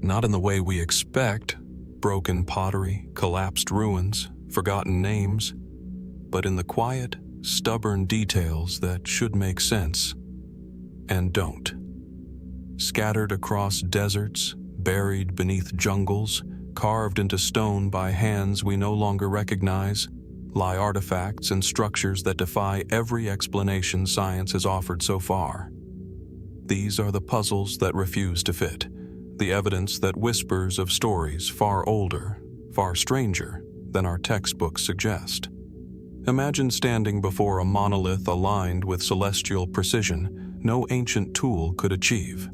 not in the way we expect, broken pottery, collapsed ruins, forgotten names, but in the quiet, stubborn details that should make sense and don't. Scattered across deserts, buried beneath jungles, carved into stone by hands we no longer recognize, lie artifacts and structures that defy every explanation science has offered so far. These are the puzzles that refuse to fit, the evidence that whispers of stories far older, far stranger than our textbooks suggest. Imagine standing before a monolith aligned with celestial precision no ancient tool could achieve,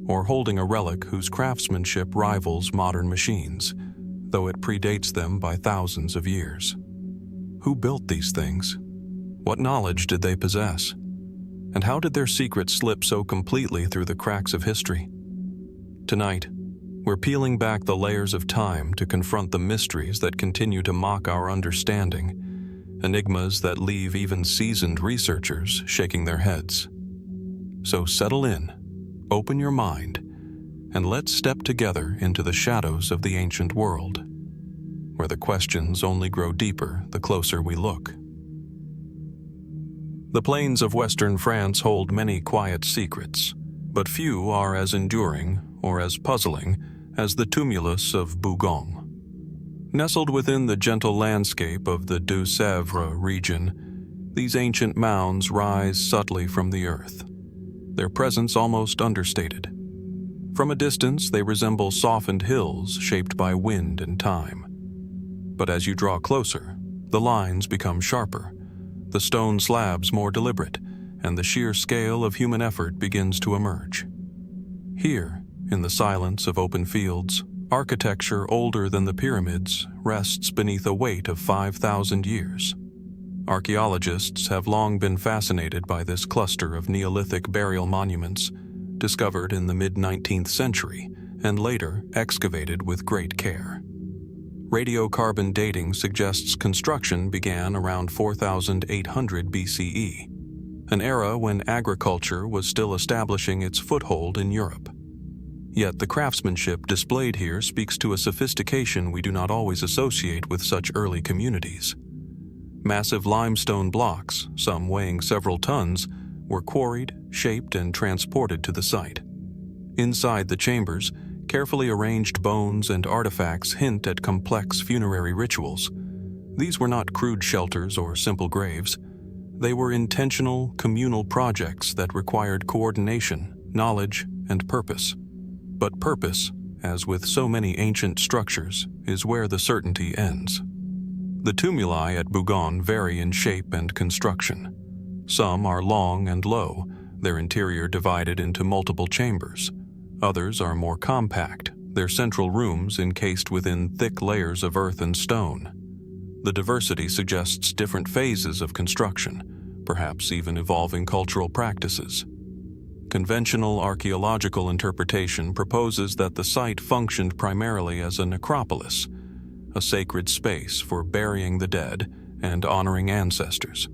or holding a relic whose craftsmanship rivals modern machines, though it predates them by thousands of years. Who built these things? What knowledge did they possess? And how did their secrets slip so completely through the cracks of history? Tonight, we're peeling back the layers of time to confront the mysteries that continue to mock our understanding, enigmas that leave even seasoned researchers shaking their heads. So settle in, open your mind, and let's step together into the shadows of the ancient world, where the questions only grow deeper the closer we look. The plains of western France hold many quiet secrets, but few are as enduring or as puzzling as the Tumulus of Bougon. Nestled within the gentle landscape of the Deux-Sèvres region, these ancient mounds rise subtly from the earth, their presence almost understated. From a distance, they resemble softened hills shaped by wind and time. But as you draw closer, the lines become sharper, the stone slabs more deliberate, and the sheer scale of human effort begins to emerge. Here, in the silence of open fields, architecture older than the pyramids rests beneath a weight of 5,000 years. Archaeologists have long been fascinated by this cluster of Neolithic burial monuments, discovered in the mid-19th century and later excavated with great care. Radiocarbon dating suggests construction began around 4,800 BCE, an era when agriculture was still establishing its foothold in Europe. Yet the craftsmanship displayed here speaks to a sophistication we do not always associate with such early communities. Massive limestone blocks, some weighing several tons, were quarried, shaped, and transported to the site. Inside the chambers, carefully arranged bones and artifacts hint at complex funerary rituals. These were not crude shelters or simple graves. They were intentional, communal projects that required coordination, knowledge, and purpose. But purpose, as with so many ancient structures, is where the certainty ends. The tumuli at Bougon vary in shape and construction. Some are long and low, their interior divided into multiple chambers. Others are more compact, their central rooms encased within thick layers of earth and stone. The diversity suggests different phases of construction, perhaps even evolving cultural practices. Conventional archaeological interpretation proposes that the site functioned primarily as a necropolis, a sacred space for burying the dead and honoring ancestors.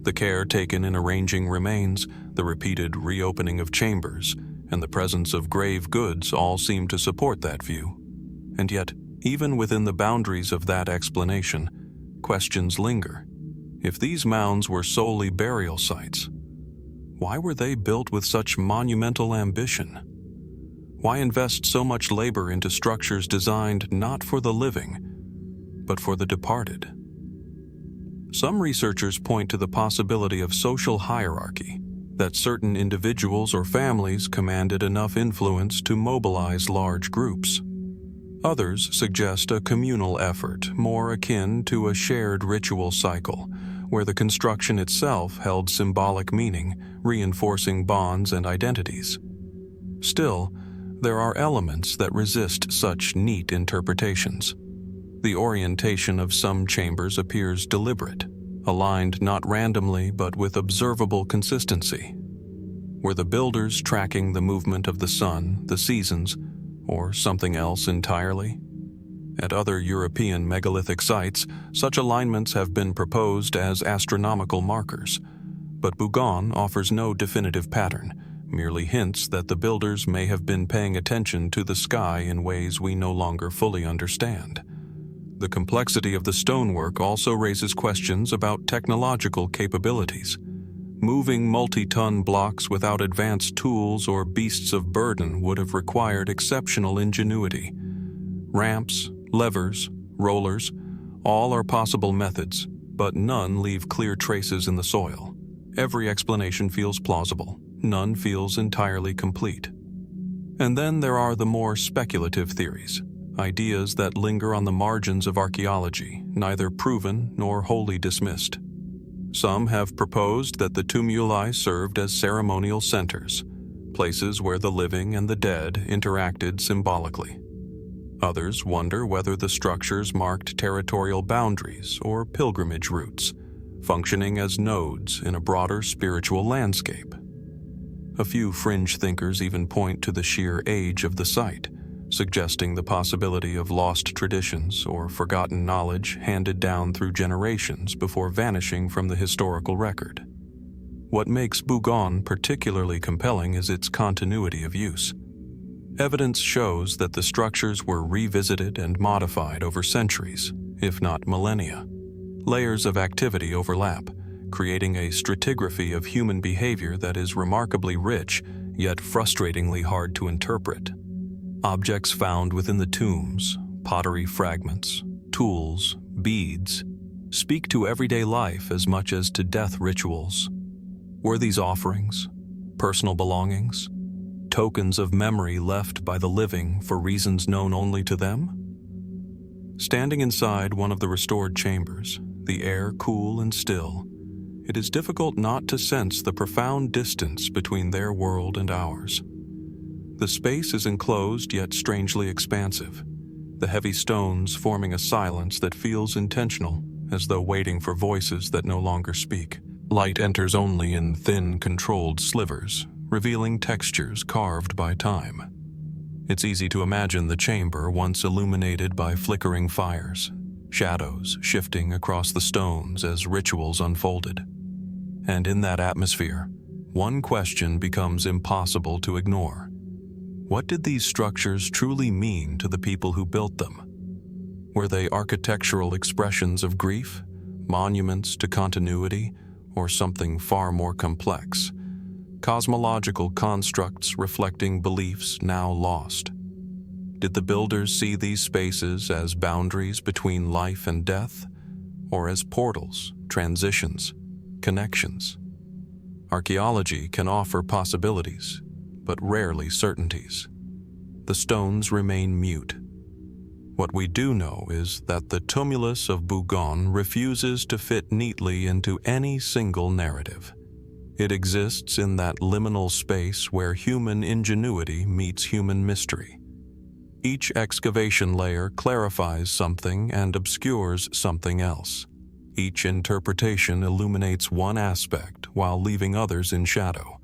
The care taken in arranging remains, the repeated reopening of chambers, and the presence of grave goods all seem to support that view. And yet, even within the boundaries of that explanation, questions linger. If these mounds were solely burial sites, why were they built with such monumental ambition? Why invest so much labor into structures designed not for the living, but for the departed? Some researchers point to the possibility of social hierarchy, that certain individuals or families commanded enough influence to mobilize large groups. Others suggest a communal effort, more akin to a shared ritual cycle, where the construction itself held symbolic meaning, reinforcing bonds and identities. Still, there are elements that resist such neat interpretations. The orientation of some chambers appears deliberate, aligned not randomly but with observable consistency. Were the builders tracking the movement of the sun, the seasons, or something else entirely? At other European megalithic sites, such alignments have been proposed as astronomical markers, but Bougon offers no definitive pattern, merely hints that the builders may have been paying attention to the sky in ways we no longer fully understand. The complexity of the stonework also raises questions about technological capabilities. Moving multi-ton blocks without advanced tools or beasts of burden would have required exceptional ingenuity. Ramps, levers, rollers, all are possible methods, but none leave clear traces in the soil. Every explanation feels plausible. None feels entirely complete. And then there are the more speculative theories, ideas that linger on the margins of archaeology, neither proven nor wholly dismissed. Some have proposed that the tumuli served as ceremonial centers, places where the living and the dead interacted symbolically. Others wonder whether the structures marked territorial boundaries or pilgrimage routes, functioning as nodes in a broader spiritual landscape. A few fringe thinkers even point to the sheer age of the site, suggesting the possibility of lost traditions or forgotten knowledge handed down through generations before vanishing from the historical record. What makes Bougon particularly compelling is its continuity of use. Evidence shows that the structures were revisited and modified over centuries, if not millennia. Layers of activity overlap, creating a stratigraphy of human behavior that is remarkably rich, yet frustratingly hard to interpret. Objects found within the tombs, pottery fragments, tools, beads, speak to everyday life as much as to death rituals. Were these offerings, personal belongings, tokens of memory left by the living for reasons known only to them? Standing inside one of the restored chambers, the air cool and still, it is difficult not to sense the profound distance between their world and ours. The space is enclosed yet strangely expansive, the heavy stones forming a silence that feels intentional, as though waiting for voices that no longer speak. Light enters only in thin, controlled slivers, revealing textures carved by time. It's easy to imagine the chamber once illuminated by flickering fires, shadows shifting across the stones as rituals unfolded. And in that atmosphere, one question becomes impossible to ignore. What did these structures truly mean to the people who built them? Were they architectural expressions of grief, monuments to continuity, or something far more complex? Cosmological constructs reflecting beliefs now lost. Did the builders see these spaces as boundaries between life and death, or as portals, transitions, connections? Archaeology can offer possibilities, but rarely certainties. The stones remain mute. What we do know is that the Tumulus of Bougon refuses to fit neatly into any single narrative. It exists in that liminal space where human ingenuity meets human mystery. Each excavation layer clarifies something and obscures something else. Each interpretation illuminates one aspect while leaving others in shadow.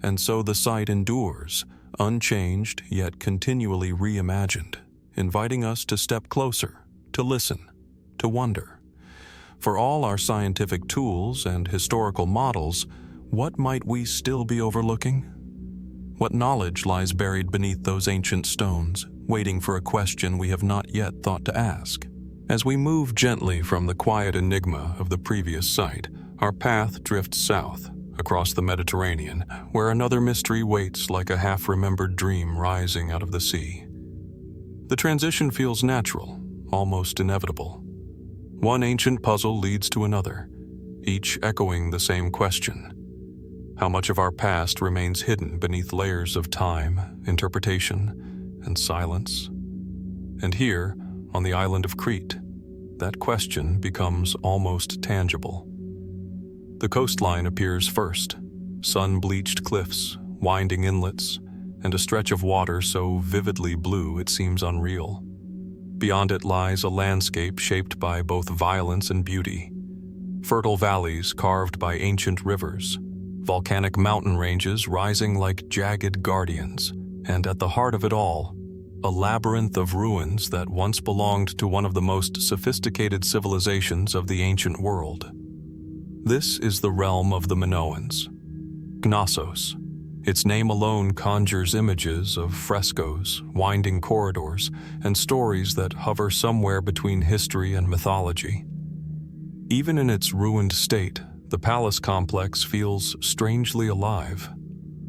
And so the site endures, unchanged yet continually reimagined, inviting us to step closer, to listen, to wonder. For all our scientific tools and historical models, what might we still be overlooking? What knowledge lies buried beneath those ancient stones, waiting for a question we have not yet thought to ask? As we move gently from the quiet enigma of the previous site, our path drifts south, across the Mediterranean, where another mystery waits like a half-remembered dream rising out of the sea. The transition feels natural, almost inevitable. One ancient puzzle leads to another, each echoing the same question. How much of our past remains hidden beneath layers of time, interpretation, and silence? And here, on the island of Crete, that question becomes almost tangible. The coastline appears first, sun-bleached cliffs, winding inlets, and a stretch of water so vividly blue it seems unreal. Beyond it lies a landscape shaped by both violence and beauty. Fertile valleys carved by ancient rivers, volcanic mountain ranges rising like jagged guardians, and at the heart of it all, a labyrinth of ruins that once belonged to one of the most sophisticated civilizations of the ancient world. This is the realm of the Minoans, Knossos, Its name alone conjures images of frescoes, winding corridors, and stories that hover somewhere between history and mythology. Even in its ruined state, the palace complex feels strangely alive.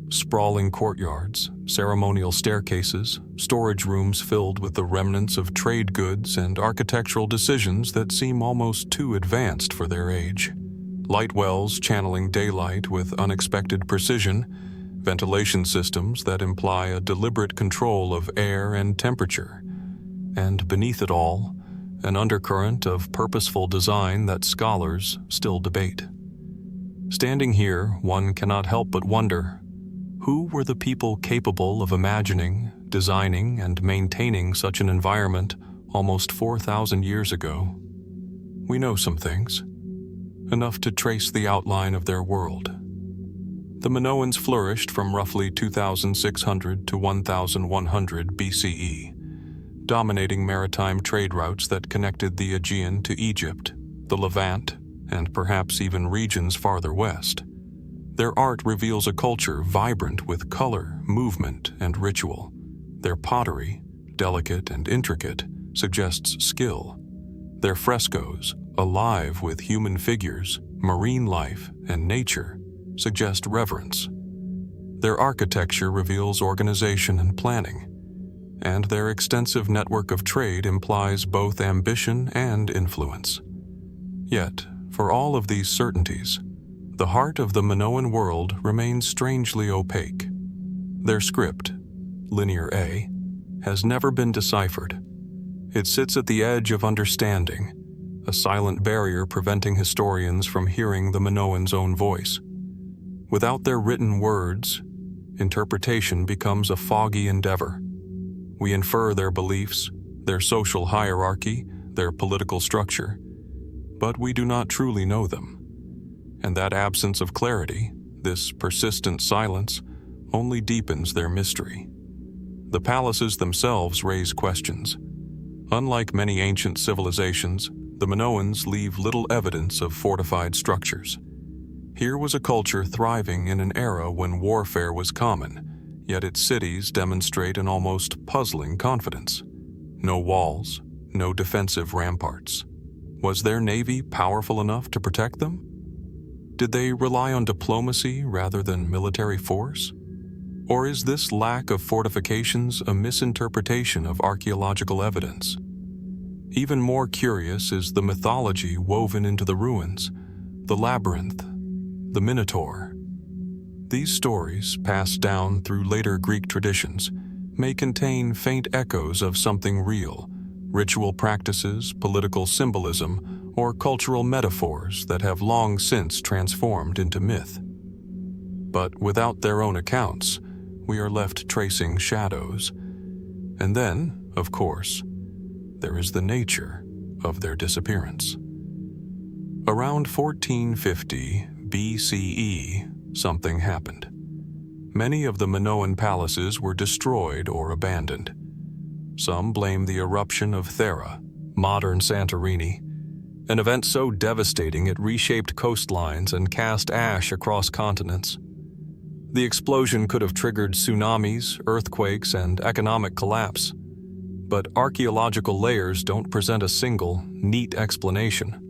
Sprawling courtyards, ceremonial staircases, storage rooms filled with the remnants of trade goods and architectural decisions that seem almost too advanced for their age. Light wells channeling daylight with unexpected precision, ventilation systems that imply a deliberate control of air and temperature, and beneath it all, an undercurrent of purposeful design that scholars still debate. Standing here, one cannot help but wonder, who were the people capable of imagining, designing, and maintaining such an environment almost 4,000 years ago? We know some things, enough to trace the outline of their world. The Minoans flourished from roughly 2600 to 1100 BCE, dominating maritime trade routes that connected the Aegean to Egypt, the Levant, and perhaps even regions farther west. Their art reveals a culture vibrant with color, movement, and ritual. Their pottery, delicate and intricate, suggests skill. Their frescoes, alive with human figures, marine life, and nature, suggest reverence. Their architecture reveals organization and planning, and their extensive network of trade implies both ambition and influence. Yet, for all of these certainties, the heart of the Minoan world remains strangely opaque. Their script, Linear A, has never been deciphered. It sits at the edge of understanding, a silent barrier preventing historians from hearing the Minoans' own voice. Without their written words, interpretation becomes a foggy endeavor. We infer their beliefs, their social hierarchy, their political structure, but we do not truly know them. And that absence of clarity, this persistent silence, only deepens their mystery. The palaces themselves raise questions. Unlike many ancient civilizations, the Minoans leave little evidence of fortified structures. Here was a culture thriving in an era when warfare was common, yet its cities demonstrate an almost puzzling confidence. No walls, no defensive ramparts. Was their navy powerful enough to protect them? Did they rely on diplomacy rather than military force? Or is this lack of fortifications a misinterpretation of archaeological evidence? Even more curious is the mythology woven into the ruins, the labyrinth, the Minotaur. These stories, passed down through later Greek traditions, may contain faint echoes of something real, ritual practices, political symbolism, or cultural metaphors that have long since transformed into myth. But without their own accounts, we are left tracing shadows. And then, of course, there is the nature of their disappearance. Around 1450 BCE, something happened. Many of the Minoan palaces were destroyed or abandoned. Some blame the eruption of Thera, modern Santorini, an event so devastating it reshaped coastlines and cast ash across continents. The explosion could have triggered tsunamis, earthquakes, and economic collapse. But archaeological layers don't present a single, neat explanation.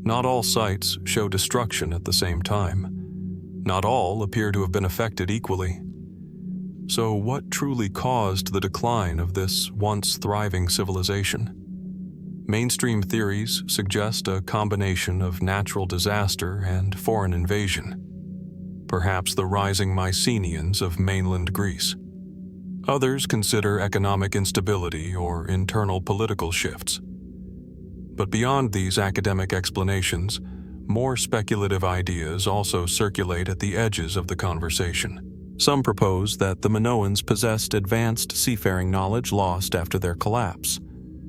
Not all sites show destruction at the same time. Not all appear to have been affected equally. So what truly caused the decline of this once thriving civilization? Mainstream theories suggest a combination of natural disaster and foreign invasion. Perhaps the rising Mycenaeans of mainland Greece. Others consider economic instability or internal political shifts. But beyond these academic explanations, more speculative ideas also circulate at the edges of the conversation. Some propose that the Minoans possessed advanced seafaring knowledge lost after their collapse.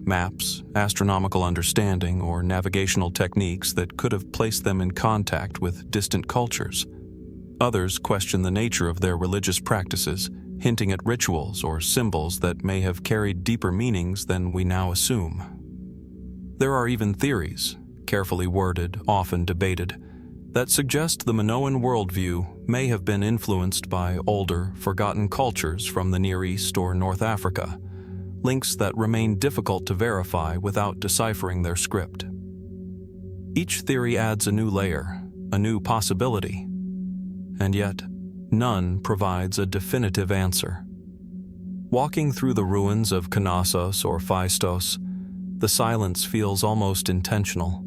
Maps, astronomical understanding, or navigational techniques that could have placed them in contact with distant cultures. Others question the nature of their religious practices, hinting at rituals or symbols that may have carried deeper meanings than we now assume. There are even theories, carefully worded, often debated, that suggest the Minoan worldview may have been influenced by older, forgotten cultures from the Near East or North Africa, links that remain difficult to verify without deciphering their script. Each theory adds a new layer, a new possibility, and yet none provides a definitive answer. Walking through the ruins of Knossos or Phaistos, the silence feels almost intentional,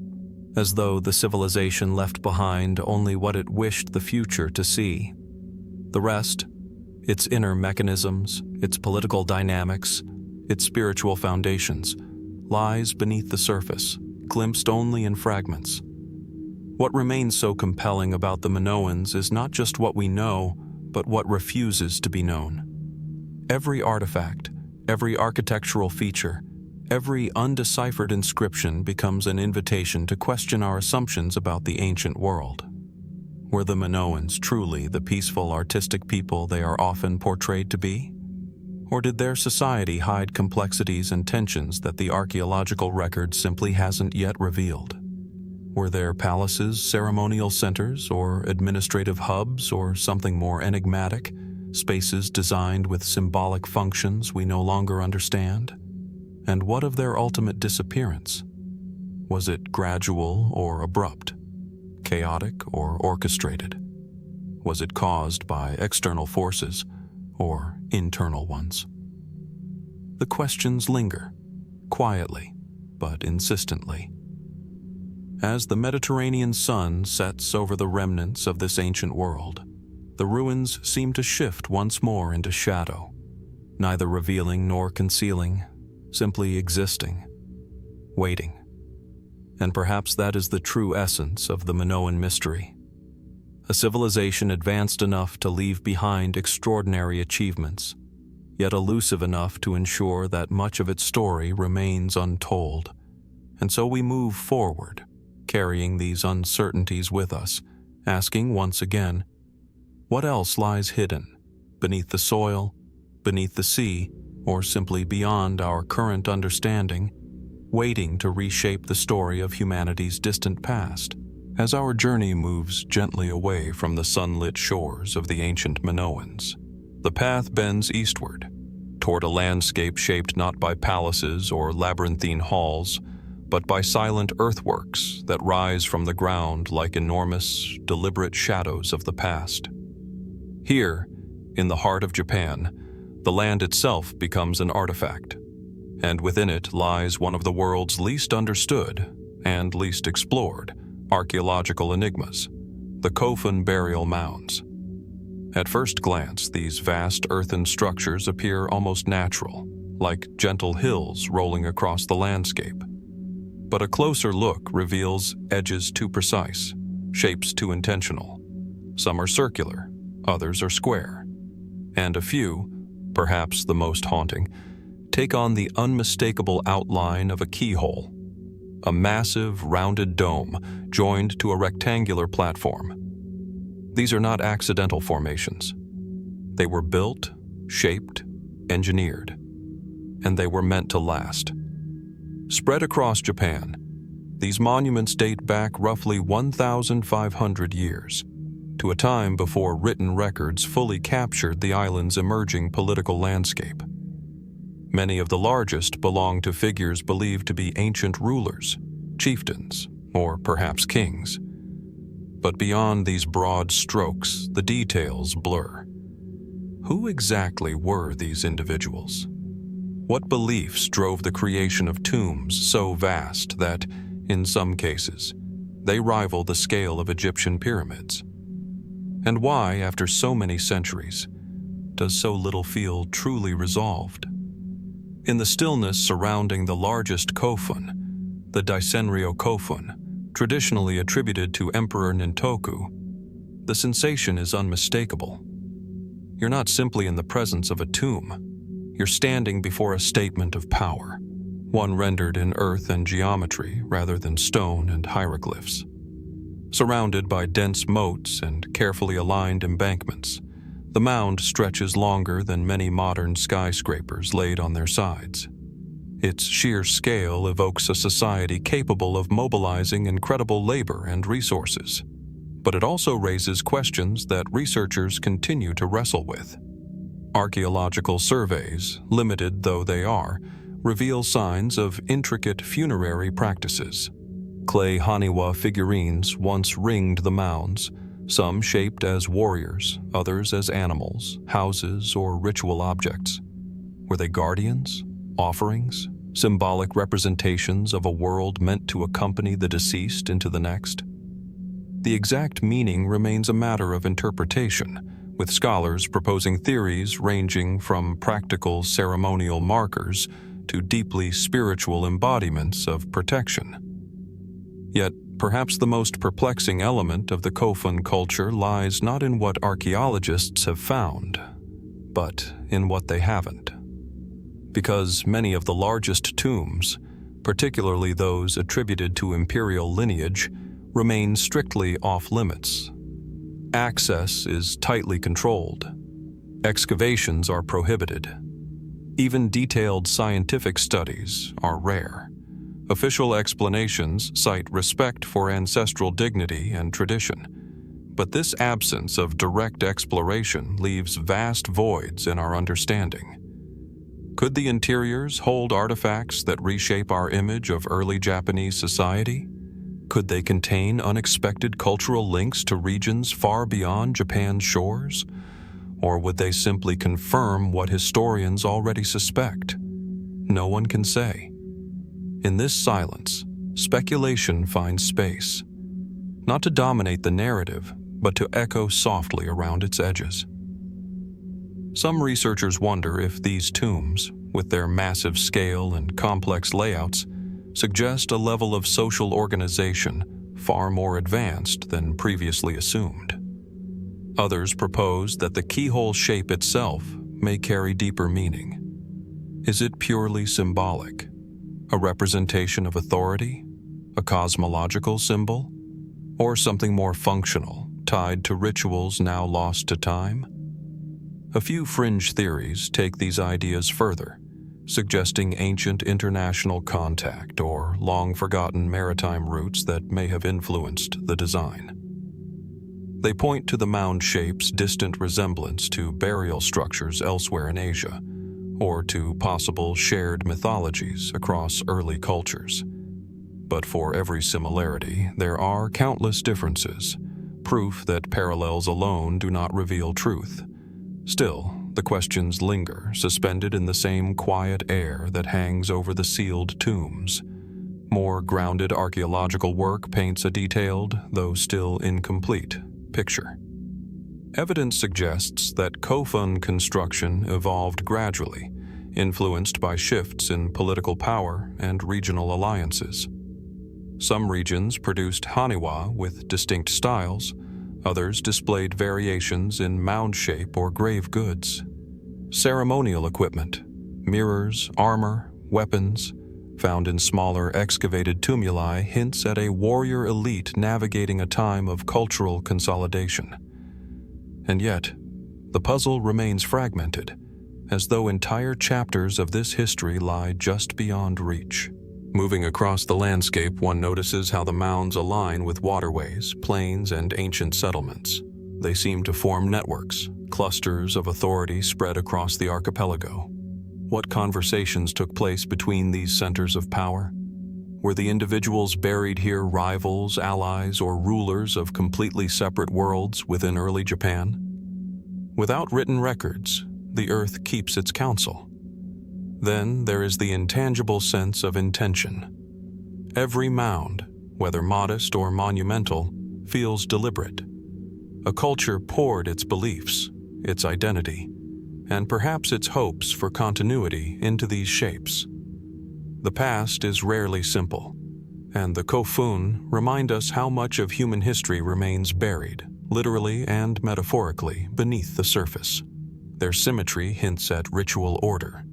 as though the civilization left behind only what it wished the future to see. The rest, its inner mechanisms, its political dynamics, its spiritual foundations, lies beneath the surface, glimpsed only in fragments. What remains so compelling about the Minoans is not just what we know, but what refuses to be known. Every artifact, every architectural feature, every undeciphered inscription becomes an invitation to question our assumptions about the ancient world. Were the Minoans truly the peaceful, artistic people they are often portrayed to be? Or did their society hide complexities and tensions that the archaeological record simply hasn't yet revealed? Were their palaces ceremonial centers, or administrative hubs, or something more enigmatic, spaces designed with symbolic functions we no longer understand? And what of their ultimate disappearance? Was it gradual or abrupt? Chaotic or orchestrated? Was it caused by external forces or internal ones? The questions linger, quietly but insistently. As the Mediterranean sun sets over the remnants of this ancient world, the ruins seem to shift once more into shadow, neither revealing nor concealing, simply existing, waiting. And perhaps that is the true essence of the Minoan mystery. A civilization advanced enough to leave behind extraordinary achievements, yet elusive enough to ensure that much of its story remains untold. And so we move forward, carrying these uncertainties with us, asking once again, what else lies hidden, beneath the soil, beneath the sea, or simply beyond our current understanding, waiting to reshape the story of humanity's distant past? As our journey moves gently away from the sunlit shores of the ancient Minoans, the path bends eastward, toward a landscape shaped not by palaces or labyrinthine halls, but by silent earthworks that rise from the ground like enormous, deliberate shadows of the past. Here, in the heart of Japan, the land itself becomes an artifact, and within it lies one of the world's least understood and least explored archaeological enigmas, the Kofun burial mounds. At first glance, these vast earthen structures appear almost natural, like gentle hills rolling across the landscape. But a closer look reveals edges too precise, shapes too intentional. Some are circular, others are square, and a few, perhaps the most haunting, take on the unmistakable outline of a keyhole, a massive, rounded dome joined to a rectangular platform. These are not accidental formations. They were built, shaped, engineered, and they were meant to last. Spread across Japan, these monuments date back roughly 1,500 years, to a time before written records fully captured the island's emerging political landscape. Many of the largest belong to figures believed to be ancient rulers, chieftains, or perhaps kings. But beyond these broad strokes, the details blur. Who exactly were these individuals? What beliefs drove the creation of tombs so vast that, in some cases, they rival the scale of Egyptian pyramids? And why, after so many centuries, does so little feel truly resolved? In the stillness surrounding the largest Kofun, the Daisenryo Kofun, traditionally attributed to Emperor Nintoku, the sensation is unmistakable. You're not simply in the presence of a tomb. You're standing before a statement of power, one rendered in earth and geometry rather than stone and hieroglyphs. Surrounded by dense moats and carefully aligned embankments, the mound stretches longer than many modern skyscrapers laid on their sides. Its sheer scale evokes a society capable of mobilizing incredible labor and resources. but it also raises questions that researchers continue to wrestle with. Archaeological surveys, limited though they are, reveal signs of intricate funerary practices. Clay Haniwa figurines once ringed the mounds, some shaped as warriors, others as animals, houses, or ritual objects. Were they guardians, offerings, symbolic representations of a world meant to accompany the deceased into the next? The exact meaning remains a matter of interpretation, with scholars proposing theories ranging from practical ceremonial markers to deeply spiritual embodiments of protection. Yet, perhaps the most perplexing element of the Kofun culture lies not in what archaeologists have found, but in what they haven't. Because many of the largest tombs, particularly those attributed to imperial lineage, remain strictly off-limits. Access is tightly controlled. Excavations are prohibited. Even detailed scientific studies are rare. Official explanations cite respect for ancestral dignity and tradition, but this absence of direct exploration leaves vast voids in our understanding. Could the interiors hold artifacts that reshape our image of early Japanese society? Could they contain unexpected cultural links to regions far beyond Japan's shores? Or would they simply confirm what historians already suspect? No one can say. In this silence, speculation finds space, not to dominate the narrative, but to echo softly around its edges. Some researchers wonder if these tombs, with their massive scale and complex layouts, suggest a level of social organization far more advanced than previously assumed. Others propose that the keyhole shape itself may carry deeper meaning. Is it purely symbolic? A representation of authority? A cosmological symbol? Or something more functional, tied to rituals now lost to time? A few fringe theories take these ideas further, suggesting ancient international contact or long-forgotten maritime routes that may have influenced the design. They point to the mound shape's distant resemblance to burial structures elsewhere in Asia, or to possible shared mythologies across early cultures. But for every similarity, there are countless differences, proof that parallels alone do not reveal truth. Still, the questions linger, suspended in the same quiet air that hangs over the sealed tombs. More grounded archaeological work paints a detailed, though still incomplete, picture. Evidence suggests that Kofun construction evolved gradually, influenced by shifts in political power and regional alliances. Some regions produced haniwa with distinct styles, others displayed variations in mound shape or grave goods. Ceremonial equipment, mirrors, armor, weapons, found in smaller excavated tumuli hints at a warrior elite navigating a time of cultural consolidation. And yet, the puzzle remains fragmented, as though entire chapters of this history lie just beyond reach. Moving across the landscape, one notices how the mounds align with waterways, plains, and ancient settlements. They seem to form networks, clusters of authority spread across the archipelago. What conversations took place between these centers of power? Were the individuals buried here rivals, allies, or rulers of completely separate worlds within early Japan? Without written records, the earth keeps its counsel. Then there is the intangible sense of intention. Every mound, whether modest or monumental, feels deliberate. A culture poured its beliefs, its identity, and perhaps its hopes for continuity into these shapes. The past is rarely simple, and the Kofun remind us how much of human history remains buried, literally and metaphorically, beneath the surface. Their symmetry hints at ritual order.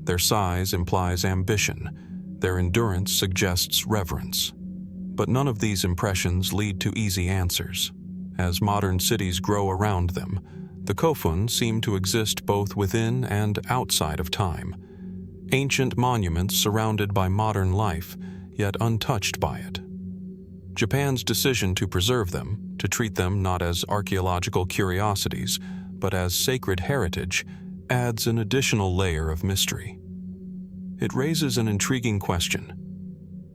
Their size implies ambition. Their endurance suggests reverence. But none of these impressions lead to easy answers. As modern cities grow around them, the Kofun seem to exist both within and outside of time. Ancient monuments surrounded by modern life, yet untouched by it. Japan's decision to preserve them, To treat them not as archaeological curiosities, but as sacred heritage, adds an additional layer of mystery. It raises an intriguing question.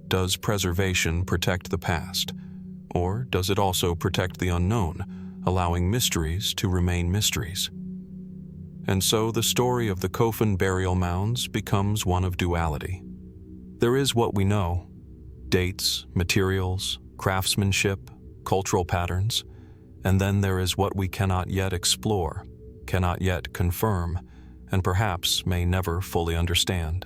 Does preservation protect the past, or does it also protect the unknown, allowing mysteries to remain mysteries? And so the story of the Kofun burial mounds becomes one of duality. There is what we know: dates, materials, craftsmanship, cultural patterns, and then there is what we cannot yet explore, cannot yet confirm, and perhaps may never fully understand.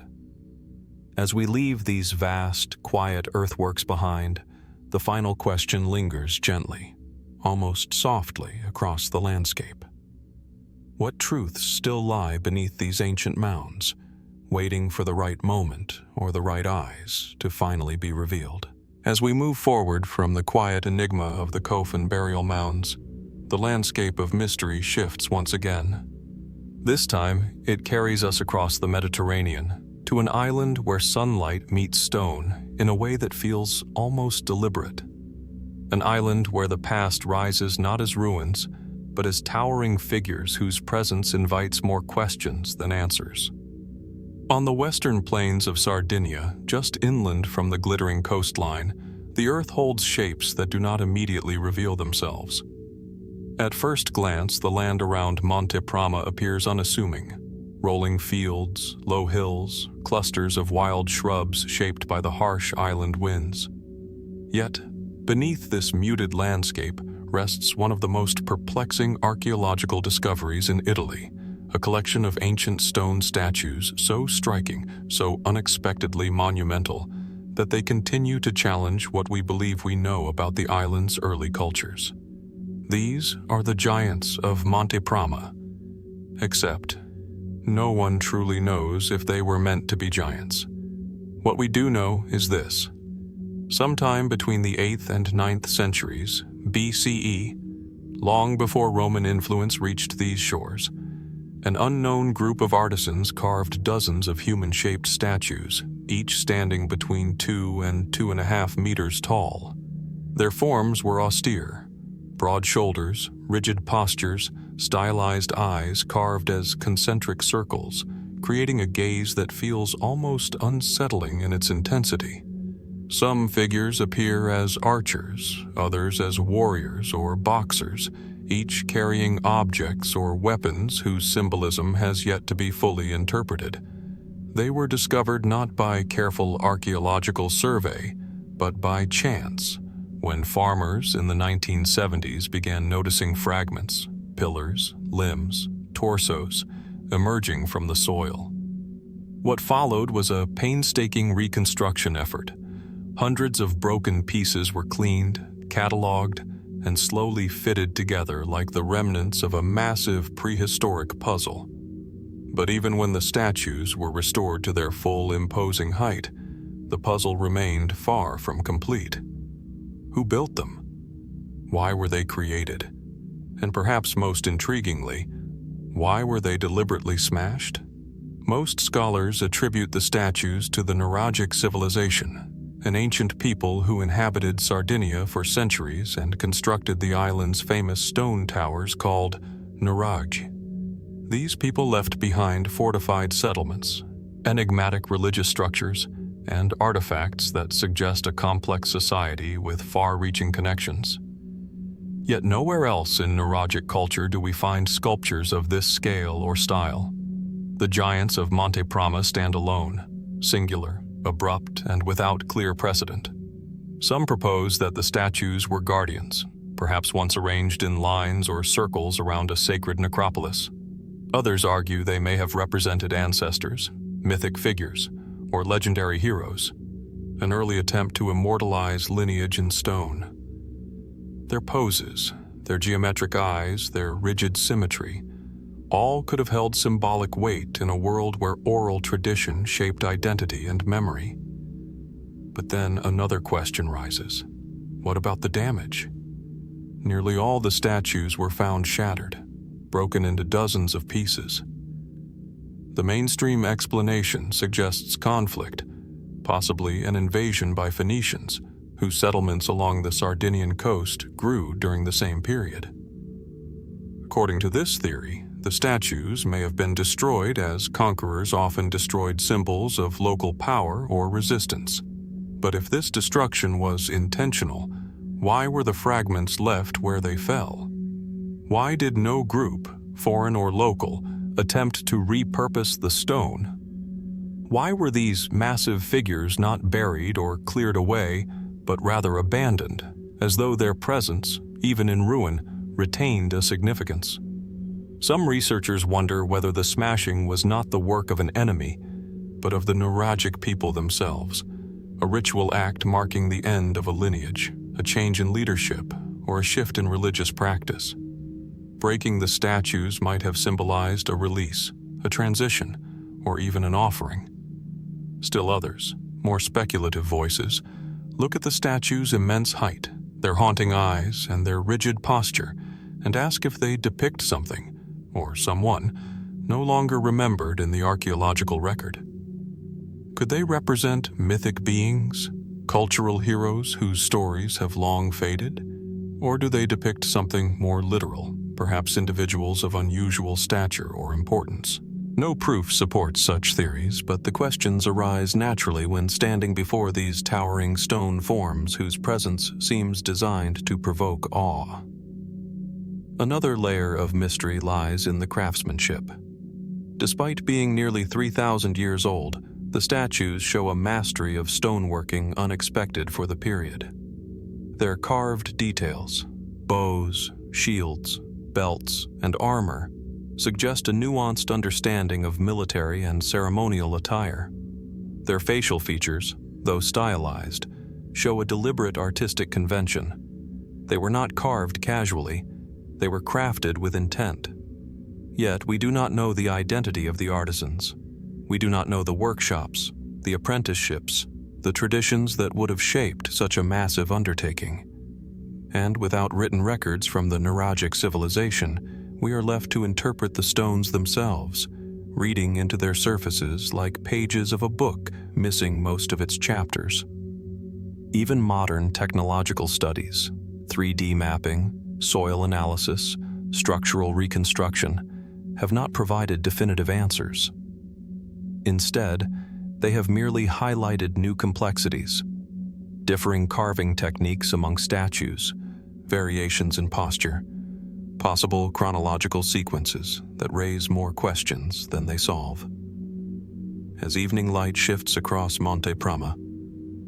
As we leave these vast, quiet earthworks behind, the final question lingers gently, almost softly across the landscape. What truths still lie beneath these ancient mounds, waiting for the right moment or the right eyes to finally be revealed? As we move forward from the quiet enigma of the Kofun burial mounds, the landscape of mystery shifts once again. This time, it carries us across the Mediterranean, to an island where sunlight meets stone in a way that feels almost deliberate. An island where the past rises not as ruins, but as towering figures whose presence invites more questions than answers. On the western plains of Sardinia, just inland from the glittering coastline, the earth holds shapes that do not immediately reveal themselves. At first glance, the land around Monte Prama appears unassuming. Rolling fields, low hills, clusters of wild shrubs shaped by the harsh island winds. Yet, beneath this muted landscape rests one of the most perplexing archaeological discoveries in Italy, a collection of ancient stone statues so striking, so unexpectedly monumental, that they continue to challenge what we believe we know about the island's early cultures. These are the giants of Monte Prama, except no one truly knows if they were meant to be giants. What we do know is this. Sometime between the 8th and 9th centuries, BCE, long before Roman influence reached these shores, an unknown group of artisans carved dozens of human-shaped statues, each standing between 2 and 2.5 meters tall. Their forms were austere: broad shoulders, rigid postures, stylized eyes carved as concentric circles, creating a gaze that feels almost unsettling in its intensity. Some figures appear as archers, others as warriors or boxers, each carrying objects or weapons whose symbolism has yet to be fully interpreted. They were discovered not by careful archaeological survey, but by chance, when farmers in the 1970s began noticing fragments, pillars, limbs, torsos, emerging from the soil. What followed was a painstaking reconstruction effort. Hundreds of broken pieces were cleaned, catalogued, and slowly fitted together like the remnants of a massive prehistoric puzzle. But even when the statues were restored to their full imposing height, the puzzle remained far from complete. Who built them? Why were they created? And perhaps most intriguingly, why were they deliberately smashed? Most scholars attribute the statues to the Longyou Civilization, an ancient people who inhabited Sardinia for centuries and constructed the island's famous stone towers called nuragh. These people left behind fortified settlements, enigmatic religious structures, and artifacts that suggest a complex society with far-reaching connections. Yet nowhere else in nuraghic culture do we find sculptures of this scale or style. The giants of Monte Prama stand alone, singular, abrupt, and without clear precedent. Some propose that the statues were guardians, perhaps once arranged in lines or circles around a sacred necropolis. Others argue they may have represented ancestors, mythic figures, or legendary heroes, an early attempt to immortalize lineage in stone. Their poses, their geometric eyes, their rigid symmetry, all could have held symbolic weight in a world where oral tradition shaped identity and memory. But then another question rises. What about the damage? Nearly all the statues were found shattered, broken into dozens of pieces. The mainstream explanation suggests conflict, possibly an invasion by Phoenicians, whose settlements along the Sardinian coast grew during the same period. According to this theory, the statues may have been destroyed as conquerors often destroyed symbols of local power or resistance. But if this destruction was intentional, why were the fragments left where they fell? Why did no group, foreign or local, attempt to repurpose the stone? Why were these massive figures not buried or cleared away, but rather abandoned, as though their presence, even in ruin, retained a significance? Some researchers wonder whether the smashing was not the work of an enemy, but of the Nuragic people themselves, a ritual act marking the end of a lineage, a change in leadership, or a shift in religious practice. Breaking the statues might have symbolized a release, a transition, or even an offering. Still others, more speculative voices, look at the statues' immense height, their haunting eyes, and their rigid posture, and ask if they depict something, or someone, no longer remembered in the archaeological record. Could they represent mythic beings, cultural heroes whose stories have long faded? Or do they depict something more literal, perhaps individuals of unusual stature or importance? No proof supports such theories, but the questions arise naturally when standing before these towering stone forms whose presence seems designed to provoke awe. Another layer of mystery lies in the craftsmanship. Despite being nearly 3,000 years old, the statues show a mastery of stoneworking unexpected for the period. Their carved details, bows, shields, belts, and armor suggest a nuanced understanding of military and ceremonial attire. Their facial features, though stylized, show a deliberate artistic convention. They were not carved casually, they were crafted with intent. Yet we do not know the identity of the artisans. We do not know the workshops, the apprenticeships, the traditions that would have shaped such a massive undertaking. And without written records from the Nuragic civilization, we are left to interpret the stones themselves, reading into their surfaces like pages of a book missing most of its chapters. Even modern technological studies, 3D mapping, soil analysis, structural reconstruction, have not provided definitive answers. Instead, they have merely highlighted new complexities, differing carving techniques among statues, variations in posture, possible chronological sequences that raise more questions than they solve. As evening light shifts across Monte Prama,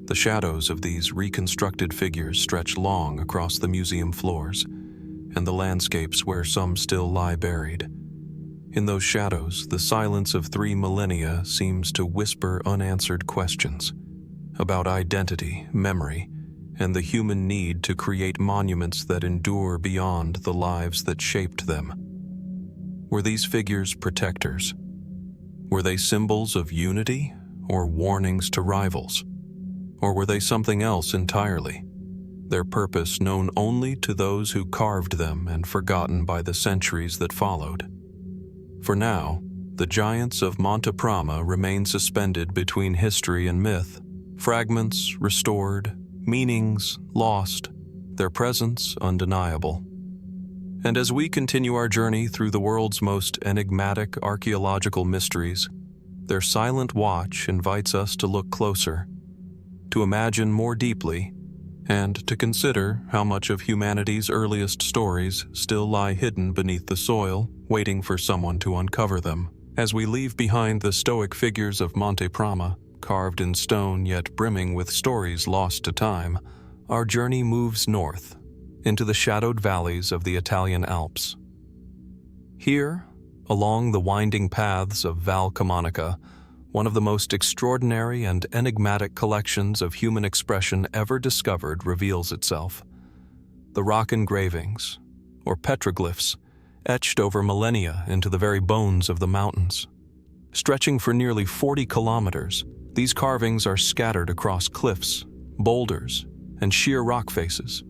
the shadows of these reconstructed figures stretch long across the museum floors and the landscapes where some still lie buried. In those shadows, the silence of 3 millennia seems to whisper unanswered questions about identity, memory, and the human need to create monuments that endure beyond the lives that shaped them. Were these figures protectors? Were they symbols of unity or warnings to rivals? Or were they something else entirely, their purpose known only to those who carved them and forgotten by the centuries that followed? For now, the giants of Monte Prama remain suspended between history and myth, fragments restored, meanings lost, their presence undeniable. And as we continue our journey through the world's most enigmatic archaeological mysteries, their silent watch invites us to look closer, to imagine more deeply, and to consider how much of humanity's earliest stories still lie hidden beneath the soil, waiting for someone to uncover them. As we leave behind the stoic figures of Monte Prama, carved in stone yet brimming with stories lost to time, our journey moves north, into the shadowed valleys of the Italian Alps. Here, along the winding paths of Val Camonica, one of the most extraordinary and enigmatic collections of human expression ever discovered reveals itself. The rock engravings, or petroglyphs, etched over millennia into the very bones of the mountains. Stretching for nearly 40 kilometers, these carvings are scattered across cliffs, boulders, and sheer rock faces,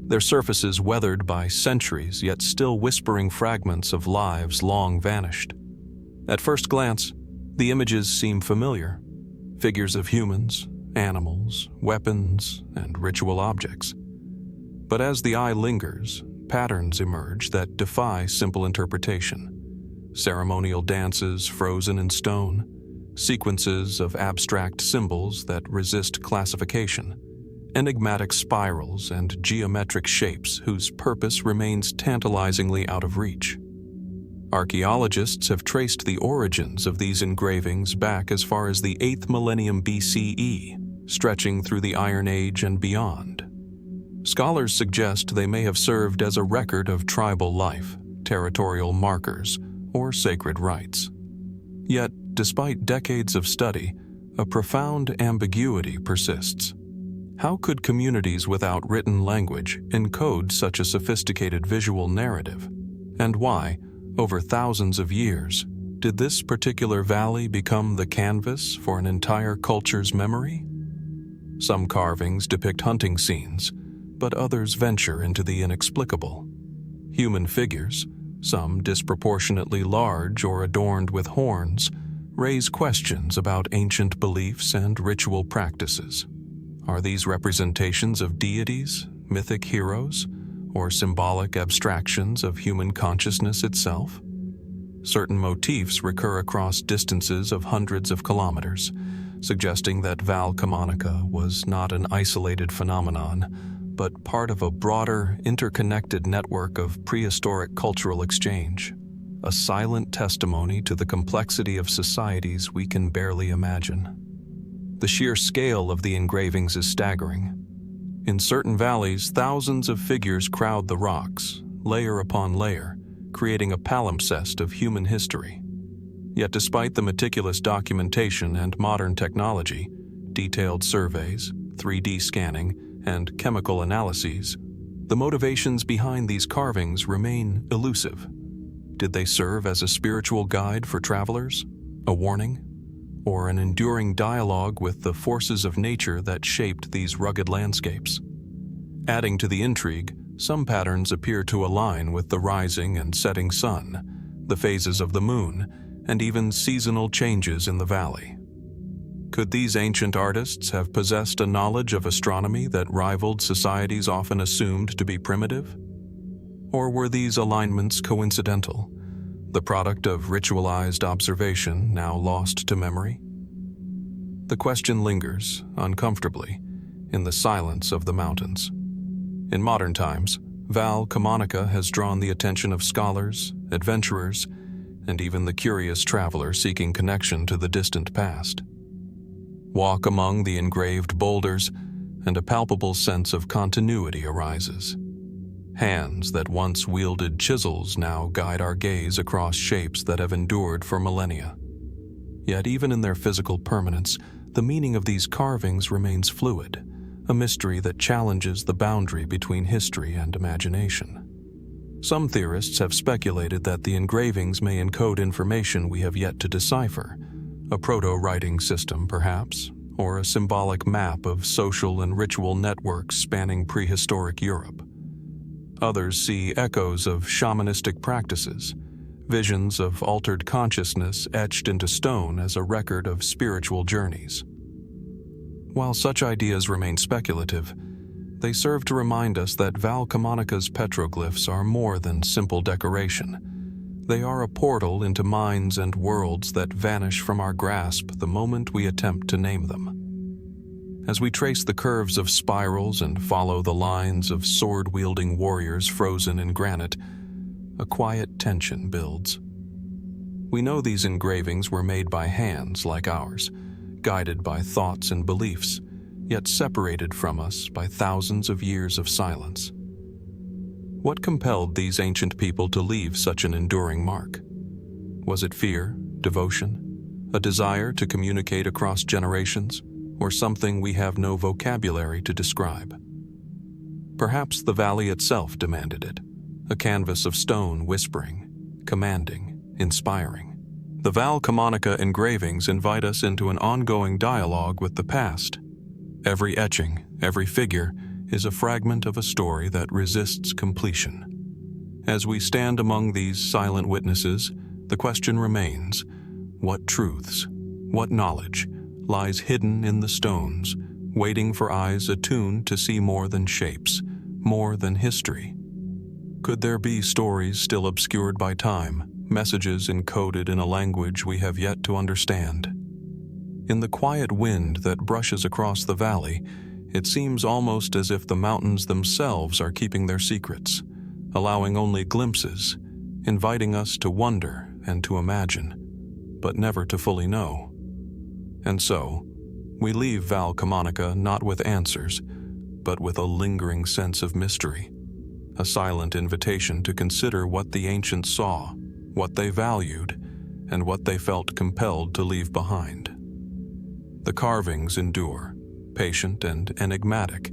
their surfaces weathered by centuries yet still whispering fragments of lives long vanished. At first glance, the images seem familiar, figures of humans, animals, weapons, and ritual objects. But as the eye lingers, patterns emerge that defy simple interpretation. Ceremonial dances frozen in stone, sequences of abstract symbols that resist classification, enigmatic spirals and geometric shapes whose purpose remains tantalizingly out of reach. Archaeologists have traced the origins of these engravings back as far as the 8th millennium BCE, stretching through the Iron Age and beyond. Scholars suggest they may have served as a record of tribal life, territorial markers, or sacred rites. Yet, despite decades of study, a profound ambiguity persists. How could communities without written language encode such a sophisticated visual narrative? And why, over thousands of years, did this particular valley become the canvas for an entire culture's memory? Some carvings depict hunting scenes, but others venture into the inexplicable. Human figures, some disproportionately large or adorned with horns, raise questions about ancient beliefs and ritual practices. Are these representations of deities, mythic heroes, or symbolic abstractions of human consciousness itself? Certain motifs recur across distances of hundreds of kilometers, suggesting that Val Camonica was not an isolated phenomenon, but part of a broader, interconnected network of prehistoric cultural exchange, a silent testimony to the complexity of societies we can barely imagine. The sheer scale of the engravings is staggering. In certain valleys, thousands of figures crowd the rocks, layer upon layer, creating a palimpsest of human history. Yet despite the meticulous documentation and modern technology, detailed surveys, 3D scanning, and chemical analyses, the motivations behind these carvings remain elusive. Did they serve as a spiritual guide for travelers, a warning, or an enduring dialogue with the forces of nature that shaped these rugged landscapes? Adding to the intrigue, some patterns appear to align with the rising and setting sun, the phases of the moon, and even seasonal changes in the valley. Could these ancient artists have possessed a knowledge of astronomy that rivaled societies often assumed to be primitive? Or were these alignments coincidental, the product of ritualized observation now lost to memory? The question lingers, uncomfortably, in the silence of the mountains. In modern times, Val Camonica has drawn the attention of scholars, adventurers, and even the curious traveler seeking connection to the distant past. Walk among the engraved boulders, and a palpable sense of continuity arises. Hands that once wielded chisels now guide our gaze across shapes that have endured for millennia. Yet even in their physical permanence, the meaning of these carvings remains fluid, a mystery that challenges the boundary between history and imagination. Some theorists have speculated that the engravings may encode information we have yet to decipher, a proto-writing system perhaps, or a symbolic map of social and ritual networks spanning prehistoric Europe. Others see echoes of shamanistic practices, visions of altered consciousness etched into stone as a record of spiritual journeys. While such ideas remain speculative, they serve to remind us that Val Camonica's petroglyphs are more than simple decoration. They are a portal into minds and worlds that vanish from our grasp the moment we attempt to name them. As we trace the curves of spirals and follow the lines of sword-wielding warriors frozen in granite, a quiet tension builds. We know these engravings were made by hands like ours, guided by thoughts and beliefs, yet separated from us by thousands of years of silence. What compelled these ancient people to leave such an enduring mark? Was it fear, devotion, a desire to communicate across generations, or something we have no vocabulary to describe? Perhaps the valley itself demanded it, a canvas of stone whispering, commanding, inspiring. The Val Camonica engravings invite us into an ongoing dialogue with the past. Every etching, every figure, is a fragment of a story that resists completion. As we stand among these silent witnesses, the question remains: what truths, what knowledge, lies hidden in the stones, waiting for eyes attuned to see more than shapes, more than history. Could there be stories still obscured by time, messages encoded in a language we have yet to understand? In the quiet wind that brushes across the valley, it seems almost as if the mountains themselves are keeping their secrets, allowing only glimpses, inviting us to wonder and to imagine, but never to fully know. And so, we leave Val Camonica not with answers, but with a lingering sense of mystery, a silent invitation to consider what the ancients saw, what they valued, and what they felt compelled to leave behind. The carvings endure, patient and enigmatic,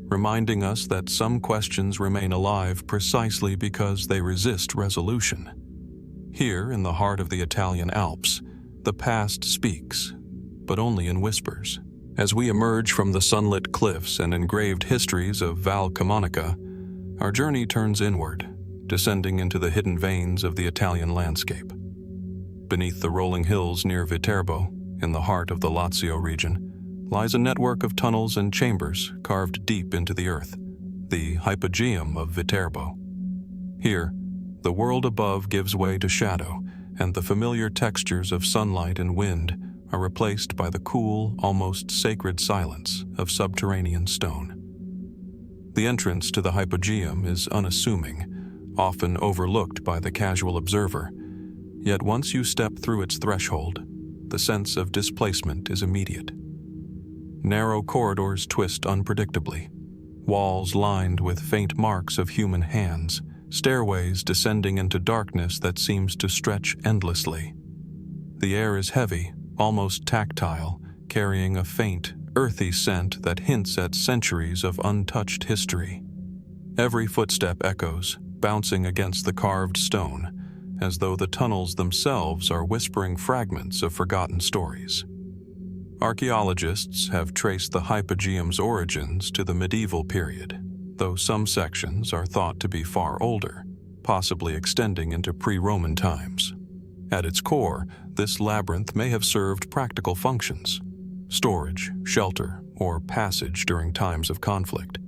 reminding us that some questions remain alive precisely because they resist resolution. Here, in the heart of the Italian Alps, the past speaks, but only in whispers. As we emerge from the sunlit cliffs and engraved histories of Val Camonica, our journey turns inward, descending into the hidden veins of the Italian landscape. Beneath the rolling hills near Viterbo, in the heart of the Lazio region, lies a network of tunnels and chambers carved deep into the earth, the Hypogeum of Viterbo. Here, the world above gives way to shadow, and the familiar textures of sunlight and wind are replaced by the cool, almost sacred silence of subterranean stone. The entrance to the Hypogeum is unassuming, often overlooked by the casual observer, yet once you step through its threshold, the sense of displacement is immediate. Narrow corridors twist unpredictably, walls lined with faint marks of human hands, stairways descending into darkness that seems to stretch endlessly. The air is heavy, almost tactile, carrying a faint, earthy scent that hints at centuries of untouched history. Every footstep echoes, bouncing against the carved stone, as though the tunnels themselves are whispering fragments of forgotten stories. Archaeologists have traced the Hypogeum's origins to the medieval period, though some sections are thought to be far older, possibly extending into pre-Roman times. At its core, this labyrinth may have served practical functions: storage, shelter, or passage during times of conflict.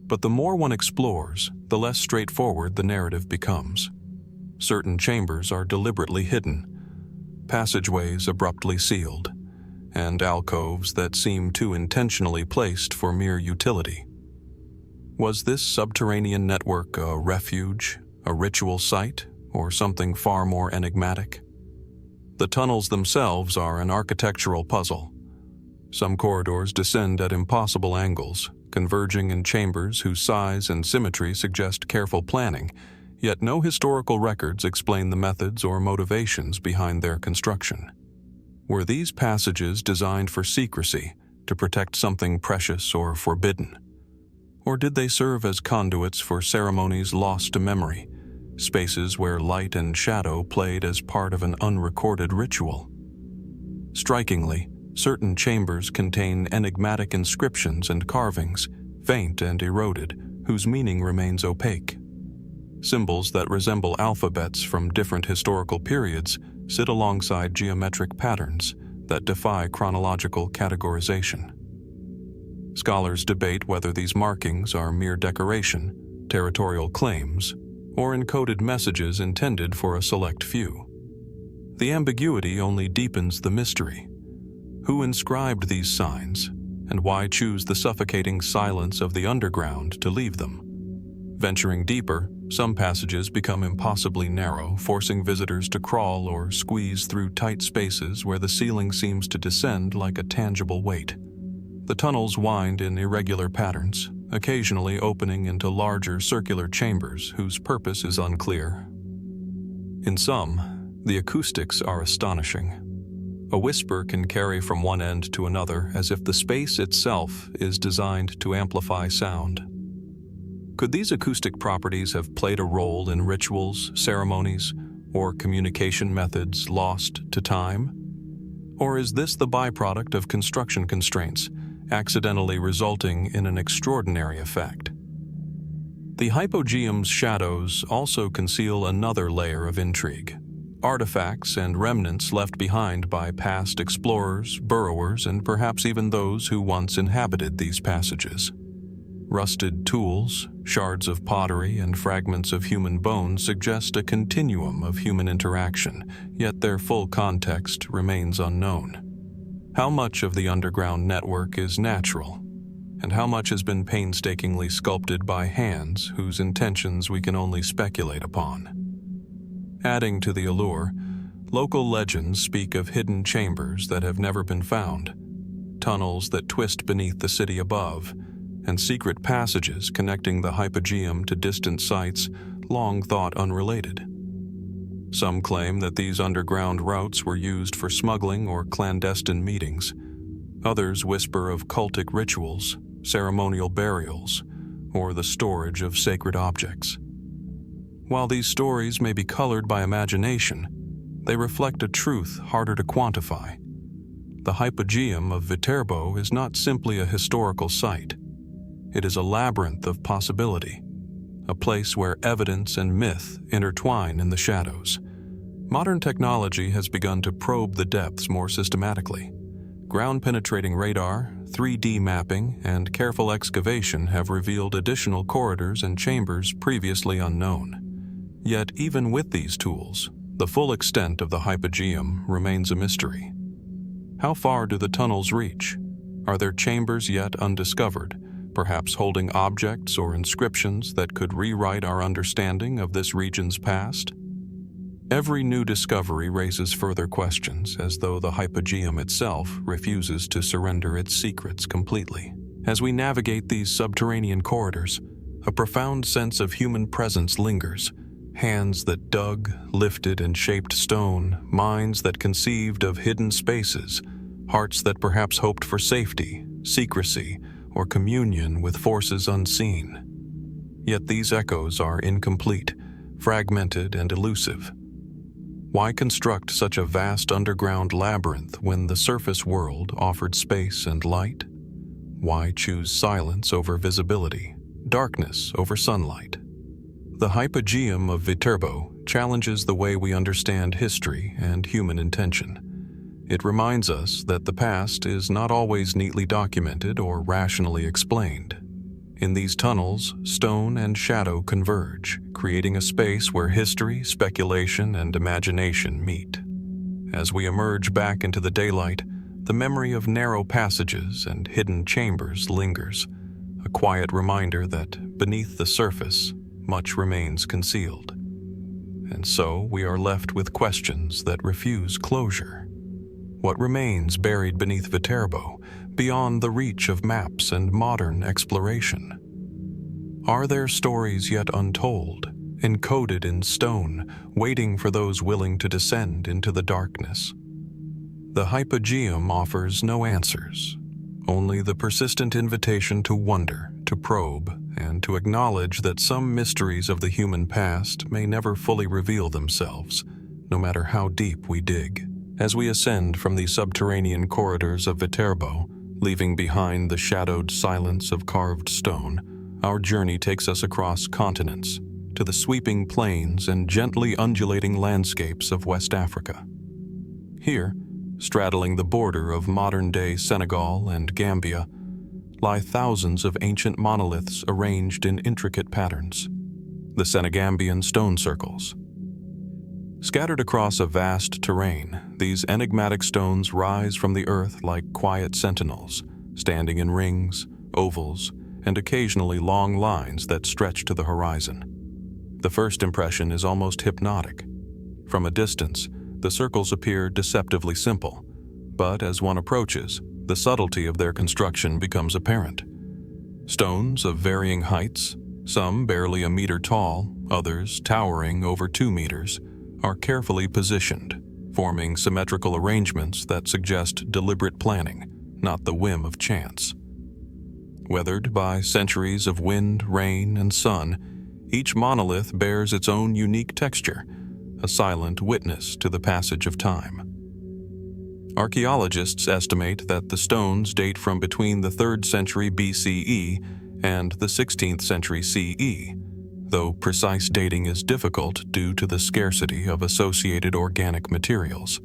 But the more one explores, the less straightforward the narrative becomes. Certain chambers are deliberately hidden, passageways abruptly sealed, and alcoves that seem too intentionally placed for mere utility. Was this subterranean network a refuge, a ritual site, or something far more enigmatic? The tunnels themselves are an architectural puzzle. Some corridors descend at impossible angles, converging in chambers whose size and symmetry suggest careful planning, yet no historical records explain the methods or motivations behind their construction. Were these passages designed for secrecy, to protect something precious or forbidden? Or did they serve as conduits for ceremonies lost to memory, spaces where light and shadow played as part of an unrecorded ritual? Strikingly, certain chambers contain enigmatic inscriptions and carvings, faint and eroded, whose meaning remains opaque. Symbols that resemble alphabets from different historical periods sit alongside geometric patterns that defy chronological categorization. Scholars debate whether these markings are mere decoration, territorial claims, or encoded messages intended for a select few. The ambiguity only deepens the mystery. Who inscribed these signs, and why choose the suffocating silence of the underground to leave them? Venturing deeper, some passages become impossibly narrow, forcing visitors to crawl or squeeze through tight spaces where the ceiling seems to descend like a tangible weight. The tunnels wind in irregular patterns, occasionally opening into larger circular chambers whose purpose is unclear. In some, the acoustics are astonishing. A whisper can carry from one end to another as if the space itself is designed to amplify sound. Could these acoustic properties have played a role in rituals, ceremonies, or communication methods lost to time? Or is this the byproduct of construction constraints, accidentally resulting in an extraordinary effect? The Hypogeum's shadows also conceal another layer of intrigue: artifacts and remnants left behind by past explorers, burrowers, and perhaps even those who once inhabited these passages. Rusted tools, shards of pottery, and fragments of human bone suggest a continuum of human interaction, yet their full context remains unknown. How much of the underground network is natural, and how much has been painstakingly sculpted by hands whose intentions we can only speculate upon? Adding to the allure, local legends speak of hidden chambers that have never been found, tunnels that twist beneath the city above, and secret passages connecting the Hypogeum to distant sites long thought unrelated. Some claim that these underground routes were used for smuggling or clandestine meetings. Others whisper of cultic rituals, ceremonial burials, or the storage of sacred objects. While these stories may be colored by imagination, they reflect a truth harder to quantify. The Hypogeum of Viterbo is not simply a historical site. It is a labyrinth of possibility, a place where evidence and myth intertwine in the shadows. Modern technology has begun to probe the depths more systematically. Ground-penetrating radar, 3D mapping, and careful excavation have revealed additional corridors and chambers previously unknown. Yet, even with these tools, the full extent of the Hypogeum remains a mystery. How far do the tunnels reach? Are there chambers yet undiscovered, perhaps holding objects or inscriptions that could rewrite our understanding of this region's past? Every new discovery raises further questions, as though the Hypogeum itself refuses to surrender its secrets completely. As we navigate these subterranean corridors, a profound sense of human presence lingers. Hands that dug, lifted, and shaped stone, minds that conceived of hidden spaces, hearts that perhaps hoped for safety, secrecy, or communion with forces unseen. Yet these echoes are incomplete, fragmented, and elusive. Why construct such a vast underground labyrinth when the surface world offered space and light? Why choose silence over visibility, darkness over sunlight? The Hypogeum of Viterbo challenges the way we understand history and human intention. It reminds us that the past is not always neatly documented or rationally explained. In these tunnels, stone and shadow converge, creating a space where history, speculation, and imagination meet. As we emerge back into the daylight, the memory of narrow passages and hidden chambers lingers, a quiet reminder that beneath the surface, much remains concealed. And so we are left with questions that refuse closure. What remains buried beneath Viterbo, beyond the reach of maps and modern exploration? Are there stories yet untold, encoded in stone, waiting for those willing to descend into the darkness? The Hypogeum offers no answers, only the persistent invitation to wonder, to probe, and to acknowledge that some mysteries of the human past may never fully reveal themselves, no matter how deep we dig. As we ascend from the subterranean corridors of Viterbo, leaving behind the shadowed silence of carved stone, our journey takes us across continents, to the sweeping plains and gently undulating landscapes of West Africa. Here, straddling the border of modern-day Senegal and Gambia, lie thousands of ancient monoliths arranged in intricate patterns, the Senegambian stone circles. Scattered across a vast terrain, these enigmatic stones rise from the earth like quiet sentinels, standing in rings, ovals, and occasionally long lines that stretch to the horizon. The first impression is almost hypnotic. From a distance, the circles appear deceptively simple, but as one approaches, the subtlety of their construction becomes apparent. Stones of varying heights, some barely a meter tall, others towering over 2 meters, are carefully positioned, forming symmetrical arrangements that suggest deliberate planning, not the whim of chance. Weathered by centuries of wind, rain, and sun, each monolith bears its own unique texture, a silent witness to the passage of time. Archaeologists estimate that the stones date from between the 3rd century BCE and the 16th century CE, though precise dating is difficult due to the scarcity of associated organic materials.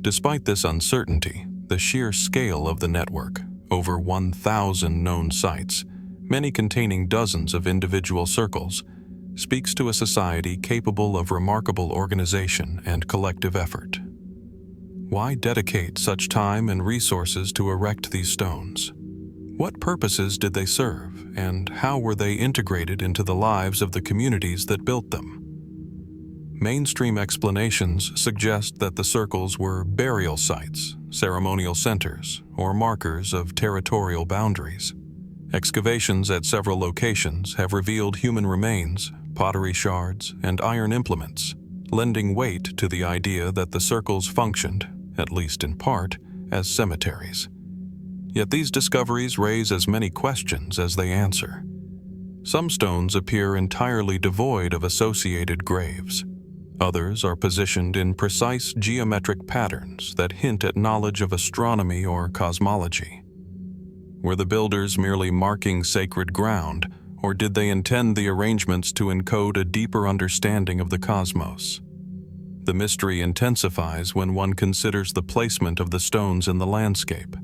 Despite this uncertainty, the sheer scale of the network, over 1,000 known sites, many containing dozens of individual circles, speaks to a society capable of remarkable organization and collective effort. Why dedicate such time and resources to erect these stones? What purposes did they serve, and how were they integrated into the lives of the communities that built them? Mainstream explanations suggest that the circles were burial sites, ceremonial centers, or markers of territorial boundaries. Excavations at several locations have revealed human remains, pottery shards, and iron implements, lending weight to the idea that the circles functioned, at least in part, as cemeteries. Yet these discoveries raise as many questions as they answer. Some stones appear entirely devoid of associated graves. Others are positioned in precise geometric patterns that hint at knowledge of astronomy or cosmology. Were the builders merely marking sacred ground, or did they intend the arrangements to encode a deeper understanding of the cosmos? The mystery intensifies when one considers the placement of the stones in the landscape.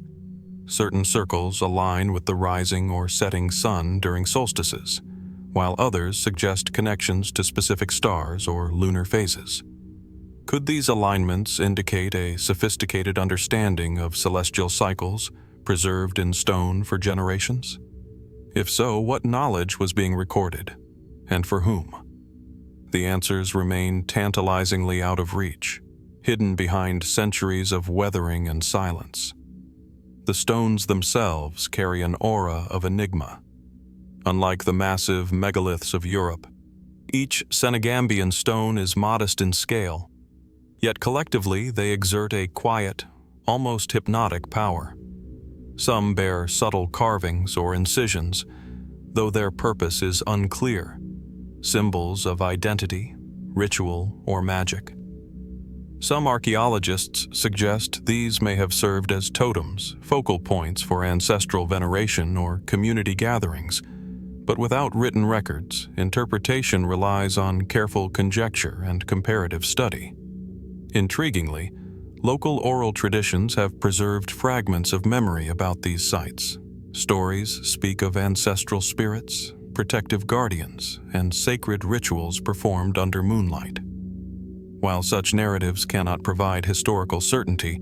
Certain circles align with the rising or setting sun during solstices, while others suggest connections to specific stars or lunar phases. Could these alignments indicate a sophisticated understanding of celestial cycles preserved in stone for generations? If so, what knowledge was being recorded, and for whom? The answers remain tantalizingly out of reach, hidden behind centuries of weathering and silence. The stones themselves carry an aura of enigma. Unlike the massive megaliths of Europe, each Senegambian stone is modest in scale, yet collectively they exert a quiet, almost hypnotic power. Some bear subtle carvings or incisions, though their purpose is unclear, symbols of identity, ritual, or magic. Some archaeologists suggest these may have served as totems, focal points for ancestral veneration or community gatherings, but without written records, interpretation relies on careful conjecture and comparative study. Intriguingly, local oral traditions have preserved fragments of memory about these sites. Stories speak of ancestral spirits, protective guardians, and sacred rituals performed under moonlight. While such narratives cannot provide historical certainty,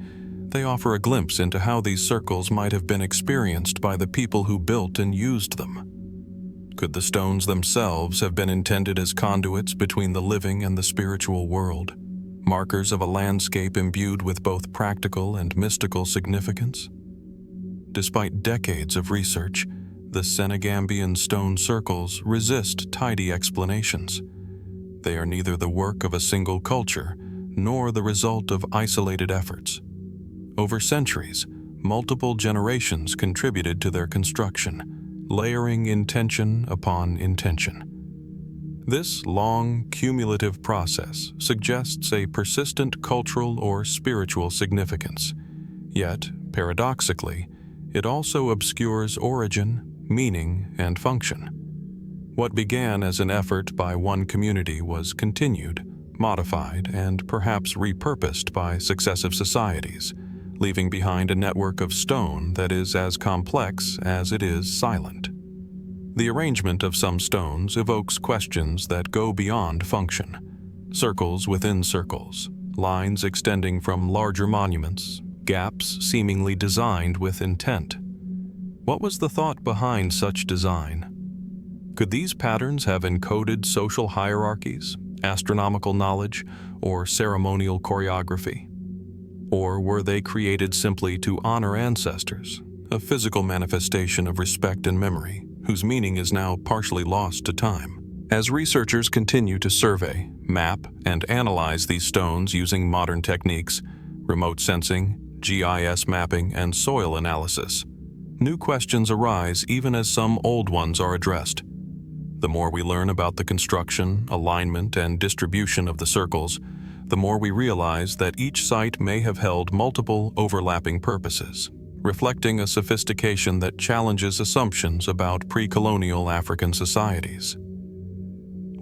they offer a glimpse into how these circles might have been experienced by the people who built and used them. Could the stones themselves have been intended as conduits between the living and the spiritual world, markers of a landscape imbued with both practical and mystical significance? Despite decades of research, the Senegambian stone circles resist tidy explanations. They are neither the work of a single culture nor the result of isolated efforts. Over centuries, multiple generations contributed to their construction, layering intention upon intention. This long, cumulative process suggests a persistent cultural or spiritual significance. Yet, paradoxically, it also obscures origin, meaning, and function. What began as an effort by one community was continued, modified, and perhaps repurposed by successive societies, leaving behind a network of stone that is as complex as it is silent. The arrangement of some stones evokes questions that go beyond function. Circles within circles, lines extending from larger monuments, gaps seemingly designed with intent. What was the thought behind such design? Could these patterns have encoded social hierarchies, astronomical knowledge, or ceremonial choreography? Or were they created simply to honor ancestors, a physical manifestation of respect and memory, whose meaning is now partially lost to time? As researchers continue to survey, map, and analyze these stones using modern techniques, remote sensing, GIS mapping, and soil analysis, new questions arise even as some old ones are addressed. The more we learn about the construction, alignment, and distribution of the circles, the more we realize that each site may have held multiple overlapping purposes, reflecting a sophistication that challenges assumptions about pre-colonial African societies.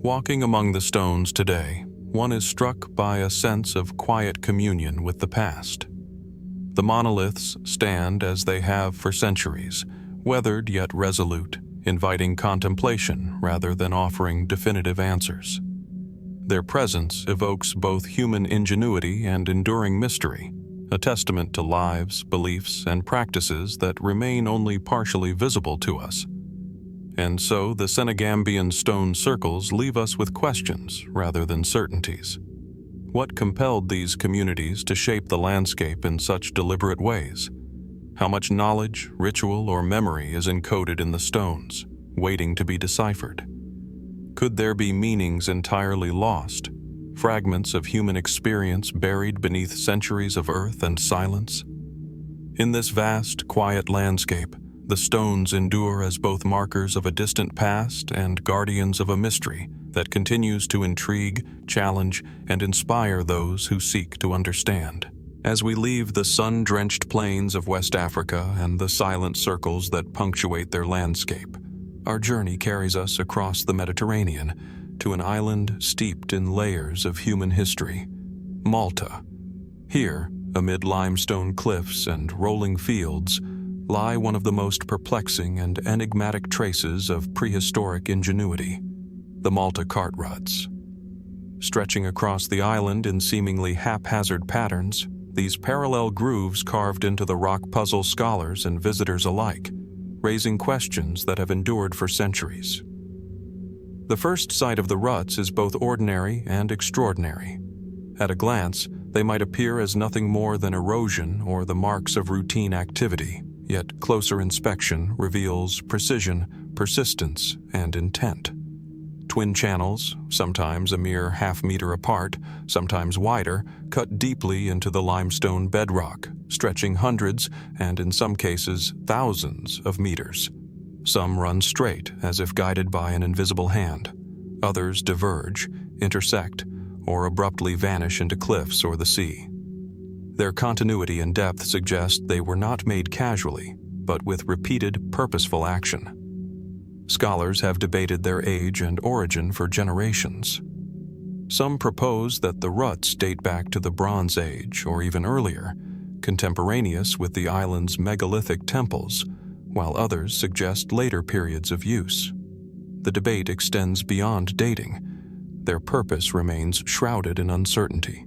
Walking among the stones today, one is struck by a sense of quiet communion with the past. The monoliths stand as they have for centuries, weathered yet resolute, inviting contemplation rather than offering definitive answers. Their presence evokes both human ingenuity and enduring mystery, a testament to lives, beliefs, and practices that remain only partially visible to us. And so the Senegambian stone circles leave us with questions rather than certainties. What compelled these communities to shape the landscape in such deliberate ways? How much knowledge, ritual, or memory is encoded in the stones, waiting to be deciphered? Could there be meanings entirely lost, fragments of human experience buried beneath centuries of earth and silence? In this vast, quiet landscape, the stones endure as both markers of a distant past and guardians of a mystery that continues to intrigue, challenge, and inspire those who seek to understand. As we leave the sun-drenched plains of West Africa and the silent circles that punctuate their landscape, our journey carries us across the Mediterranean to an island steeped in layers of human history, Malta. Here, amid limestone cliffs and rolling fields, lie one of the most perplexing and enigmatic traces of prehistoric ingenuity, the Malta cart ruts. Stretching across the island in seemingly haphazard patterns, these parallel grooves carved into the rock puzzle scholars and visitors alike, raising questions that have endured for centuries. The first sight of the ruts is both ordinary and extraordinary. At a glance, they might appear as nothing more than erosion or the marks of routine activity, yet closer inspection reveals precision, persistence, and intent. Twin channels, sometimes a mere half-meter apart, sometimes wider, cut deeply into the limestone bedrock, stretching hundreds, and in some cases thousands of meters. Some run straight, as if guided by an invisible hand. Others diverge, intersect, or abruptly vanish into cliffs or the sea. Their continuity and depth suggest they were not made casually, but with repeated, purposeful action. Scholars have debated their age and origin for generations. Some propose that the ruts date back to the Bronze Age or even earlier, contemporaneous with the island's megalithic temples, while others suggest later periods of use. The debate extends beyond dating. Their purpose remains shrouded in uncertainty.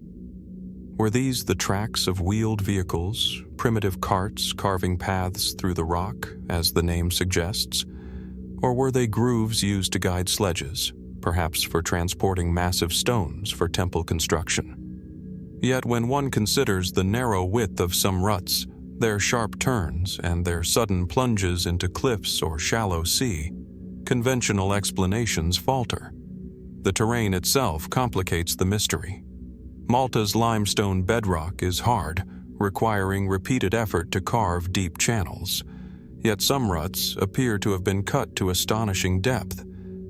Were these the tracks of wheeled vehicles, primitive carts carving paths through the rock, as the name suggests? Or were they grooves used to guide sledges, perhaps for transporting massive stones for temple construction? Yet when one considers the narrow width of some ruts, their sharp turns, and their sudden plunges into cliffs or shallow sea, conventional explanations falter. The terrain itself complicates the mystery. Malta's limestone bedrock is hard, requiring repeated effort to carve deep channels. Yet some ruts appear to have been cut to astonishing depth,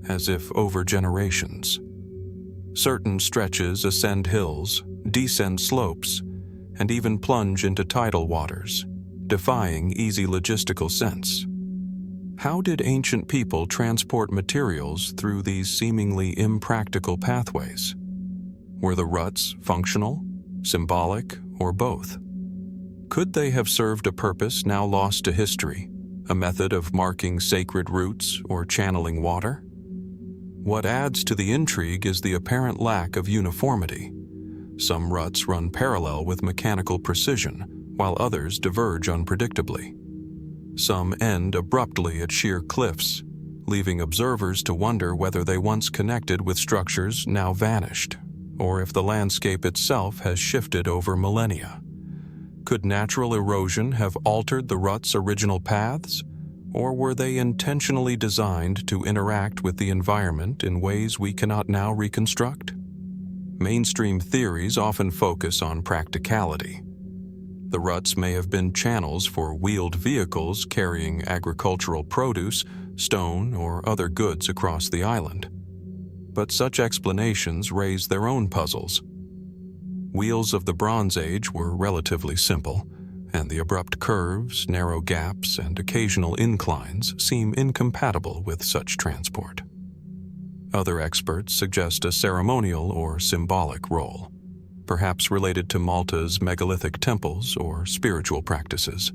as if over generations. Certain stretches ascend hills, descend slopes, and even plunge into tidal waters, defying easy logistical sense. How did ancient people transport materials through these seemingly impractical pathways? Were the ruts functional, symbolic, or both? Could they have served a purpose now lost to history, a method of marking sacred routes or channeling water? What adds to the intrigue is the apparent lack of uniformity. Some ruts run parallel with mechanical precision, while others diverge unpredictably. Some end abruptly at sheer cliffs, leaving observers to wonder whether they once connected with structures now vanished, or if the landscape itself has shifted over millennia. Could natural erosion have altered the ruts' original paths, or were they intentionally designed to interact with the environment in ways we cannot now reconstruct? Mainstream theories often focus on practicality. The ruts may have been channels for wheeled vehicles carrying agricultural produce, stone, or other goods across the island. But such explanations raise their own puzzles. Wheels of the Bronze Age were relatively simple, and the abrupt curves, narrow gaps, and occasional inclines seem incompatible with such transport. Other experts suggest a ceremonial or symbolic role, perhaps related to Malta's megalithic temples or spiritual practices.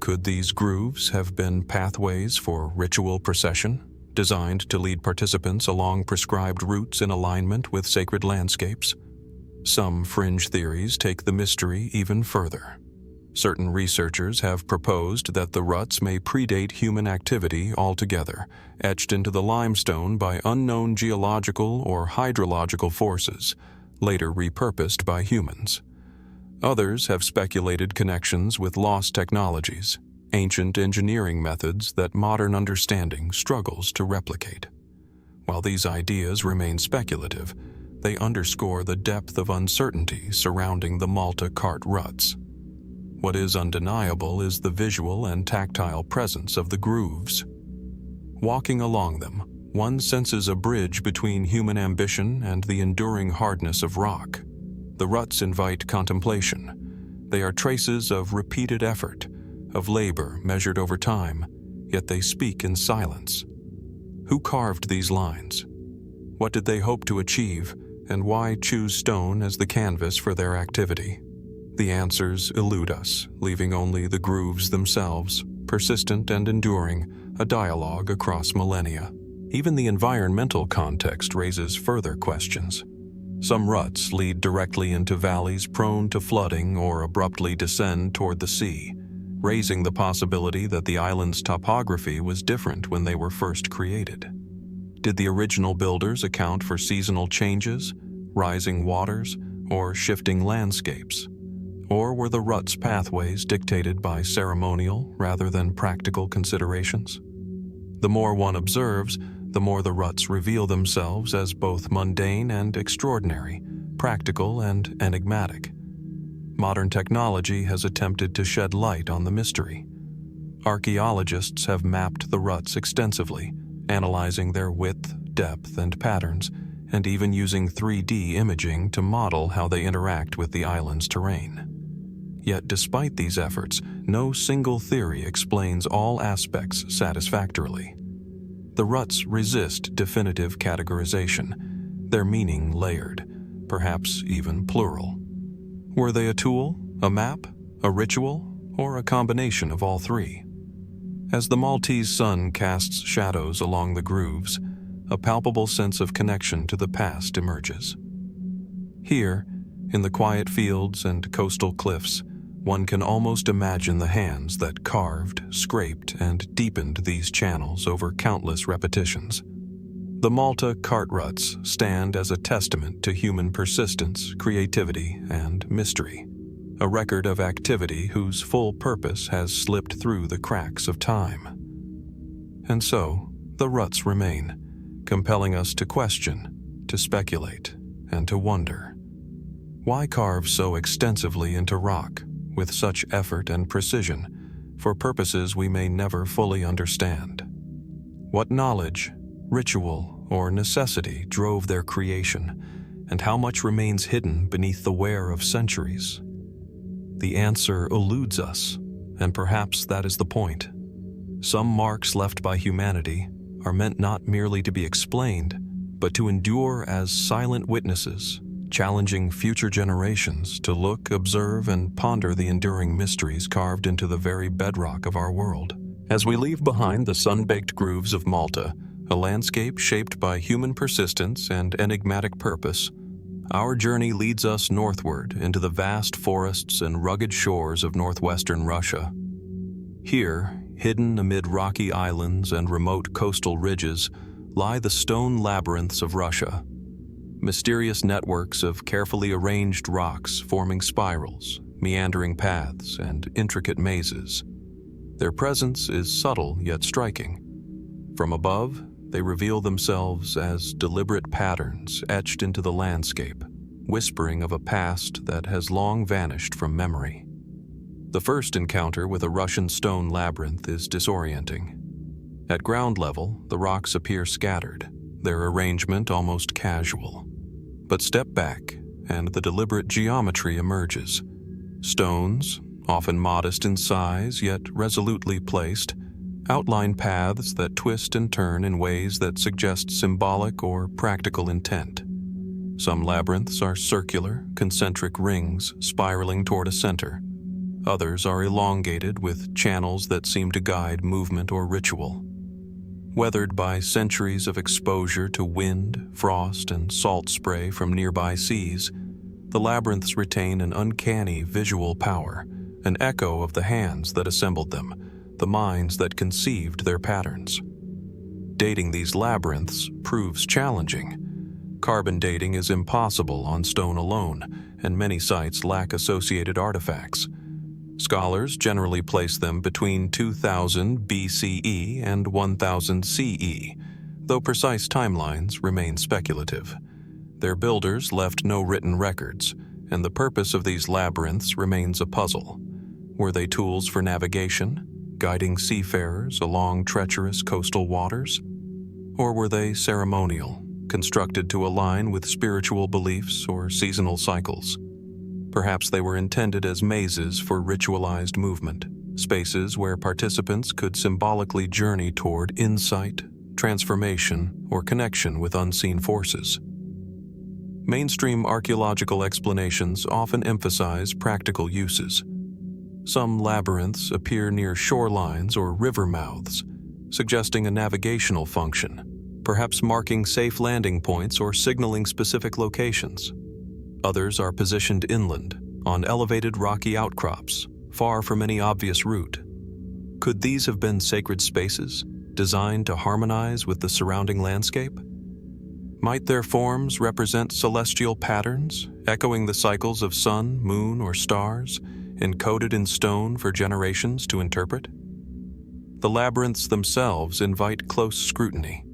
Could these grooves have been pathways for ritual procession, designed to lead participants along prescribed routes in alignment with sacred landscapes? Some fringe theories take the mystery even further. Certain researchers have proposed that the ruts may predate human activity altogether, etched into the limestone by unknown geological or hydrological forces, later repurposed by humans. Others have speculated connections with lost technologies, ancient engineering methods that modern understanding struggles to replicate. While these ideas remain speculative, they underscore the depth of uncertainty surrounding the Malta cart ruts. What is undeniable is the visual and tactile presence of the grooves. Walking along them, one senses a bridge between human ambition and the enduring hardness of rock. The ruts invite contemplation. They are traces of repeated effort, of labor measured over time, yet they speak in silence. Who carved these lines? What did they hope to achieve, and why choose stone as the canvas for their activity? The answers elude us, leaving only the grooves themselves, persistent and enduring, a dialogue across millennia. Even the environmental context raises further questions. Some ruts lead directly into valleys prone to flooding or abruptly descend toward the sea, raising the possibility that the island's topography was different when they were first created. Did the original builders account for seasonal changes, rising waters, or shifting landscapes? Or were the ruts pathways dictated by ceremonial rather than practical considerations? The more one observes, the more the ruts reveal themselves as both mundane and extraordinary, practical and enigmatic. Modern technology has attempted to shed light on the mystery. Archaeologists have mapped the ruts extensively, analyzing their width, depth, and patterns, and even using 3D imaging to model how they interact with the island's terrain. Yet despite these efforts, no single theory explains all aspects satisfactorily. The ruts resist definitive categorization, their meaning layered, perhaps even plural. Were they a tool, a map, a ritual, or a combination of all three? As the Maltese sun casts shadows along the grooves, a palpable sense of connection to the past emerges. Here, in the quiet fields and coastal cliffs, one can almost imagine the hands that carved, scraped, and deepened these channels over countless repetitions. The Malta cart ruts stand as a testament to human persistence, creativity, and mystery, a record of activity whose full purpose has slipped through the cracks of time. And so, the ruts remain, compelling us to question, to speculate, and to wonder. Why carve so extensively into rock, with such effort and precision, for purposes we may never fully understand? What knowledge, ritual, or necessity drove their creation, and how much remains hidden beneath the wear of centuries? The answer eludes us, and perhaps that is the point. Some marks left by humanity are meant not merely to be explained, but to endure as silent witnesses, challenging future generations to look, observe, and ponder the enduring mysteries carved into the very bedrock of our world. As we leave behind the sun-baked grooves of Malta, a landscape shaped by human persistence and enigmatic purpose, our journey leads us northward into the vast forests and rugged shores of northwestern Russia. Here, hidden amid rocky islands and remote coastal ridges, lie the stone labyrinths of Russia. Mysterious networks of carefully arranged rocks forming spirals, meandering paths, and intricate mazes. Their presence is subtle yet striking. From above, they reveal themselves as deliberate patterns etched into the landscape, whispering of a past that has long vanished from memory. The first encounter with a Russian stone labyrinth is disorienting. At ground level, the rocks appear scattered, their arrangement almost casual. But step back, and the deliberate geometry emerges. Stones, often modest in size yet resolutely placed, outline paths that twist and turn in ways that suggest symbolic or practical intent. Some labyrinths are circular, concentric rings spiraling toward a center. Others are elongated with channels that seem to guide movement or ritual. Weathered by centuries of exposure to wind, frost, and salt spray from nearby seas, the labyrinths retain an uncanny visual power, an echo of the hands that assembled them, the minds that conceived their patterns. Dating these labyrinths proves challenging. Carbon dating is impossible on stone alone, and many sites lack associated artifacts. Scholars generally place them between 2000 BCE and 1000 CE, though precise timelines remain speculative. Their builders left no written records, and the purpose of these labyrinths remains a puzzle. Were they tools for navigation, guiding seafarers along treacherous coastal waters? Or were they ceremonial, constructed to align with spiritual beliefs or seasonal cycles? Perhaps they were intended as mazes for ritualized movement, spaces where participants could symbolically journey toward insight, transformation, or connection with unseen forces. Mainstream archaeological explanations often emphasize practical uses. Some labyrinths appear near shorelines or river mouths, suggesting a navigational function, perhaps marking safe landing points or signaling specific locations. Others are positioned inland, on elevated rocky outcrops, far from any obvious route. Could these have been sacred spaces, designed to harmonize with the surrounding landscape? Might their forms represent celestial patterns, echoing the cycles of sun, moon, or stars, encoded in stone for generations to interpret? The labyrinths themselves invite close scrutiny.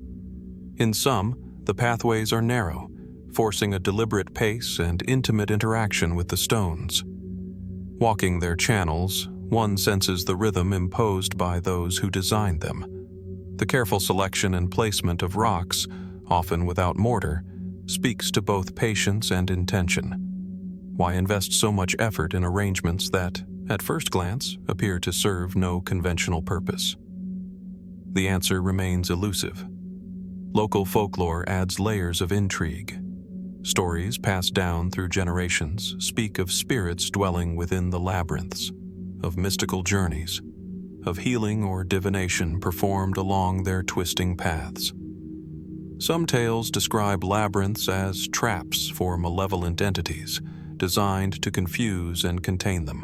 In some, the pathways are narrow, forcing a deliberate pace and intimate interaction with the stones. Walking their channels, one senses the rhythm imposed by those who designed them. The careful selection and placement of rocks, often without mortar, speaks to both patience and intention. Why invest so much effort in arrangements that, at first glance, appear to serve no conventional purpose? The answer remains elusive. Local folklore adds layers of intrigue. Stories passed down through generations speak of spirits dwelling within the labyrinths, of mystical journeys, of healing or divination performed along their twisting paths. Some tales describe labyrinths as traps for malevolent entities, designed to confuse and contain them.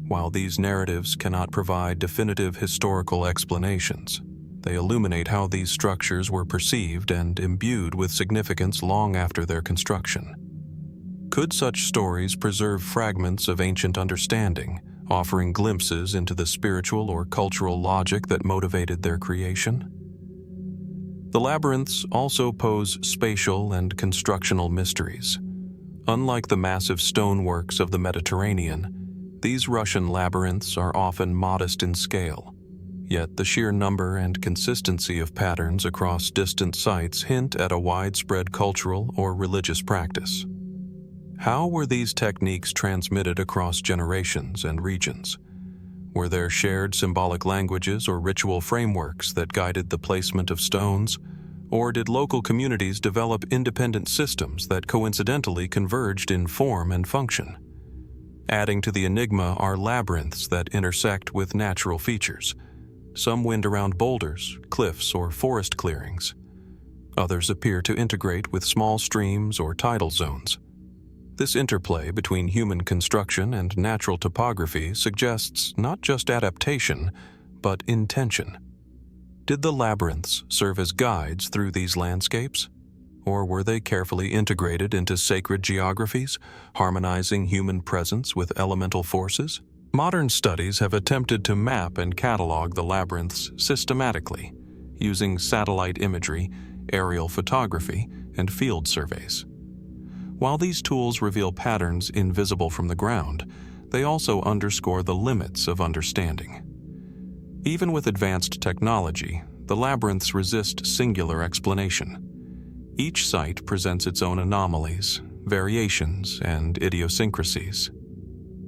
While these narratives cannot provide definitive historical explanations, they illuminate how these structures were perceived and imbued with significance long after their construction. Could such stories preserve fragments of ancient understanding, offering glimpses into the spiritual or cultural logic that motivated their creation? The labyrinths also pose spatial and constructional mysteries. Unlike the massive stoneworks of the Mediterranean, these Russian labyrinths are often modest in scale. Yet the sheer number and consistency of patterns across distant sites hint at a widespread cultural or religious practice. How were these techniques transmitted across generations and regions? Were there shared symbolic languages or ritual frameworks that guided the placement of stones? Or did local communities develop independent systems that coincidentally converged in form and function? Adding to the enigma are labyrinths that intersect with natural features. Some wind around boulders, cliffs, or forest clearings. Others appear to integrate with small streams or tidal zones. This interplay between human construction and natural topography suggests not just adaptation, but intention. Did the labyrinths serve as guides through these landscapes? Or were they carefully integrated into sacred geographies, harmonizing human presence with elemental forces? Modern studies have attempted to map and catalog the labyrinths systematically, using satellite imagery, aerial photography, and field surveys. While these tools reveal patterns invisible from the ground, they also underscore the limits of understanding. Even with advanced technology, the labyrinths resist singular explanation. Each site presents its own anomalies, variations, and idiosyncrasies.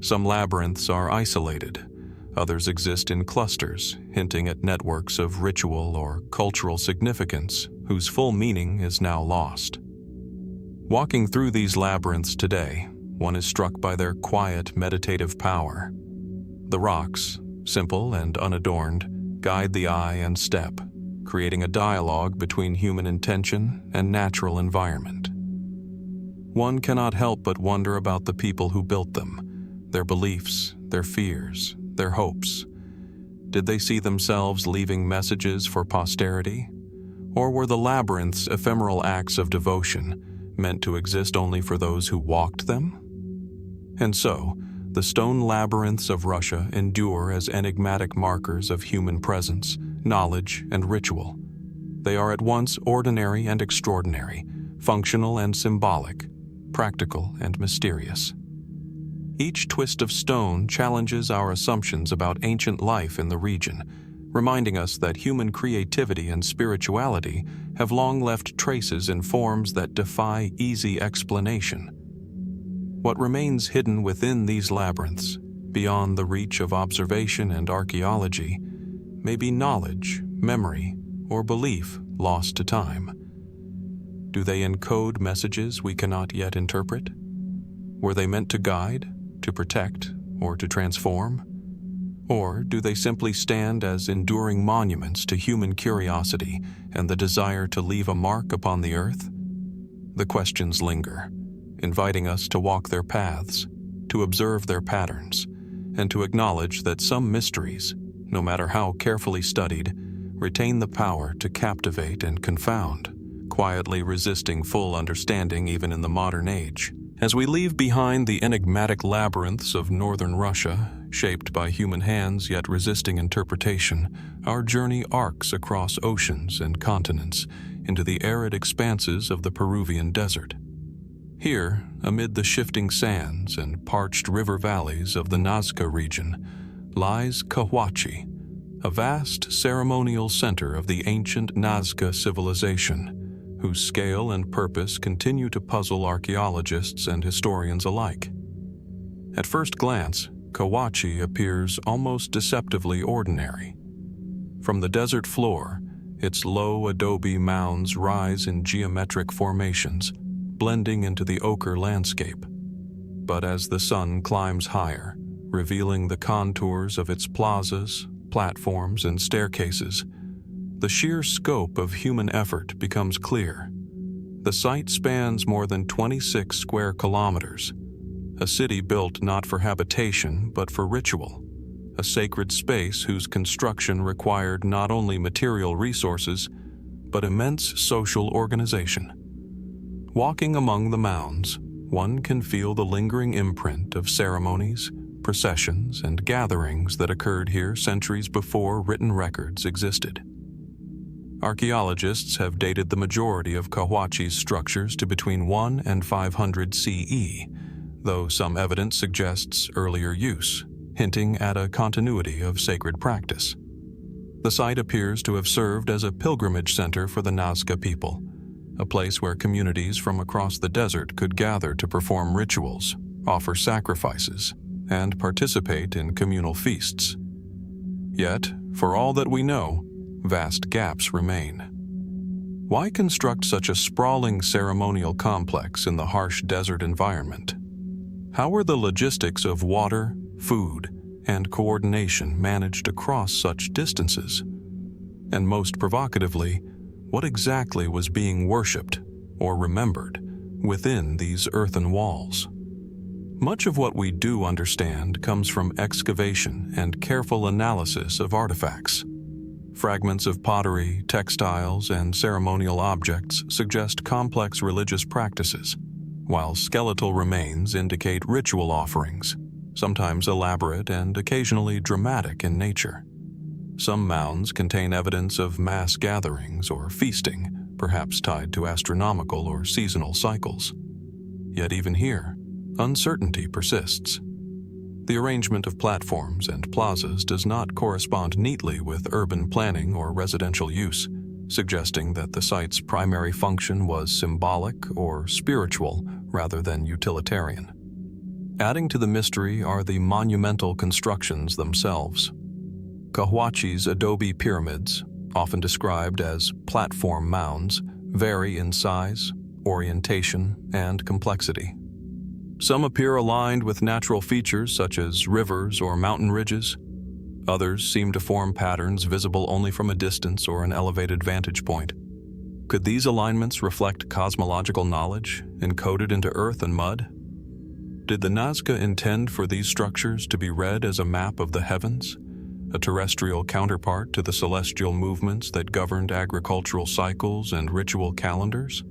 Some labyrinths are isolated, Others exist in clusters, hinting at networks of ritual or cultural significance whose full meaning is now lost. Walking through these labyrinths today, one is struck by their quiet, meditative power. The rocks, simple and unadorned, guide the eye and step, creating a dialogue between human intention and natural environment. One cannot help but wonder about the people who built them, their beliefs, their fears, their hopes. Did they see themselves leaving messages for posterity? Or were the labyrinths ephemeral acts of devotion, meant to exist only for those who walked them? And so, the stone labyrinths of Russia endure as enigmatic markers of human presence, knowledge, and ritual. They are at once ordinary and extraordinary, functional and symbolic, practical and mysterious. Each twist of stone challenges our assumptions about ancient life in the region, reminding us that human creativity and spirituality have long left traces in forms that defy easy explanation. What remains hidden within these labyrinths, beyond the reach of observation and archaeology, may be knowledge, memory, or belief lost to time. Do they encode messages we cannot yet interpret? Were they meant to guide, to protect, or to transform? Or do they simply stand as enduring monuments to human curiosity and the desire to leave a mark upon the earth? The questions linger, inviting us to walk their paths, to observe their patterns, and to acknowledge that some mysteries, no matter how carefully studied, retain the power to captivate and confound, quietly resisting full understanding even in the modern age. As we leave behind the enigmatic labyrinths of northern Russia, shaped by human hands yet resisting interpretation, our journey arcs across oceans and continents into the arid expanses of the Peruvian desert. Here, amid the shifting sands and parched river valleys of the Nazca region, lies Cahuachi, a vast ceremonial center of the ancient Nazca civilization, whose scale and purpose continue to puzzle archaeologists and historians alike. At first glance, Cahuachi appears almost deceptively ordinary. From the desert floor, its low adobe mounds rise in geometric formations, blending into the ochre landscape. But as the sun climbs higher, revealing the contours of its plazas, platforms, and staircases, the sheer scope of human effort becomes clear. The site spans more than 26 square kilometers, a city built not for habitation but for ritual, a sacred space whose construction required not only material resources but immense social organization. Walking among the mounds, one can feel the lingering imprint of ceremonies, processions, and gatherings that occurred here centuries before written records existed. Archaeologists have dated the majority of Cahuachi's structures to between 1 and 500 CE, though some evidence suggests earlier use, hinting at a continuity of sacred practice. The site appears to have served as a pilgrimage center for the Nazca people, a place where communities from across the desert could gather to perform rituals, offer sacrifices, and participate in communal feasts. Yet, for all that we know, vast gaps remain. Why construct such a sprawling ceremonial complex in the harsh desert environment? How were the logistics of water, food, and coordination managed across such distances? And most provocatively, what exactly was being worshipped or remembered within these earthen walls? Much of what we do understand comes from excavation and careful analysis of artifacts. Fragments of pottery, textiles, and ceremonial objects suggest complex religious practices, while skeletal remains indicate ritual offerings, sometimes elaborate and occasionally dramatic in nature. Some mounds contain evidence of mass gatherings or feasting, perhaps tied to astronomical or seasonal cycles. Yet even here, uncertainty persists. The arrangement of platforms and plazas does not correspond neatly with urban planning or residential use, suggesting that the site's primary function was symbolic or spiritual rather than utilitarian. Adding to the mystery are the monumental constructions themselves. Cahuachi's adobe pyramids, often described as platform mounds, vary in size, orientation, and complexity. Some appear aligned with natural features such as rivers or mountain ridges. Others seem to form patterns visible only from a distance or an elevated vantage point. Could these alignments reflect cosmological knowledge encoded into earth and mud? Did the Nazca intend for these structures to be read as a map of the heavens, a terrestrial counterpart to the celestial movements that governed agricultural cycles and ritual calendars?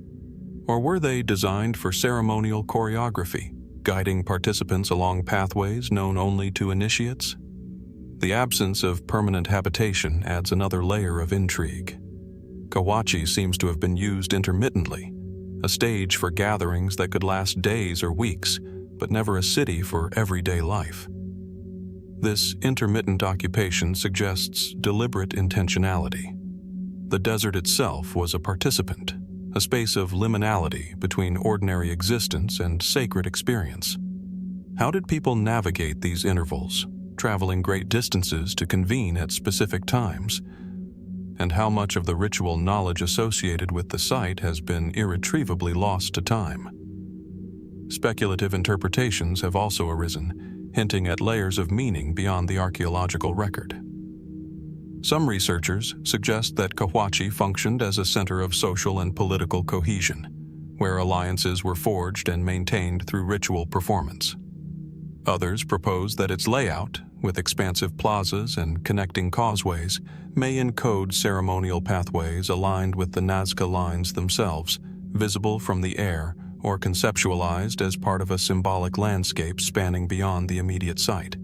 Or were they designed for ceremonial choreography, guiding participants along pathways known only to initiates? The absence of permanent habitation adds another layer of intrigue. Cahuachi seems to have been used intermittently, a stage for gatherings that could last days or weeks, but never a city for everyday life. This intermittent occupation suggests deliberate intentionality. The desert itself was a participant, a space of liminality between ordinary existence and sacred experience. How did people navigate these intervals, traveling great distances to convene at specific times? And how much of the ritual knowledge associated with the site has been irretrievably lost to time? Speculative interpretations have also arisen, hinting at layers of meaning beyond the archaeological record. Some researchers suggest that Cahuachi functioned as a center of social and political cohesion, where alliances were forged and maintained through ritual performance. Others propose that its layout, with expansive plazas and connecting causeways, may encode ceremonial pathways aligned with the Nazca lines themselves, visible from the air or conceptualized as part of a symbolic landscape spanning beyond the immediate site.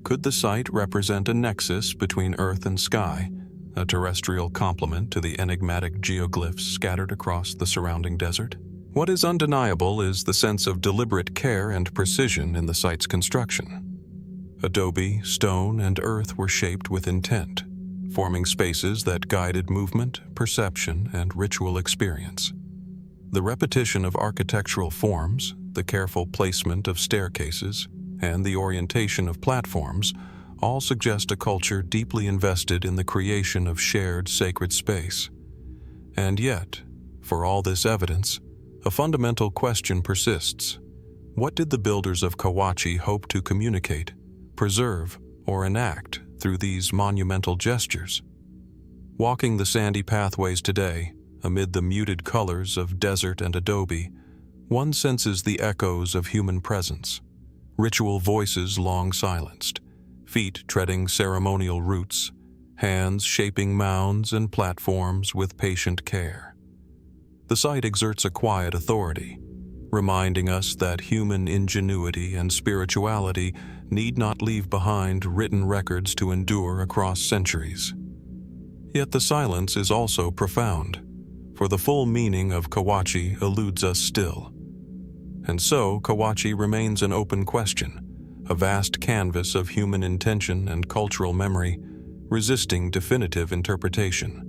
Could the site represent a nexus between earth and sky, a terrestrial complement to the enigmatic geoglyphs scattered across the surrounding desert? What is undeniable is the sense of deliberate care and precision in the site's construction. Adobe, stone, and earth were shaped with intent, forming spaces that guided movement, perception, and ritual experience. The repetition of architectural forms, the careful placement of staircases, and the orientation of platforms all suggest a culture deeply invested in the creation of shared sacred space. And yet, for all this evidence, a fundamental question persists. What did the builders of Cahuachi hope to communicate, preserve, or enact through these monumental gestures? Walking the sandy pathways today, amid the muted colors of desert and adobe, one senses the echoes of human presence, ritual voices long silenced, feet treading ceremonial routes, hands shaping mounds and platforms with patient care. The site exerts a quiet authority, reminding us that human ingenuity and spirituality need not leave behind written records to endure across centuries. Yet the silence is also profound, for the full meaning of Cahuachi eludes us still. And so Cahuachi remains an open question, a vast canvas of human intention and cultural memory, resisting definitive interpretation.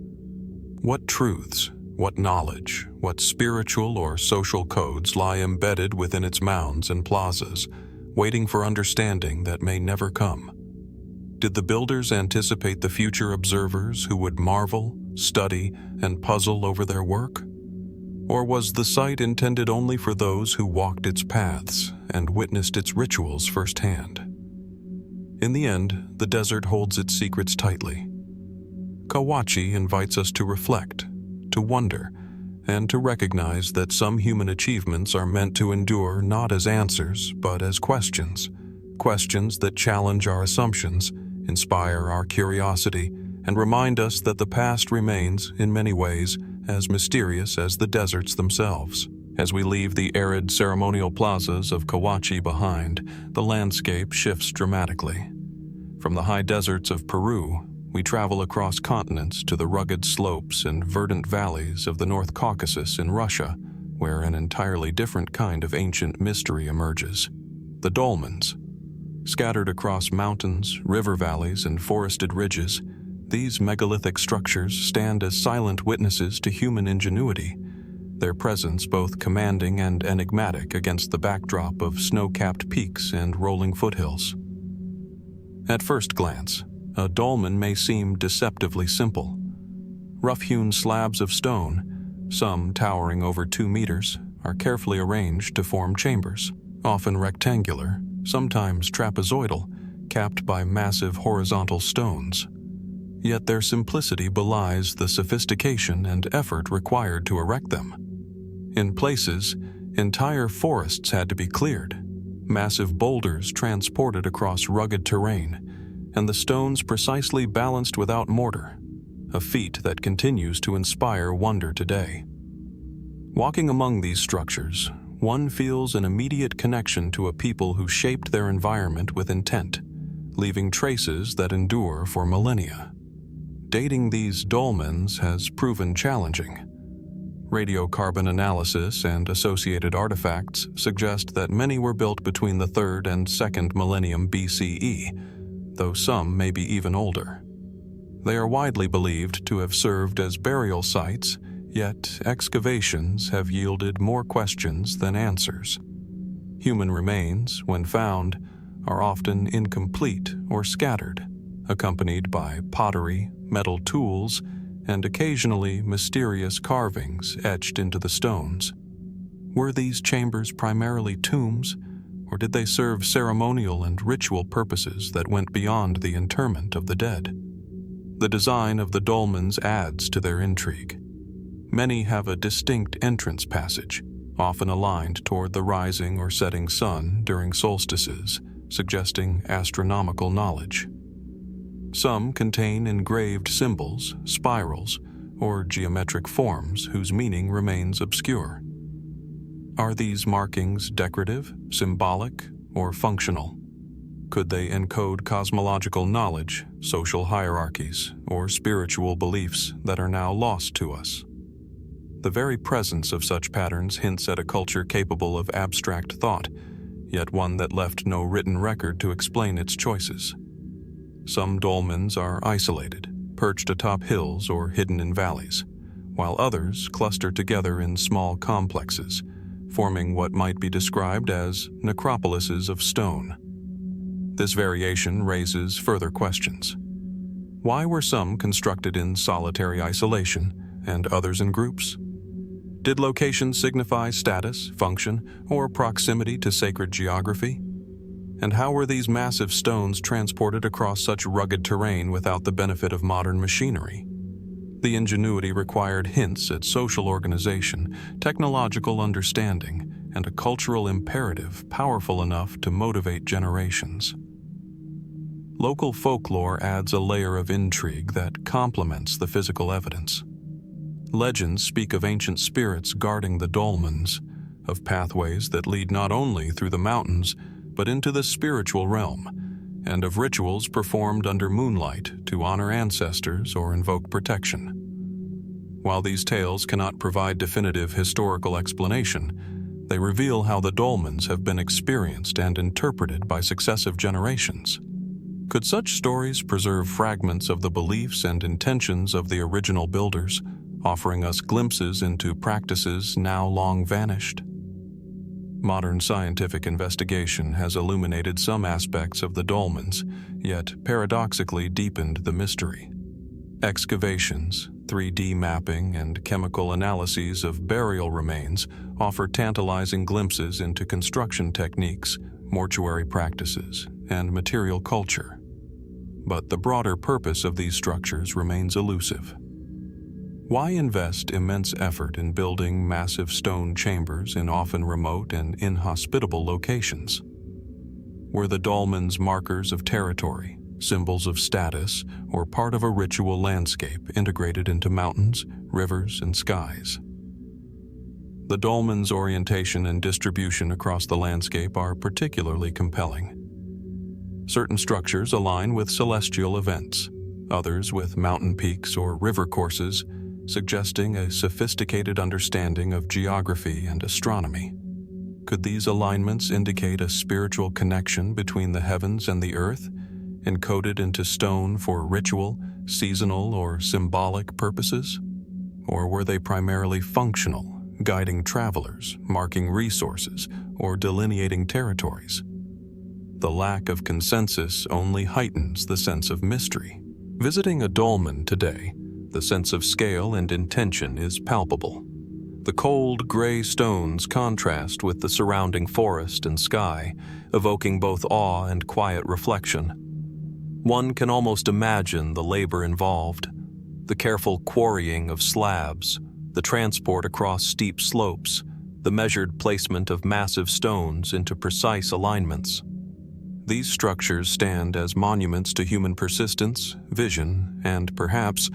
What truths, what knowledge, what spiritual or social codes lie embedded within its mounds and plazas, waiting for understanding that may never come? Did the builders anticipate the future observers who would marvel, study, and puzzle over their work? Or was the site intended only for those who walked its paths and witnessed its rituals firsthand? In the end, the desert holds its secrets tightly. Cahuachi invites us to reflect, to wonder, and to recognize that some human achievements are meant to endure not as answers, but as questions. Questions that challenge our assumptions, inspire our curiosity, and remind us that the past remains, in many ways, as mysterious as the deserts themselves. As we leave the arid ceremonial plazas of Cahuachi behind, the landscape shifts dramatically. From the high deserts of Peru, we travel across continents to the rugged slopes and verdant valleys of the North Caucasus in Russia, where an entirely different kind of ancient mystery emerges: the dolmens. Scattered across mountains, river valleys, and forested ridges, these megalithic structures stand as silent witnesses to human ingenuity. their presence both commanding and enigmatic against the backdrop of snow-capped peaks and rolling foothills. At first glance, a dolmen may seem deceptively simple. Rough-hewn slabs of stone, some towering over 2 meters, are carefully arranged to form chambers, often rectangular, sometimes trapezoidal, capped by massive horizontal stones. Yet their simplicity belies the sophistication and effort required to erect them. In places, entire forests had to be cleared, massive boulders transported across rugged terrain, and the stones precisely balanced without mortar, a feat that continues to inspire wonder today. Walking among these structures, one feels an immediate connection to a people who shaped their environment with intent, leaving traces that endure for millennia. Dating these dolmens has proven challenging. Radiocarbon analysis and associated artifacts suggest that many were built between the 3rd and 2nd millennium BCE, though some may be even older. They are widely believed to have served as burial sites, yet excavations have yielded more questions than answers. Human remains, when found, are often incomplete or scattered, accompanied by pottery, metal tools, and occasionally mysterious carvings etched into the stones. Were these chambers primarily tombs, or did they serve ceremonial and ritual purposes that went beyond the interment of the dead? The design of the dolmens adds to their intrigue. Many have a distinct entrance passage, often aligned toward the rising or setting sun during solstices, suggesting astronomical knowledge. Some contain engraved symbols, spirals, or geometric forms whose meaning remains obscure. Are these markings decorative, symbolic, or functional? Could they encode cosmological knowledge, social hierarchies, or spiritual beliefs that are now lost to us? The very presence of such patterns hints at a culture capable of abstract thought, yet one that left no written record to explain its choices. Some dolmens are isolated, perched atop hills or hidden in valleys, while others cluster together in small complexes, forming what might be described as necropolises of stone. This variation raises further questions. Why were some constructed in solitary isolation and others in groups? Did location signify status, function, or proximity to sacred geography? And how were these massive stones transported across such rugged terrain without the benefit of modern machinery? The ingenuity required hints at social organization, technological understanding, and a cultural imperative powerful enough to motivate generations. Local folklore adds a layer of intrigue that complements the physical evidence. Legends speak of ancient spirits guarding the dolmens, of pathways that lead not only through the mountains, but into the spiritual realm, and of rituals performed under moonlight to honor ancestors or invoke protection. While these tales cannot provide definitive historical explanation, they reveal how the dolmens have been experienced and interpreted by successive generations. Could such stories preserve fragments of the beliefs and intentions of the original builders, offering us glimpses into practices now long vanished? Modern scientific investigation has illuminated some aspects of the dolmens, yet paradoxically deepened the mystery. Excavations, 3D mapping, and chemical analyses of burial remains offer tantalizing glimpses into construction techniques, mortuary practices, and material culture. But the broader purpose of these structures remains elusive. Why invest immense effort in building massive stone chambers in often remote and inhospitable locations? Were the dolmens markers of territory, symbols of status, or part of a ritual landscape integrated into mountains, rivers, and skies? The dolmen's orientation and distribution across the landscape are particularly compelling. Certain structures align with celestial events, others with mountain peaks or river courses, suggesting a sophisticated understanding of geography and astronomy. Could these alignments indicate a spiritual connection between the heavens and the earth, encoded into stone for ritual, seasonal, or symbolic purposes? Or were they primarily functional, guiding travelers, marking resources, or delineating territories. The lack of consensus only heightens the sense of mystery. Visiting a dolmen today, the sense of scale and intention is palpable. The cold, gray stones contrast with the surrounding forest and sky, evoking both awe and quiet reflection. One can almost imagine the labor involved, the careful quarrying of slabs, the transport across steep slopes, the measured placement of massive stones into precise alignments. These structures stand as monuments to human persistence, vision, and perhaps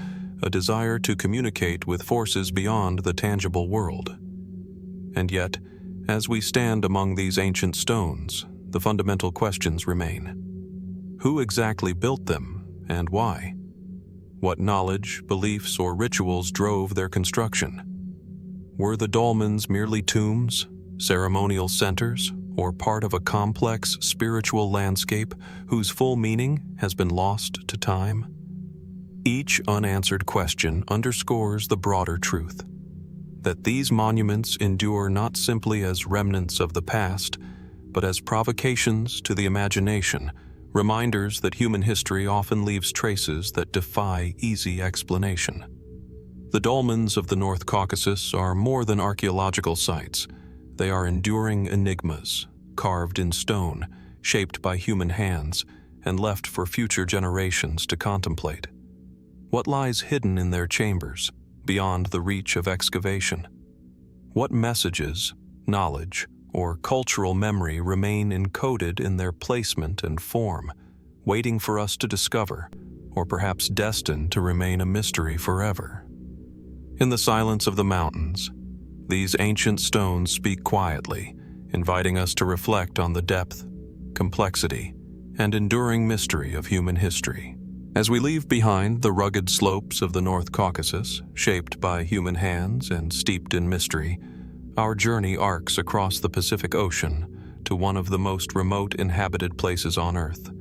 a desire to communicate with forces beyond the tangible world. And yet, as we stand among these ancient stones, the fundamental questions remain. Who exactly built them, and why? What knowledge, beliefs, or rituals drove their construction? Were the dolmens merely tombs, ceremonial centers, or part of a complex spiritual landscape whose full meaning has been lost to time? Each unanswered question underscores the broader truth, that these monuments endure not simply as remnants of the past, but as provocations to the imagination, reminders that human history often leaves traces that defy easy explanation. The dolmens of the North Caucasus are more than archaeological sites. They are enduring enigmas, carved in stone, shaped by human hands, and left for future generations to contemplate. What lies hidden in their chambers, beyond the reach of excavation? What messages, knowledge, or cultural memory remain encoded in their placement and form, waiting for us to discover, or perhaps destined to remain a mystery forever? In the silence of the mountains, these ancient stones speak quietly, inviting us to reflect on the depth, complexity, and enduring mystery of human history. As we leave behind the rugged slopes of the North Caucasus, shaped by human hands and steeped in mystery, our journey arcs across the Pacific Ocean to one of the most remote inhabited places on Earth,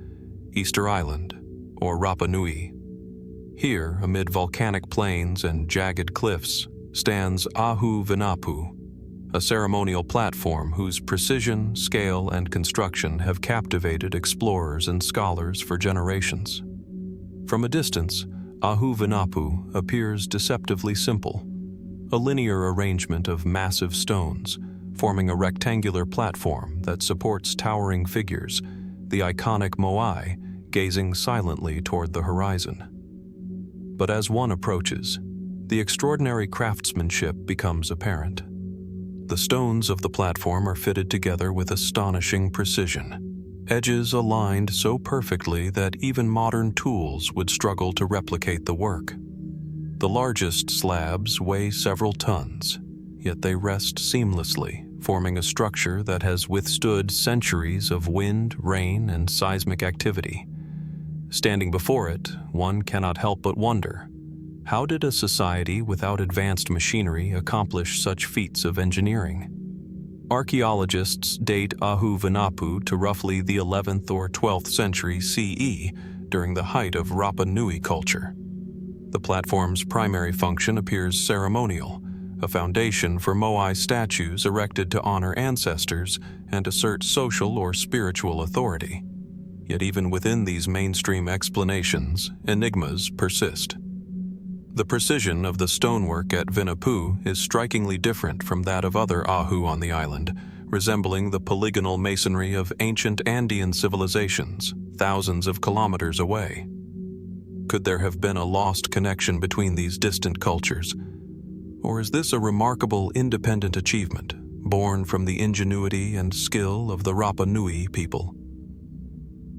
Easter Island, or Rapa Nui. Here, amid volcanic plains and jagged cliffs, stands Ahu Vinapu, a ceremonial platform whose precision, scale, and construction have captivated explorers and scholars for generations. From a distance, Ahu Vinapu appears deceptively simple, a linear arrangement of massive stones, forming a rectangular platform that supports towering figures, the iconic moai gazing silently toward the horizon. But as one approaches, the extraordinary craftsmanship becomes apparent. The stones of the platform are fitted together with astonishing precision, edges aligned so perfectly that even modern tools would struggle to replicate the work. The largest slabs weigh several tons, yet they rest seamlessly, forming a structure that has withstood centuries of wind, rain, and seismic activity. Standing before it, one cannot help but wonder, how did a society without advanced machinery accomplish such feats of engineering? Archaeologists date Ahu Vinapu to roughly the 11th or 12th century CE, during the height of Rapa Nui culture. The platform's primary function appears ceremonial, a foundation for moai statues erected to honor ancestors and assert social or spiritual authority. Yet even within these mainstream explanations, enigmas persist. The precision of the stonework at Vinapu is strikingly different from that of other Ahu on the island, resembling the polygonal masonry of ancient Andean civilizations, thousands of kilometers away. Could there have been a lost connection between these distant cultures? Or is this a remarkable independent achievement, born from the ingenuity and skill of the Rapa Nui people?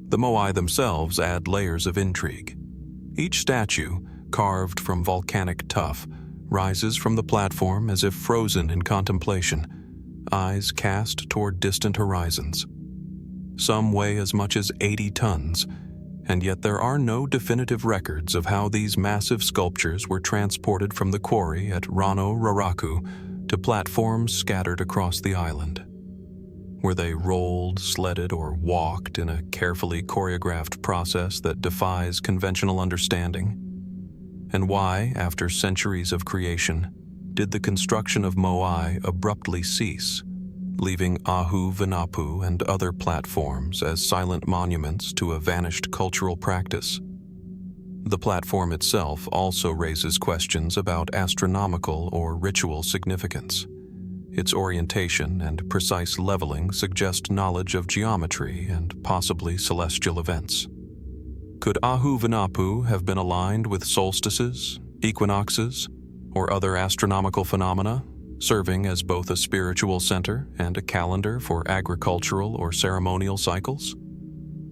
The moai themselves add layers of intrigue. Each statue, carved from volcanic tuff, rises from the platform as if frozen in contemplation, eyes cast toward distant horizons. Some weigh as much as 80 tons, and yet there are no definitive records of how these massive sculptures were transported from the quarry at Rano Raraku to platforms scattered across the island. Were they rolled, sledded, or walked in a carefully choreographed process that defies conventional understanding? And why, after centuries of creation, did the construction of Moai abruptly cease, leaving Ahu-Vinapu and other platforms as silent monuments to a vanished cultural practice. The platform itself also raises questions about astronomical or ritual significance. Its orientation and precise leveling suggest knowledge of geometry and possibly celestial events. Could Ahu-Vinapu have been aligned with solstices, equinoxes, or other astronomical phenomena, serving as both a spiritual center and a calendar for agricultural or ceremonial cycles?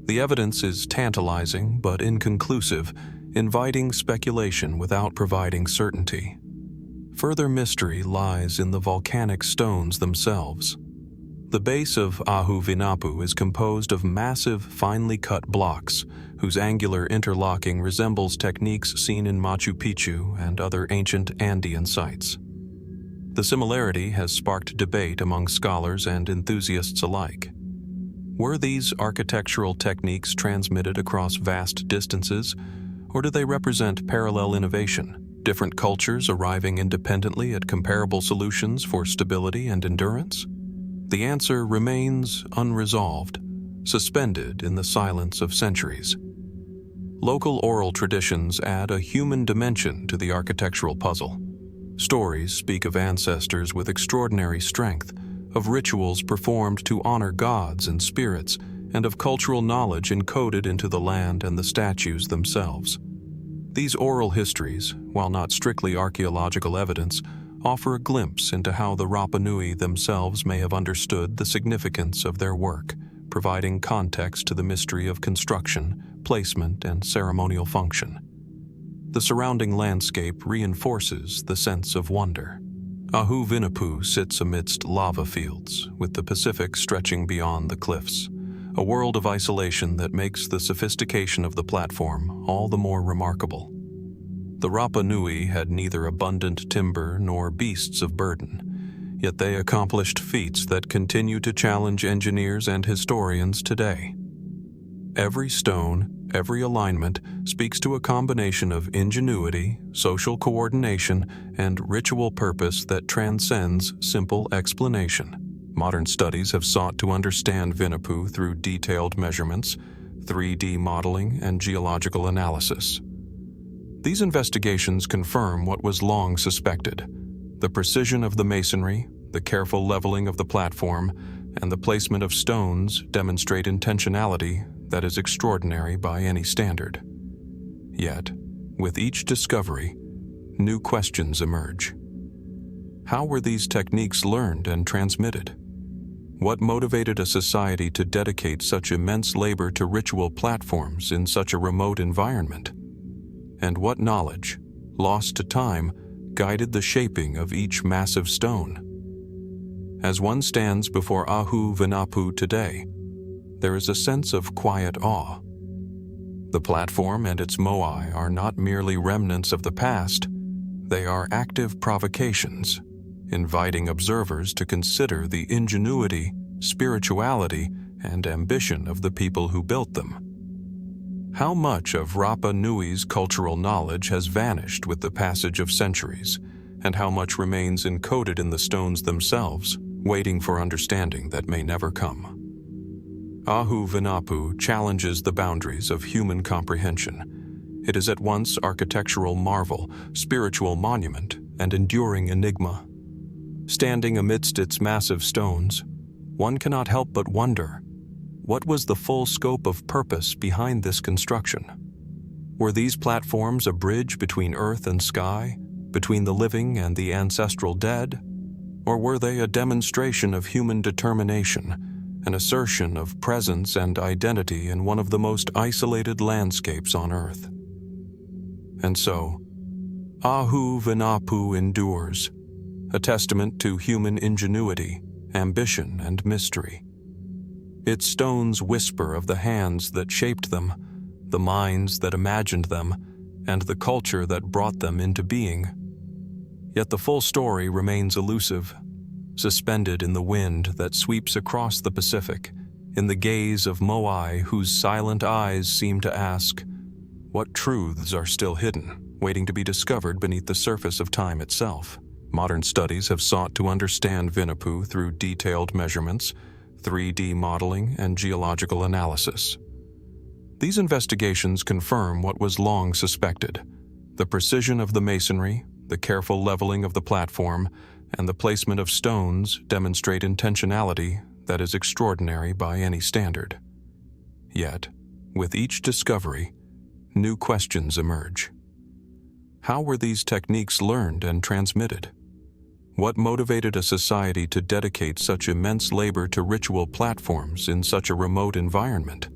The evidence is tantalizing but inconclusive, inviting speculation without providing certainty. Further mystery lies in the volcanic stones themselves. The base of Ahu-Vinapu is composed of massive, finely cut blocks, whose angular interlocking resembles techniques seen in Machu Picchu and other ancient Andean sites. The similarity has sparked debate among scholars and enthusiasts alike. Were these architectural techniques transmitted across vast distances, or do they represent parallel innovation, different cultures arriving independently at comparable solutions for stability and endurance? The answer remains unresolved, suspended in the silence of centuries. Local oral traditions add a human dimension to the architectural puzzle. Stories speak of ancestors with extraordinary strength, of rituals performed to honor gods and spirits, and of cultural knowledge encoded into the land and the statues themselves. These oral histories, while not strictly archaeological evidence, offer a glimpse into how the Rapa Nui themselves may have understood the significance of their work, providing context to the mystery of construction, placement, and ceremonial function. The surrounding landscape reinforces the sense of wonder. Ahu-Vinapu sits amidst lava fields, with the Pacific stretching beyond the cliffs, a world of isolation that makes the sophistication of the platform all the more remarkable. The Rapa Nui had neither abundant timber nor beasts of burden, yet they accomplished feats that continue to challenge engineers and historians today. Every stone, every alignment speaks to a combination of ingenuity, social coordination, and ritual purpose that transcends simple explanation. Modern studies have sought to understand Vinapu through detailed measurements, 3D modeling, and geological analysis. These investigations confirm what was long suspected. The precision of the masonry, the careful leveling of the platform, and the placement of stones demonstrate intentionality that is extraordinary by any standard. Yet, with each discovery, new questions emerge. How were these techniques learned and transmitted? What motivated a society to dedicate such immense labor to ritual platforms in such a remote environment? And what knowledge, lost to time, guided the shaping of each massive stone? As one stands before Ahu-Vinapu today, there is a sense of quiet awe. The platform and its moai are not merely remnants of the past, they are active provocations, inviting observers to consider the ingenuity, spirituality, and ambition of the people who built them. How much of Rapa Nui's cultural knowledge has vanished with the passage of centuries, and how much remains encoded in the stones themselves, waiting for understanding that may never come? Ahu-Vinapu challenges the boundaries of human comprehension. It is at once architectural marvel, spiritual monument, and enduring enigma. Standing amidst its massive stones, one cannot help but wonder, what was the full scope of purpose behind this construction? Were these platforms a bridge between earth and sky, between the living and the ancestral dead? Or were they a demonstration of human determination, an assertion of presence and identity in one of the most isolated landscapes on Earth? And so, Ahu-Vinapu endures, a testament to human ingenuity, ambition, and mystery. Its stones whisper of the hands that shaped them, the minds that imagined them, and the culture that brought them into being. Yet the full story remains elusive, suspended in the wind that sweeps across the Pacific, in the gaze of Moai whose silent eyes seem to ask, what truths are still hidden, waiting to be discovered beneath the surface of time itself? Modern studies have sought to understand Viterbo through detailed measurements, 3D modeling, and geological analysis. These investigations confirm what was long suspected: the precision of the masonry, the careful leveling of the platform, and the placement of stones demonstrate intentionality that is extraordinary by any standard. Yet, with each discovery, new questions emerge. How were these techniques learned and transmitted? What motivated a society to dedicate such immense labor to ritual platforms in such a remote environment?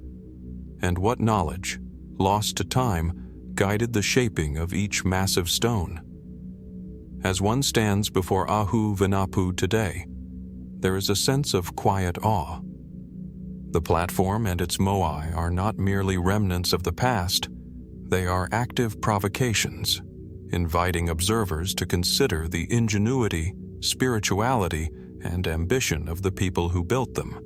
And what knowledge, lost to time, guided the shaping of each massive stone? As one stands before Viterbo today, there is a sense of quiet awe. The platform and its moai are not merely remnants of the past, they are active provocations, inviting observers to consider the ingenuity, spirituality, and ambition of the people who built them.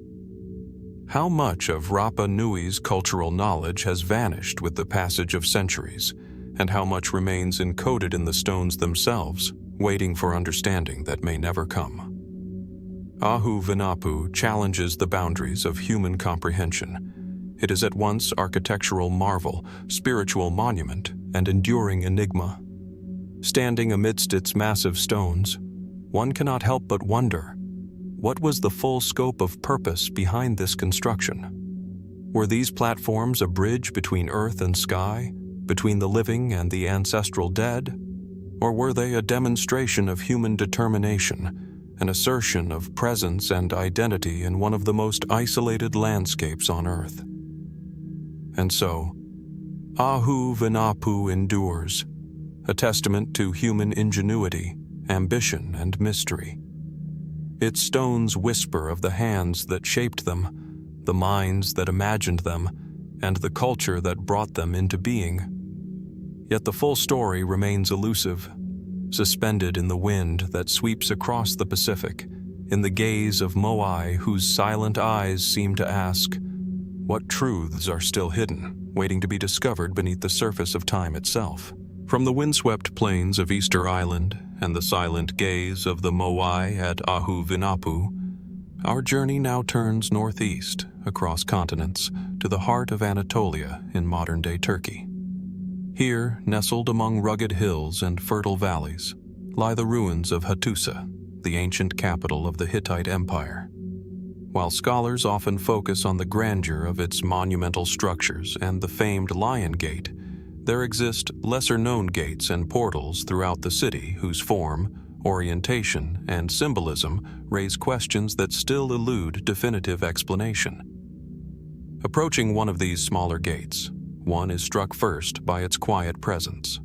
How much of Rapa Nui's cultural knowledge has vanished with the passage of centuries, and how much remains encoded in the stones themselves, waiting for understanding that may never come? Viterbo challenges the boundaries of human comprehension. It is at once architectural marvel, spiritual monument, and enduring enigma. Standing amidst its massive stones, one cannot help but wonder, what was the full scope of purpose behind this construction? Were these platforms a bridge between earth and sky, between the living and the ancestral dead? Or were they a demonstration of human determination, an assertion of presence and identity in one of the most isolated landscapes on earth? And so, Viterbo endures, a testament to human ingenuity, ambition, and mystery. Its stones whisper of the hands that shaped them, the minds that imagined them, and the culture that brought them into being. Yet the full story remains elusive, suspended in the wind that sweeps across the Pacific, in the gaze of moai whose silent eyes seem to ask, what truths are still hidden, waiting to be discovered beneath the surface of time itself? From the windswept plains of Easter Island and the silent gaze of the moai at Viterbo, our journey now turns northeast, across continents, to the heart of Anatolia in modern-day Turkey. Here, nestled among rugged hills and fertile valleys, lie the ruins of Hattusa, the ancient capital of the Hittite Empire. While scholars often focus on the grandeur of its monumental structures and the famed Lion Gate, there exist lesser-known gates and portals throughout the city whose form, orientation, and symbolism raise questions that still elude definitive explanation. Approaching one of these smaller gates, one is struck first by its quiet presence.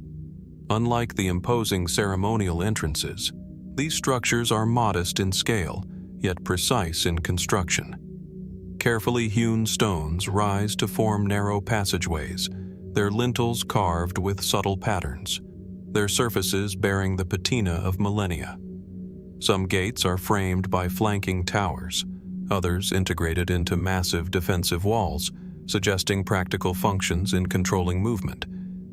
Unlike the imposing ceremonial entrances, these structures are modest in scale, yet precise in construction. Carefully hewn stones rise to form narrow passageways, their lintels carved with subtle patterns, their surfaces bearing the patina of millennia. Some gates are framed by flanking towers, others integrated into massive defensive walls, suggesting practical functions in controlling movement,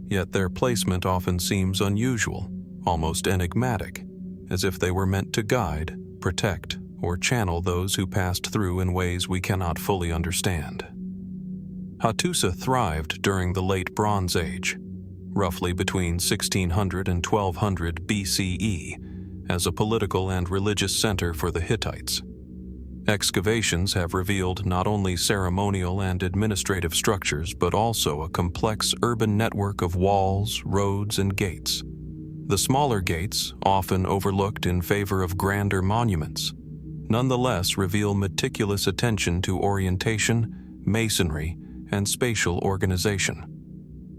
yet their placement often seems unusual, almost enigmatic, as if they were meant to guide, protect, or channel those who passed through in ways we cannot fully understand. Hattusa thrived during the Late Bronze Age, roughly between 1600 and 1200 BCE, as a political and religious center for the Hittites. Excavations have revealed not only ceremonial and administrative structures, but also a complex urban network of walls, roads, and gates. The smaller gates, often overlooked in favor of grander monuments, nonetheless reveal meticulous attention to orientation, masonry, and spatial organization.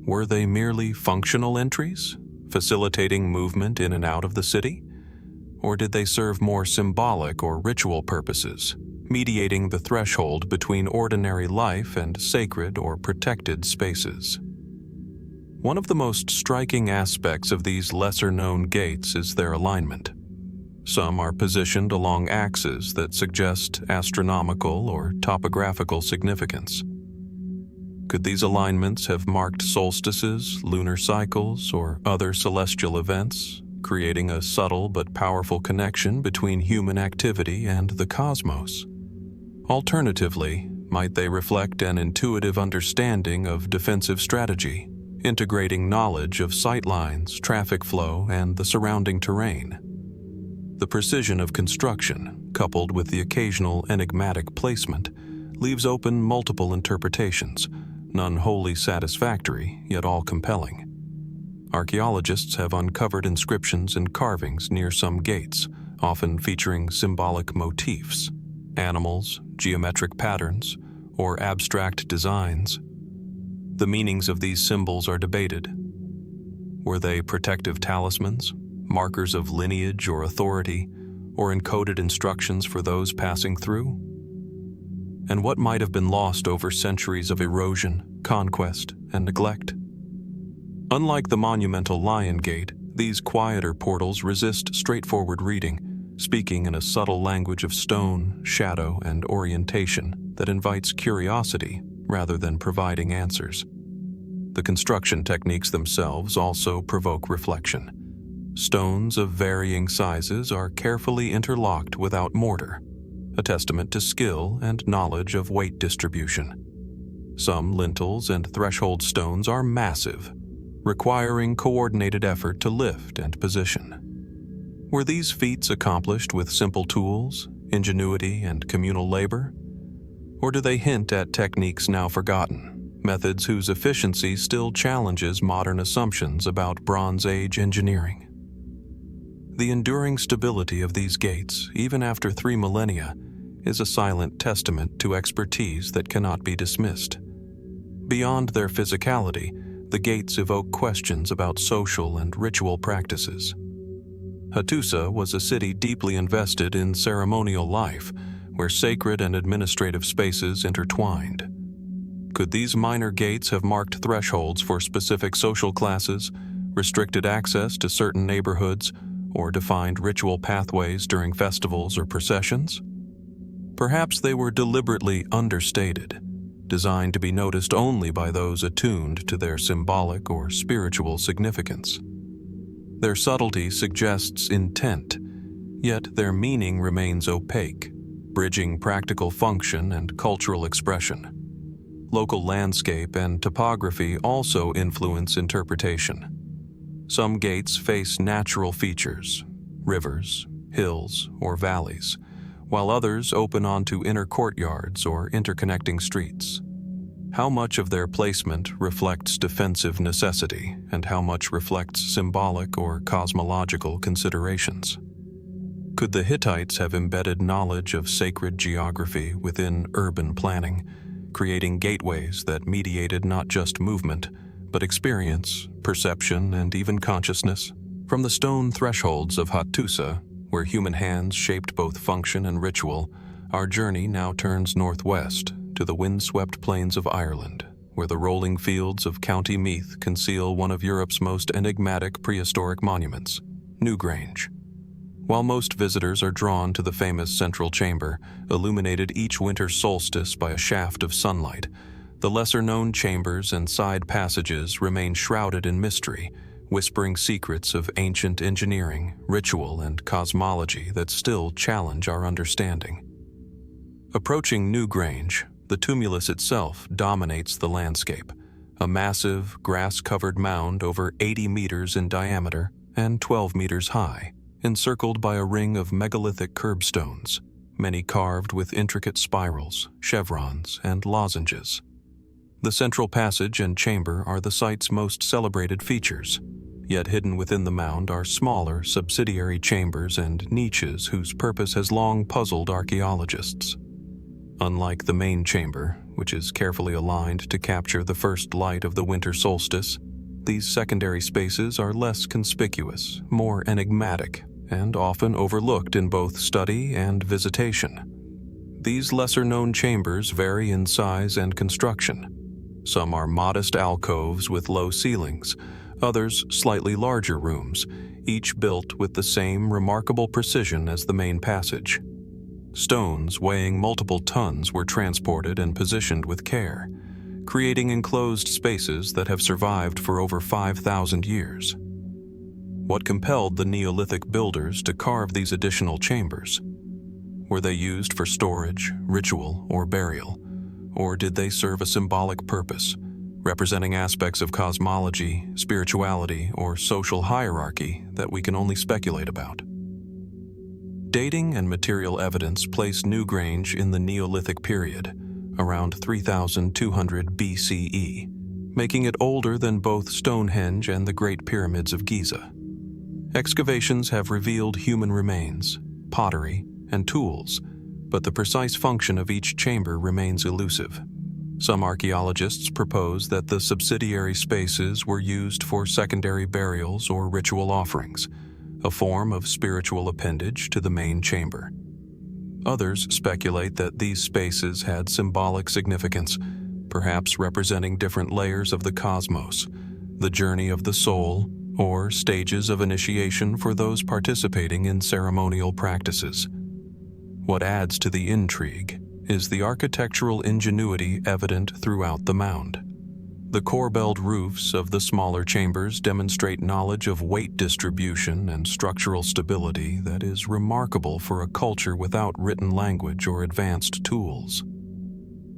Were they merely functional entries, facilitating movement in and out of the city? Or did they serve more symbolic or ritual purposes, mediating the threshold between ordinary life and sacred or protected spaces? One of the most striking aspects of these lesser-known gates is their alignment. Some are positioned along axes that suggest astronomical or topographical significance. Could these alignments have marked solstices, lunar cycles, or other celestial events, creating a subtle but powerful connection between human activity and the cosmos. Alternatively, might they reflect an intuitive understanding of defensive strategy, integrating knowledge of sightlines, traffic flow, and the surrounding terrain? The precision of construction, coupled with the occasional enigmatic placement, leaves open multiple interpretations, none wholly satisfactory, yet all compelling. Archaeologists have uncovered inscriptions and carvings near some gates, often featuring symbolic motifs, animals, geometric patterns, or abstract designs. The meanings of these symbols are debated. Were they protective talismans, markers of lineage or authority, or encoded instructions for those passing through? And what might have been lost over centuries of erosion, conquest, and neglect? Unlike the monumental Lion Gate, these quieter portals resist straightforward reading, speaking in a subtle language of stone, shadow, and orientation that invites curiosity rather than providing answers. The construction techniques themselves also provoke reflection. Stones of varying sizes are carefully interlocked without mortar, a testament to skill and knowledge of weight distribution. Some lintels and threshold stones are massive, requiring coordinated effort to lift and position. Were these feats accomplished with simple tools, ingenuity, and communal labor? Or do they hint at techniques now forgotten, methods whose efficiency still challenges modern assumptions about Bronze Age engineering? The enduring stability of these gates, even after 3 millennia, is a silent testament to expertise that cannot be dismissed. Beyond their physicality, the gates evoke questions about social and ritual practices. Hattusa was a city deeply invested in ceremonial life, where sacred and administrative spaces intertwined. Could these minor gates have marked thresholds for specific social classes, restricted access to certain neighborhoods, or defined ritual pathways during festivals or processions? Perhaps they were deliberately understated, designed to be noticed only by those attuned to their symbolic or spiritual significance. Their subtlety suggests intent, yet their meaning remains opaque, bridging practical function and cultural expression. Local landscape and topography also influence interpretation. Some gates face natural features, rivers, hills, or valleys, while others open onto inner courtyards or interconnecting streets. How much of their placement reflects defensive necessity, and how much reflects symbolic or cosmological considerations? Could the Hittites have embedded knowledge of sacred geography within urban planning, creating gateways that mediated not just movement, but experience, perception, and even consciousness? From the stone thresholds of Hattusa, where human hands shaped both function and ritual, our journey now turns northwest to the windswept plains of Ireland, where the rolling fields of County Meath conceal one of Europe's most enigmatic prehistoric monuments, Newgrange. While most visitors are drawn to the famous central chamber, illuminated each winter solstice by a shaft of sunlight, the lesser-known chambers and side passages remain shrouded in mystery, whispering secrets of ancient engineering, ritual, and cosmology that still challenge our understanding. Approaching Newgrange, the tumulus itself dominates the landscape, a massive, grass-covered mound over 80 meters in diameter and 12 meters high, encircled by a ring of megalithic curbstones, many carved with intricate spirals, chevrons, and lozenges. The central passage and chamber are the site's most celebrated features, yet hidden within the mound are smaller subsidiary chambers and niches whose purpose has long puzzled archaeologists. Unlike the main chamber, which is carefully aligned to capture the first light of the winter solstice, these secondary spaces are less conspicuous, more enigmatic, and often overlooked in both study and visitation. These lesser-known chambers vary in size and construction. Some are modest alcoves with low ceilings, others slightly larger rooms, each built with the same remarkable precision as the main passage. Stones weighing multiple tons were transported and positioned with care, creating enclosed spaces that have survived for over 5,000 years. What compelled the Neolithic builders to carve these additional chambers? Were they used for storage, ritual, or burial? Or did they serve a symbolic purpose, representing aspects of cosmology, spirituality, or social hierarchy that we can only speculate about? Dating and material evidence place Newgrange in the Neolithic period, around 3200 BCE, making it older than both Stonehenge and the Great Pyramids of Giza. Excavations have revealed human remains, pottery, and tools, but the precise function of each chamber remains elusive. Some archaeologists propose that the subsidiary spaces were used for secondary burials or ritual offerings, a form of spiritual appendage to the main chamber. Others speculate that these spaces had symbolic significance, perhaps representing different layers of the cosmos, the journey of the soul, or stages of initiation for those participating in ceremonial practices. What adds to the intrigue is the architectural ingenuity evident throughout the mound. The corbelled roofs of the smaller chambers demonstrate knowledge of weight distribution and structural stability that is remarkable for a culture without written language or advanced tools.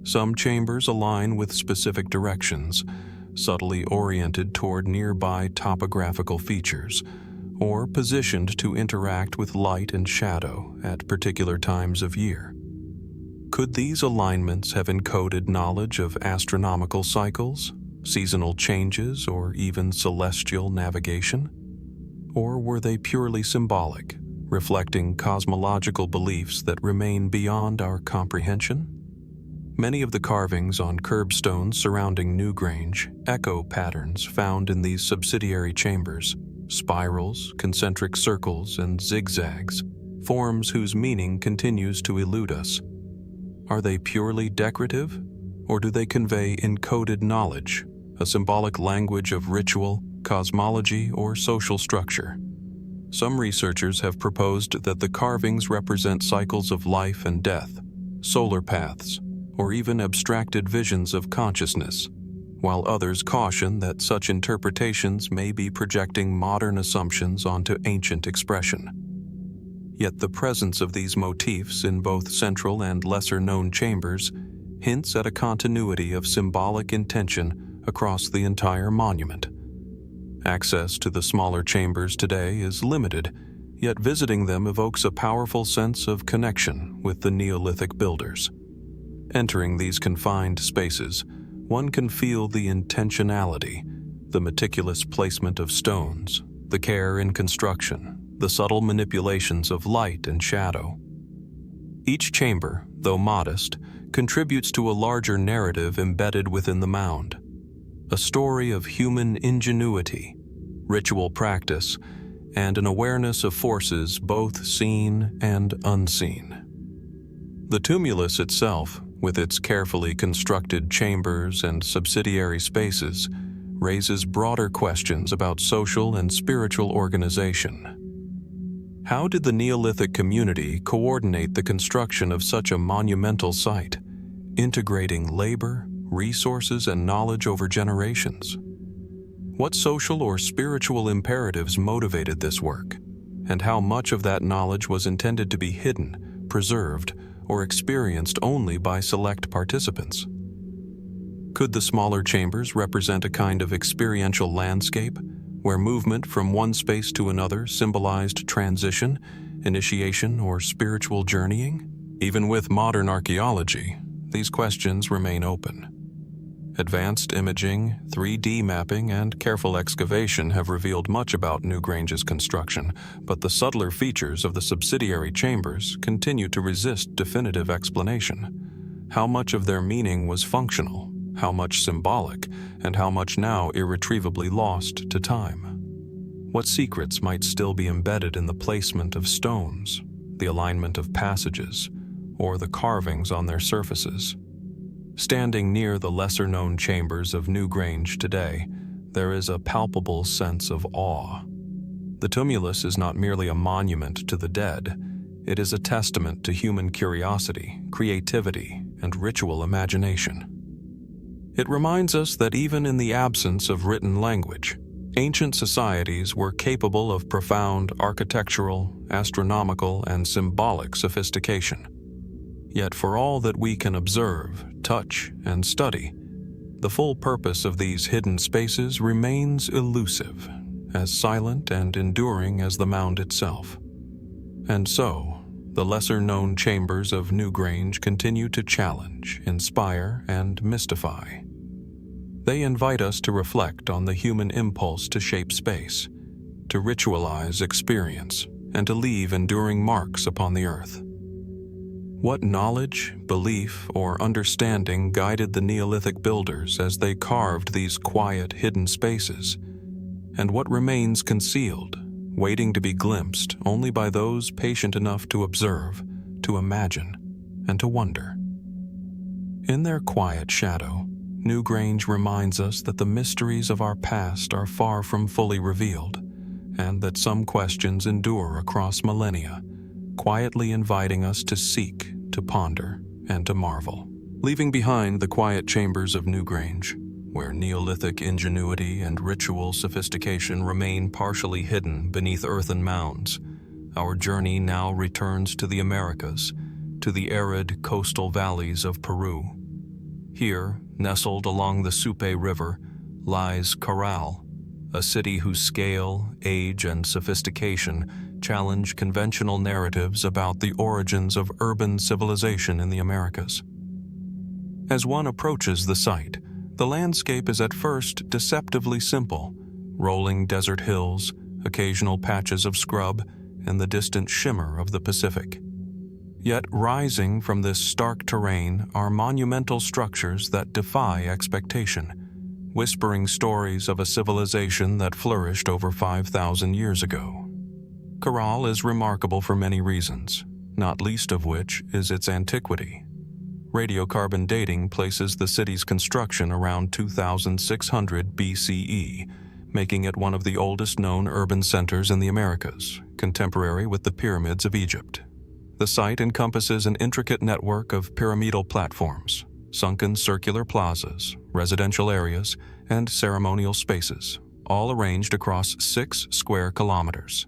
Some chambers align with specific directions, subtly oriented toward nearby topographical features, or positioned to interact with light and shadow at particular times of year. Could these alignments have encoded knowledge of astronomical cycles, seasonal changes, or even celestial navigation? Or were they purely symbolic, reflecting cosmological beliefs that remain beyond our comprehension? Many of the carvings on curbstones surrounding Newgrange echo patterns found in these subsidiary chambers: spirals, concentric circles, and zigzags, forms whose meaning continues to elude us. Are they purely decorative, or do they convey encoded knowledge, a symbolic language of ritual, cosmology, or social structure? Some researchers have proposed that the carvings represent cycles of life and death, solar paths, or even abstracted visions of consciousness, while others caution that such interpretations may be projecting modern assumptions onto ancient expression. Yet the presence of these motifs in both central and lesser-known chambers hints at a continuity of symbolic intention across the entire monument. Access to the smaller chambers today is limited, yet visiting them evokes a powerful sense of connection with the Neolithic builders. Entering these confined spaces, one can feel the intentionality, the meticulous placement of stones, the care in construction, the subtle manipulations of light and shadow. Each chamber, though modest, contributes to a larger narrative embedded within the mound, a story of human ingenuity, ritual practice, and an awareness of forces both seen and unseen. The tumulus itself, with its carefully constructed chambers and subsidiary spaces, raises broader questions about social and spiritual organization. How did the Neolithic community coordinate the construction of such a monumental site, integrating labor, resources, and knowledge over generations? What social or spiritual imperatives motivated this work, and how much of that knowledge was intended to be hidden, preserved, or experienced only by select participants? Could the smaller chambers represent a kind of experiential landscape, where movement from one space to another symbolized transition, initiation, or spiritual journeying? Even with modern archaeology, these questions remain open. Advanced imaging, 3D mapping, and careful excavation have revealed much about Newgrange's construction, but the subtler features of the subsidiary chambers continue to resist definitive explanation. How much of their meaning was functional, how much symbolic, and how much now irretrievably lost to time? What secrets might still be embedded in the placement of stones, the alignment of passages, or the carvings on their surfaces? Standing near the lesser-known chambers of Newgrange today, there is a palpable sense of awe. The tumulus is not merely a monument to the dead, it is a testament to human curiosity, creativity, and ritual imagination. It reminds us that even in the absence of written language, Ancient societies were capable of profound architectural, astronomical, and symbolic sophistication. Yet for all that we can observe, touch, and study, the full purpose of these hidden spaces remains elusive, as silent and enduring as the mound itself. And so, the lesser-known chambers of Newgrange continue to challenge, inspire, and mystify. They invite us to reflect on the human impulse to shape space, to ritualize experience, and to leave enduring marks upon the earth. What knowledge, belief, or understanding guided the Neolithic builders as they carved these quiet, hidden spaces? And what remains concealed, waiting to be glimpsed only by those patient enough to observe, to imagine, and to wonder? In their quiet shadow, Newgrange reminds us that the mysteries of our past are far from fully revealed, and that some questions endure across millennia, quietly inviting us to seek, to ponder, and to marvel. Leaving behind the quiet chambers of Newgrange, where Neolithic ingenuity and ritual sophistication remain partially hidden beneath earthen mounds, our journey now returns to the Americas, to the arid coastal valleys of Peru. Here, nestled along the Supe River, lies Caral, a city whose scale, age, and sophistication challenge conventional narratives about the origins of urban civilization in the Americas. As one approaches the site, the landscape is at first deceptively simple: rolling desert hills, occasional patches of scrub, and the distant shimmer of the Pacific. Yet rising from this stark terrain are monumental structures that defy expectation, whispering stories of a civilization that flourished over 5,000 years ago. Caral is remarkable for many reasons, not least of which is its antiquity. Radiocarbon dating places the city's construction around 2600 BCE, making it one of the oldest known urban centers in the Americas, contemporary with the pyramids of Egypt. The site encompasses an intricate network of pyramidal platforms, sunken circular plazas, residential areas, and ceremonial spaces, all arranged across 6 square kilometers.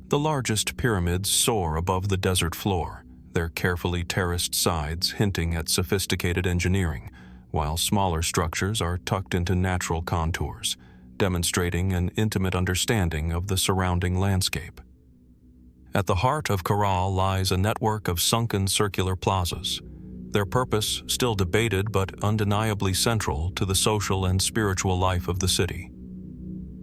The largest pyramids soar above the desert floor, their carefully terraced sides hinting at sophisticated engineering, while smaller structures are tucked into natural contours, demonstrating an intimate understanding of the surrounding landscape. At the heart of Caral lies a network of sunken circular plazas, their purpose still debated but undeniably central to the social and spiritual life of the city.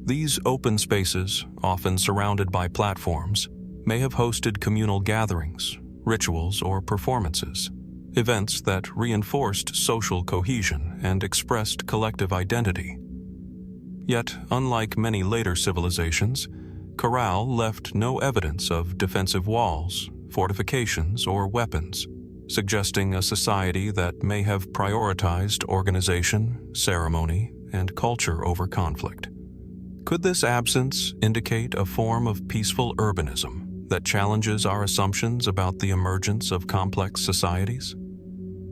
These open spaces, often surrounded by platforms, may have hosted communal gatherings, rituals, or performances, events that reinforced social cohesion and expressed collective identity. Yet, unlike many later civilizations, Caral left no evidence of defensive walls, fortifications, or weapons, suggesting a society that may have prioritized organization, ceremony, and culture over conflict. Could this absence indicate a form of peaceful urbanism that challenges our assumptions about the emergence of complex societies?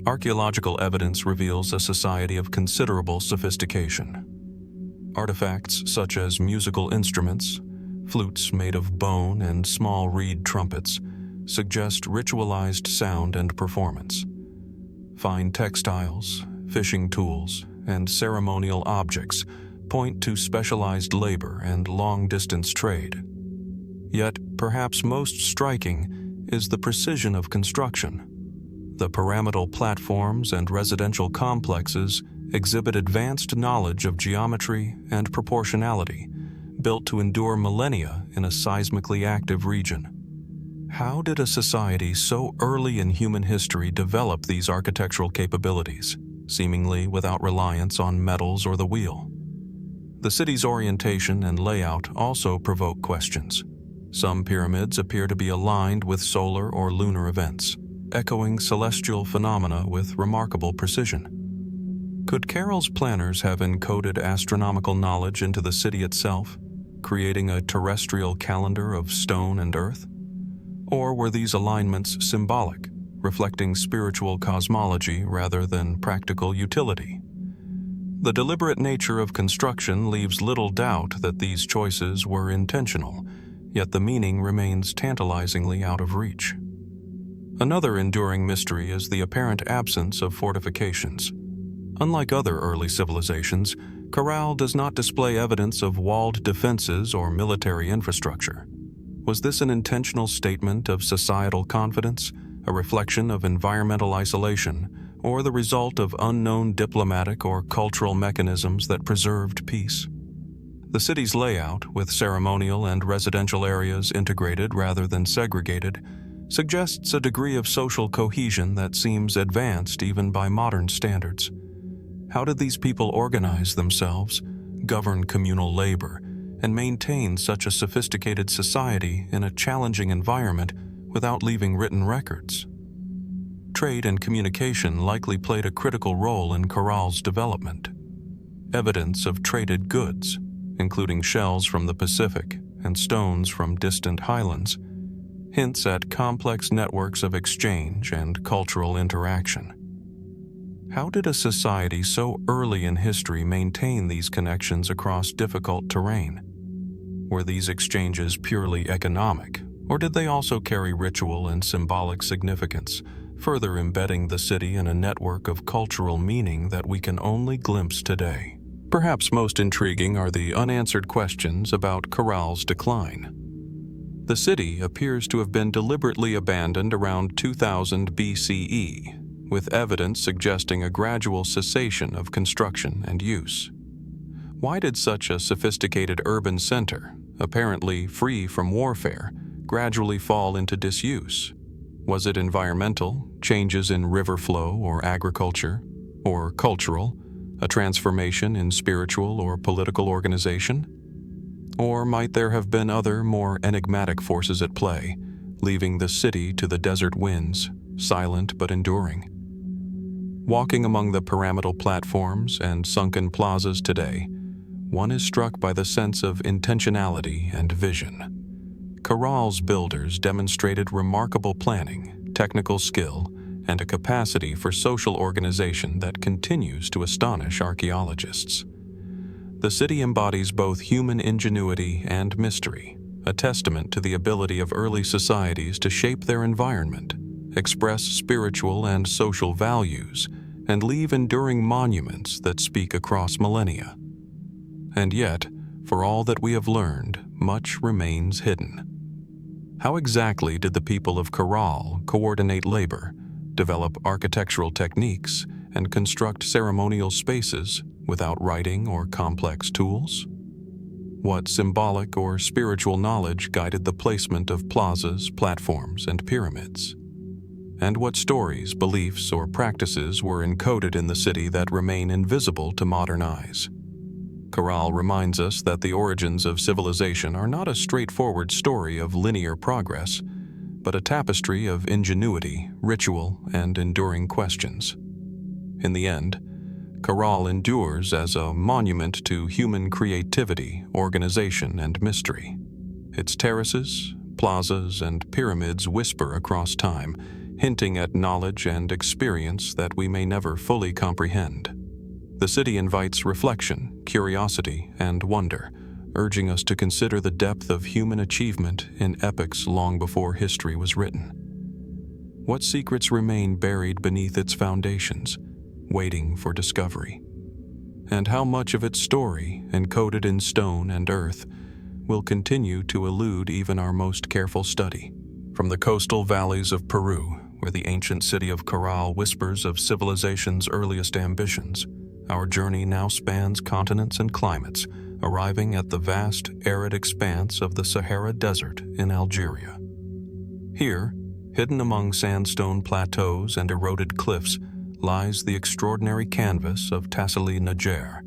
Archaeological evidence reveals a society of considerable sophistication. Artifacts such as musical instruments, flutes made of bone, and small reed trumpets suggest ritualized sound and performance. Fine textiles, fishing tools, and ceremonial objects point to specialized labor and long-distance trade. Yet, perhaps most striking is the precision of construction. The pyramidal platforms and residential complexes exhibit advanced knowledge of geometry and proportionality, built to endure millennia in a seismically active region. How did a society so early in human history develop these architectural capabilities, seemingly without reliance on metals or the wheel? The city's orientation and layout also provoke questions. Some pyramids appear to be aligned with solar or lunar events, echoing celestial phenomena with remarkable precision. Could Carroll's planners have encoded astronomical knowledge into the city itself, creating a terrestrial calendar of stone and earth? Or were these alignments symbolic, reflecting spiritual cosmology rather than practical utility? The deliberate nature of construction leaves little doubt that these choices were intentional, yet the meaning remains tantalizingly out of reach. Another enduring mystery is the apparent absence of fortifications. Unlike other early civilizations, Caral does not display evidence of walled defenses or military infrastructure. Was this an intentional statement of societal confidence, a reflection of environmental isolation, or the result of unknown diplomatic or cultural mechanisms that preserved peace? The city's layout, with ceremonial and residential areas integrated rather than segregated, suggests a degree of social cohesion that seems advanced even by modern standards. How did these people organize themselves, govern communal labor, and maintain such a sophisticated society in a challenging environment without leaving written records? Trade and communication likely played a critical role in Caral's development. Evidence of traded goods, including shells from the Pacific and stones from distant highlands, hints at complex networks of exchange and cultural interaction. How did a society so early in history maintain these connections across difficult terrain? Were these exchanges purely economic, or did they also carry ritual and symbolic significance, further embedding the city in a network of cultural meaning that we can only glimpse today? Perhaps most intriguing are the unanswered questions about Caral's decline. The city appears to have been deliberately abandoned around 2000 BCE, with evidence suggesting a gradual cessation of construction and use. Why did such a sophisticated urban center, apparently free from warfare, gradually fall into disuse? Was it environmental, changes in river flow or agriculture, or cultural, a transformation in spiritual or political organization? Or might there have been other, more enigmatic forces at play, leaving the city to the desert winds, silent but enduring? Walking among the pyramidal platforms and sunken plazas today, one is struck by the sense of intentionality and vision. Caral's builders demonstrated remarkable planning, technical skill, and a capacity for social organization that continues to astonish archaeologists. The city embodies both human ingenuity and mystery, a testament to the ability of early societies to shape their environment, express spiritual and social values, and leave enduring monuments that speak across millennia. And yet, for all that we have learned, much remains hidden. How exactly did the people of Caral coordinate labor, develop architectural techniques, and construct ceremonial spaces without writing or complex tools? What symbolic or spiritual knowledge guided the placement of plazas, platforms, and pyramids? And what stories, beliefs, or practices were encoded in the city that remain invisible to modern eyes? Caral reminds us that the origins of civilization are not a straightforward story of linear progress, but a tapestry of ingenuity, ritual, and enduring questions. In the end, Caral endures as a monument to human creativity, organization, and mystery. Its terraces, plazas, and pyramids whisper across time, hinting at knowledge and experience that we may never fully comprehend. The city invites reflection, curiosity, and wonder, urging us to consider the depth of human achievement in epochs long before history was written. What secrets remain buried beneath its foundations, waiting for discovery? And how much of its story, encoded in stone and earth, will continue to elude even our most careful study? From the coastal valleys of Peru, where the ancient city of Caral whispers of civilization's earliest ambitions, our journey now spans continents and climates, arriving at the vast, arid expanse of the Sahara Desert in Algeria. Here, hidden among sandstone plateaus and eroded cliffs, lies the extraordinary canvas of Tassili Niger,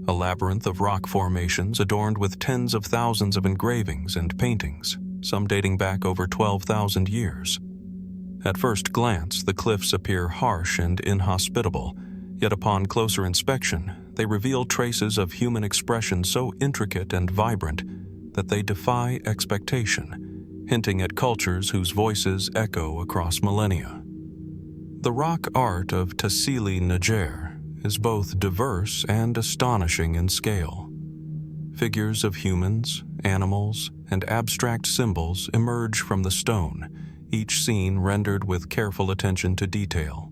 a labyrinth of rock formations adorned with tens of thousands of engravings and paintings, some dating back over 12,000 years. At first glance, the cliffs appear harsh and inhospitable, yet upon closer inspection, they reveal traces of human expression so intricate and vibrant that they defy expectation, hinting at cultures whose voices echo across millennia. The rock art of Tassili Niger, is both diverse and astonishing in scale. Figures of humans, animals, and abstract symbols emerge from the stone, each scene rendered with careful attention to detail.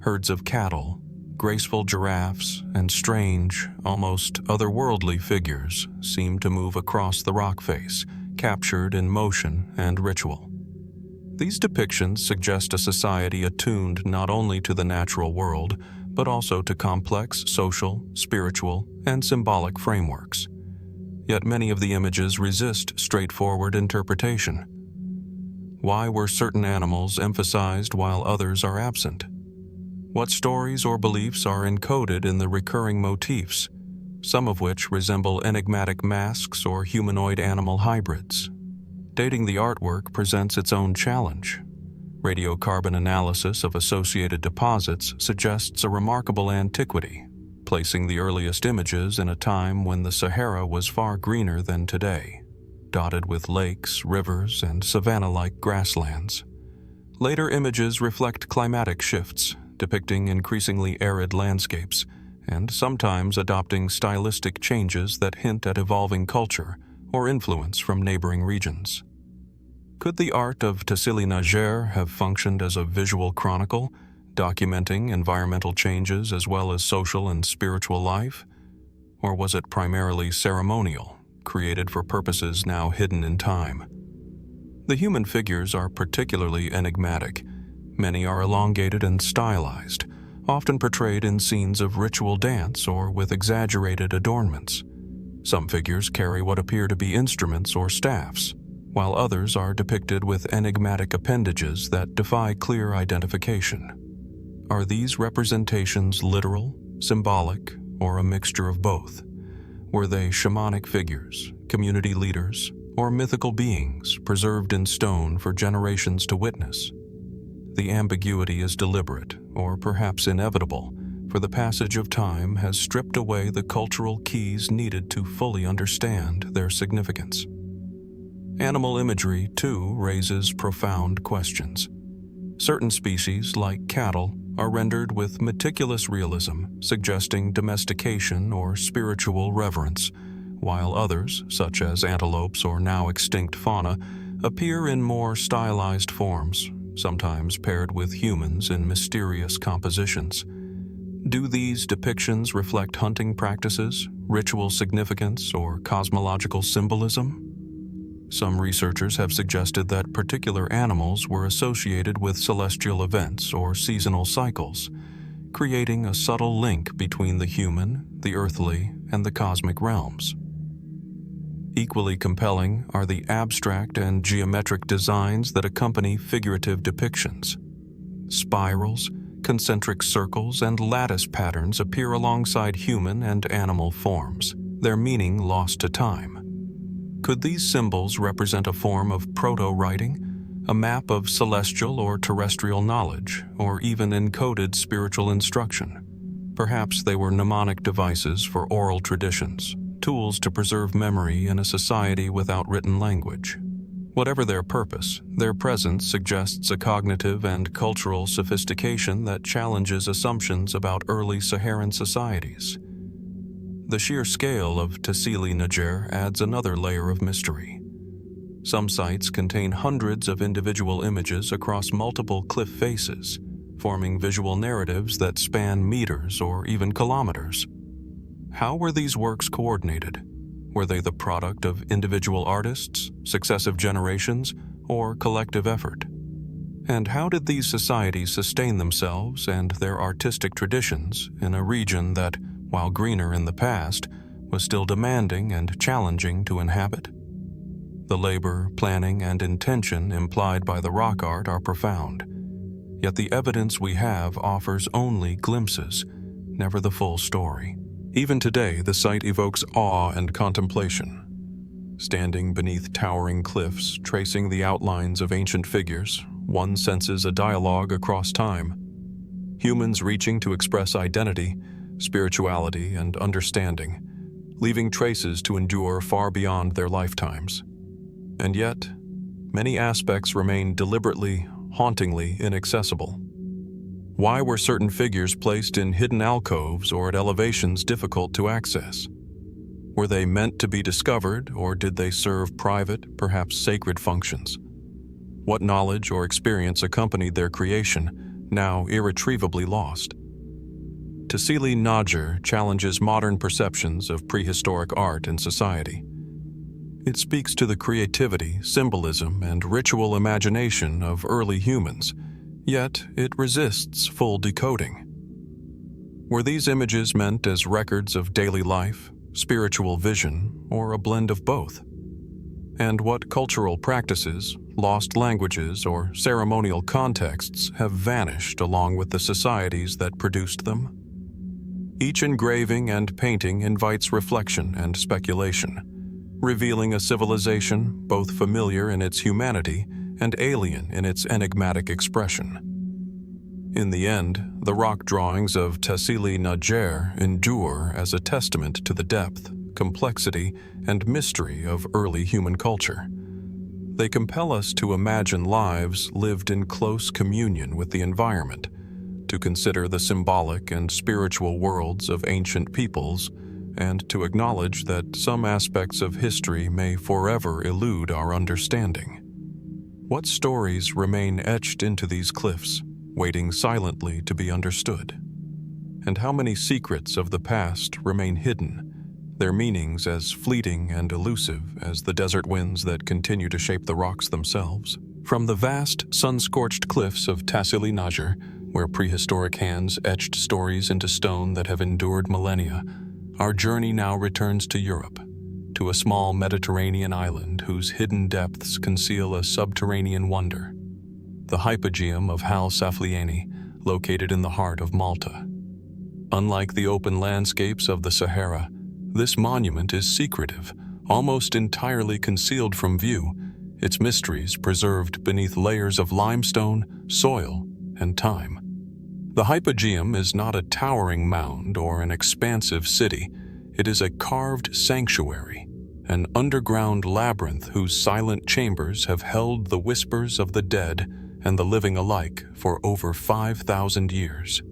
Herds of cattle, graceful giraffes, and strange, almost otherworldly figures seem to move across the rock face, captured in motion and ritual. These depictions suggest a society attuned not only to the natural world, but also to complex social, spiritual, and symbolic frameworks. Yet many of the images resist straightforward interpretation. Why were certain animals emphasized while others are absent? What stories or beliefs are encoded in the recurring motifs, some of which resemble enigmatic masks or humanoid animal hybrids? Dating the artwork presents its own challenge. Radiocarbon analysis of associated deposits suggests a remarkable antiquity, placing the earliest images in a time when the Sahara was far greener than today, dotted with lakes, rivers, and savanna-like grasslands. Later images reflect climatic shifts, depicting increasingly arid landscapes, and sometimes adopting stylistic changes that hint at evolving culture or influence from neighboring regions. Could the art of Tassili N'Ajjer have functioned as a visual chronicle, documenting environmental changes as well as social and spiritual life? Or was it primarily ceremonial, created for purposes now hidden in time? The human figures are particularly enigmatic. Many are elongated and stylized, often portrayed in scenes of ritual dance or with exaggerated adornments. Some figures carry what appear to be instruments or staffs, while others are depicted with enigmatic appendages that defy clear identification. Are these representations literal, symbolic, or a mixture of both? Were they shamanic figures, community leaders, or mythical beings preserved in stone for generations to witness? The ambiguity is deliberate, or perhaps inevitable, for the passage of time has stripped away the cultural keys needed to fully understand their significance. Animal imagery, too, raises profound questions. Certain species, like cattle, are rendered with meticulous realism, suggesting domestication or spiritual reverence, while others, such as antelopes or now extinct fauna, appear in more stylized forms, sometimes paired with humans in mysterious compositions. Do these depictions reflect hunting practices, ritual significance, or cosmological symbolism? Some researchers have suggested that particular animals were associated with celestial events or seasonal cycles, creating a subtle link between the human, the earthly, and the cosmic realms. Equally compelling are the abstract and geometric designs that accompany figurative depictions. Spirals, concentric circles, and lattice patterns appear alongside human and animal forms, their meaning lost to time. Could these symbols represent a form of proto-writing, a map of celestial or terrestrial knowledge, or even encoded spiritual instruction? Perhaps they were mnemonic devices for oral traditions, tools to preserve memory in a society without written language. Whatever their purpose, their presence suggests a cognitive and cultural sophistication that challenges assumptions about early Saharan societies. The sheer scale of Tassili N'Ajjer adds another layer of mystery. Some sites contain hundreds of individual images across multiple cliff faces, forming visual narratives that span meters or even kilometers. How were these works coordinated? Were they the product of individual artists, successive generations, or collective effort? And how did these societies sustain themselves and their artistic traditions in a region that, while greener in the past, was still demanding and challenging to inhabit? The labor, planning, and intention implied by the rock art are profound, yet the evidence we have offers only glimpses, never the full story. Even today, the site evokes awe and contemplation. Standing beneath towering cliffs, tracing the outlines of ancient figures, one senses a dialogue across time. Humans reaching to express identity, spirituality, and understanding, leaving traces to endure far beyond their lifetimes. And yet, many aspects remain deliberately, hauntingly inaccessible. Why were certain figures placed in hidden alcoves or at elevations difficult to access? Were they meant to be discovered, or did they serve private, perhaps sacred functions? What knowledge or experience accompanied their creation, now irretrievably lost? Tassili n'Ajjer challenges modern perceptions of prehistoric art and society. It speaks to the creativity, symbolism, and ritual imagination of early humans, yet it resists full decoding. Were these images meant as records of daily life, spiritual vision, or a blend of both? And what cultural practices, lost languages, or ceremonial contexts have vanished along with the societies that produced them? Each engraving and painting invites reflection and speculation, revealing a civilization both familiar in its humanity and alien in its enigmatic expression. In the end, the rock drawings of Tassili n'Ajjer endure as a testament to the depth, complexity, and mystery of early human culture. They compel us to imagine lives lived in close communion with the environment, to consider the symbolic and spiritual worlds of ancient peoples, and to acknowledge that some aspects of history may forever elude our understanding. What stories remain etched into these cliffs, waiting silently to be understood? And how many secrets of the past remain hidden, their meanings as fleeting and elusive as the desert winds that continue to shape the rocks themselves? From the vast, sun-scorched cliffs of Tassili n'Ajjer, where prehistoric hands etched stories into stone that have endured millennia, our journey now returns to Europe, to a small Mediterranean island whose hidden depths conceal a subterranean wonder, the Hypogeum of Ħal Saflieni, located in the heart of Malta. Unlike the open landscapes of the Sahara, this monument is secretive, almost entirely concealed from view, its mysteries preserved beneath layers of limestone, soil, and time. The Hypogeum is not a towering mound or an expansive city. It is a carved sanctuary, an underground labyrinth whose silent chambers have held the whispers of the dead and the living alike for over 5,000 years.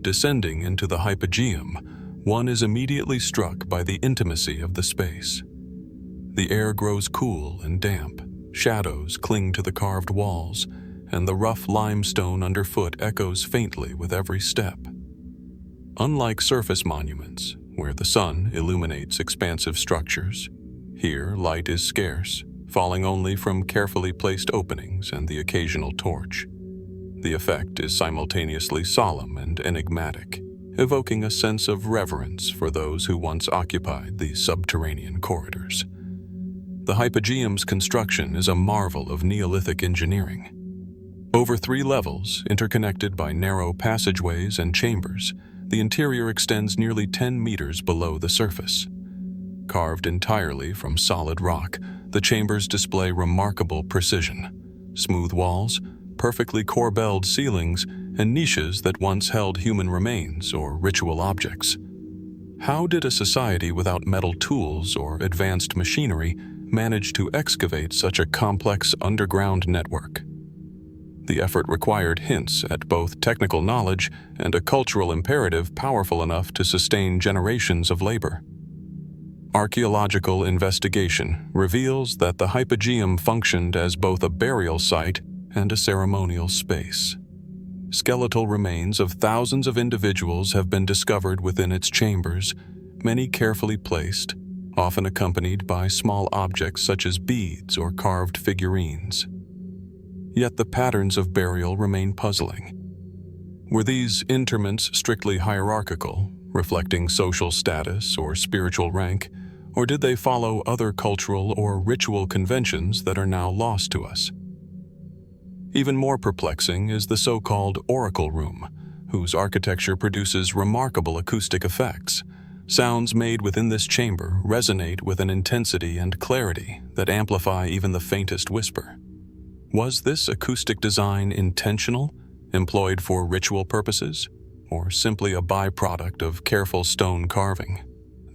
Descending into the Hypogeum, one is immediately struck by the intimacy of the space. The air grows cool and damp, shadows cling to the carved walls, and the rough limestone underfoot echoes faintly with every step. Unlike surface monuments, where the sun illuminates expansive structures, here light is scarce, falling only from carefully placed openings and the occasional torch. The effect is simultaneously solemn and enigmatic, evoking a sense of reverence for those who once occupied these subterranean corridors. The Hypogeum's construction is a marvel of Neolithic engineering. Over 3 levels, interconnected by narrow passageways and chambers, the interior extends nearly 10 meters below the surface. Carved entirely from solid rock, the chambers display remarkable precision. Smooth walls, perfectly corbelled ceilings, and niches that once held human remains or ritual objects. How did a society without metal tools or advanced machinery manage to excavate such a complex underground network? The effort required hints at both technical knowledge and a cultural imperative powerful enough to sustain generations of labor. Archaeological investigation reveals that the Hypogeum functioned as both a burial site and a ceremonial space. Skeletal remains of thousands of individuals have been discovered within its chambers, many carefully placed, often accompanied by small objects such as beads or carved figurines. Yet the patterns of burial remain puzzling. Were these interments strictly hierarchical, reflecting social status or spiritual rank, or did they follow other cultural or ritual conventions that are now lost to us? Even more perplexing is the so-called oracle room, whose architecture produces remarkable acoustic effects. Sounds made within this chamber resonate with an intensity and clarity that amplify even the faintest whisper. Was this acoustic design intentional, employed for ritual purposes, or simply a byproduct of careful stone carving?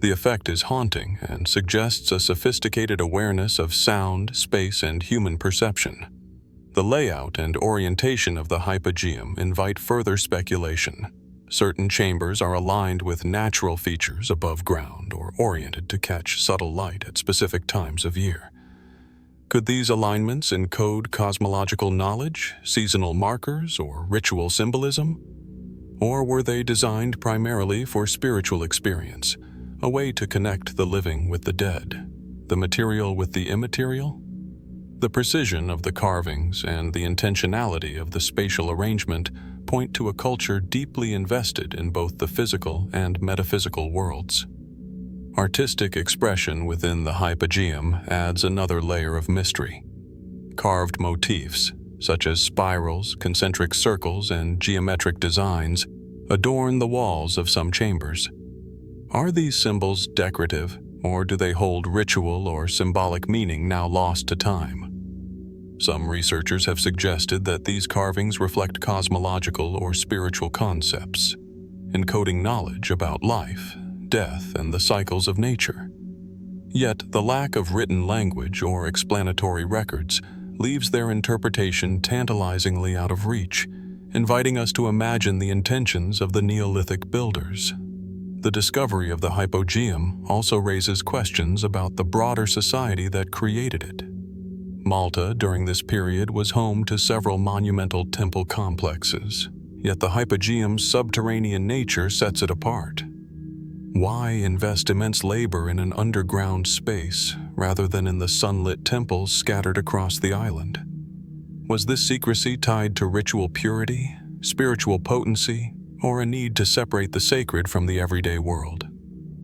The effect is haunting and suggests a sophisticated awareness of sound, space, and human perception. The layout and orientation of the hypogeum invite further speculation. Certain chambers are aligned with natural features above ground or oriented to catch subtle light at specific times of year. Could these alignments encode cosmological knowledge, seasonal markers, or ritual symbolism? Or were they designed primarily for spiritual experience, a way to connect the living with the dead, the material with the immaterial? The precision of the carvings and the intentionality of the spatial arrangement point to a culture deeply invested in both the physical and metaphysical worlds. Artistic expression within the hypogeum adds another layer of mystery. Carved motifs, such as spirals, concentric circles, and geometric designs, adorn the walls of some chambers. Are these symbols decorative, or do they hold ritual or symbolic meaning now lost to time? Some researchers have suggested that these carvings reflect cosmological or spiritual concepts, encoding knowledge about life, death, and the cycles of nature. Yet the lack of written language or explanatory records leaves their interpretation tantalizingly out of reach, inviting us to imagine the intentions of the Neolithic builders. The discovery of the hypogeum also raises questions about the broader society that created it. Malta during this period was home to several monumental temple complexes, yet the hypogeum's subterranean nature sets it apart. Why invest immense labor in an underground space rather than in the sunlit temples scattered across the island? Was this secrecy tied to ritual purity, spiritual potency, or a need to separate the sacred from the everyday world?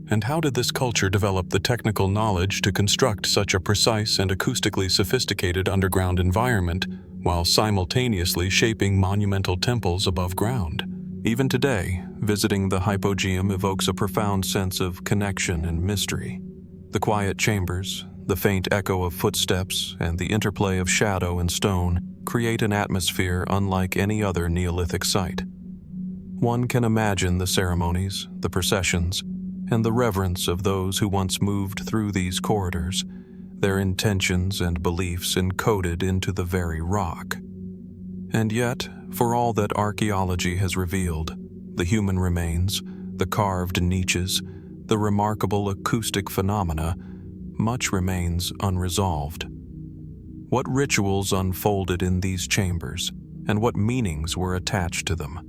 And how did this culture develop the technical knowledge to construct such a precise and acoustically sophisticated underground environment while simultaneously shaping monumental temples above ground? Even today, visiting the hypogeum evokes a profound sense of connection and mystery. The quiet chambers, the faint echo of footsteps, and the interplay of shadow and stone create an atmosphere unlike any other Neolithic site. One can imagine the ceremonies, the processions, and the reverence of those who once moved through these corridors, their intentions and beliefs encoded into the very rock. And yet, for all that archaeology has revealed, the human remains, the carved niches, the remarkable acoustic phenomena, much remains unresolved. What rituals unfolded in these chambers, and what meanings were attached to them?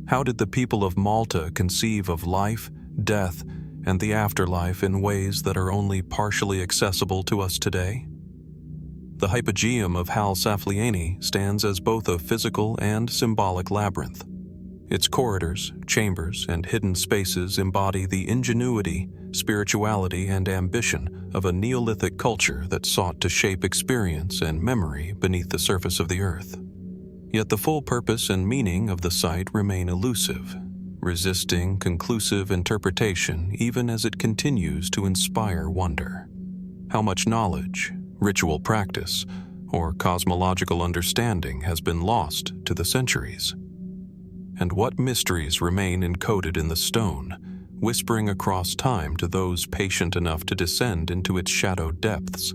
How did the people of Malta conceive of life, death, and the afterlife in ways that are only partially accessible to us today? The Hypogeum of Ħal Saflieni stands as both a physical and symbolic labyrinth. Its corridors, chambers, and hidden spaces embody the ingenuity, spirituality, and ambition of a Neolithic culture that sought to shape experience and memory beneath the surface of the earth. Yet the full purpose and meaning of the site remain elusive, resisting conclusive interpretation even as it continues to inspire wonder. How much knowledge, ritual practice, or cosmological understanding has been lost to the centuries? And what mysteries remain encoded in the stone, whispering across time to those patient enough to descend into its shadowed depths?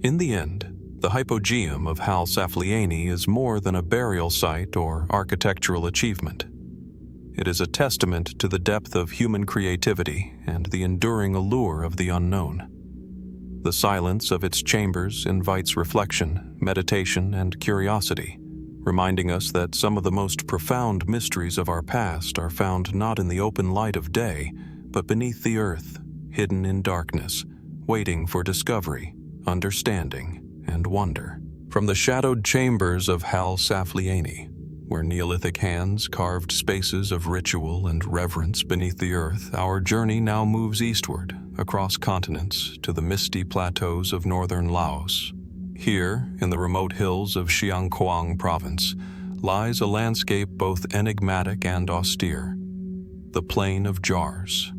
In the end, the Hypogeum of Ħal Saflieni is more than a burial site or architectural achievement. It is a testament to the depth of human creativity and the enduring allure of the unknown. The silence of its chambers invites reflection, meditation, and curiosity, reminding us that some of the most profound mysteries of our past are found not in the open light of day, but beneath the earth, hidden in darkness, waiting for discovery, understanding, and wonder. From the shadowed chambers of Ħal Saflieni, where Neolithic hands carved spaces of ritual and reverence beneath the earth, our journey now moves eastward, across continents, to the misty plateaus of northern Laos. Here, in the remote hills of Xiangkhouang province, lies a landscape both enigmatic and austere. The Plain of Jars.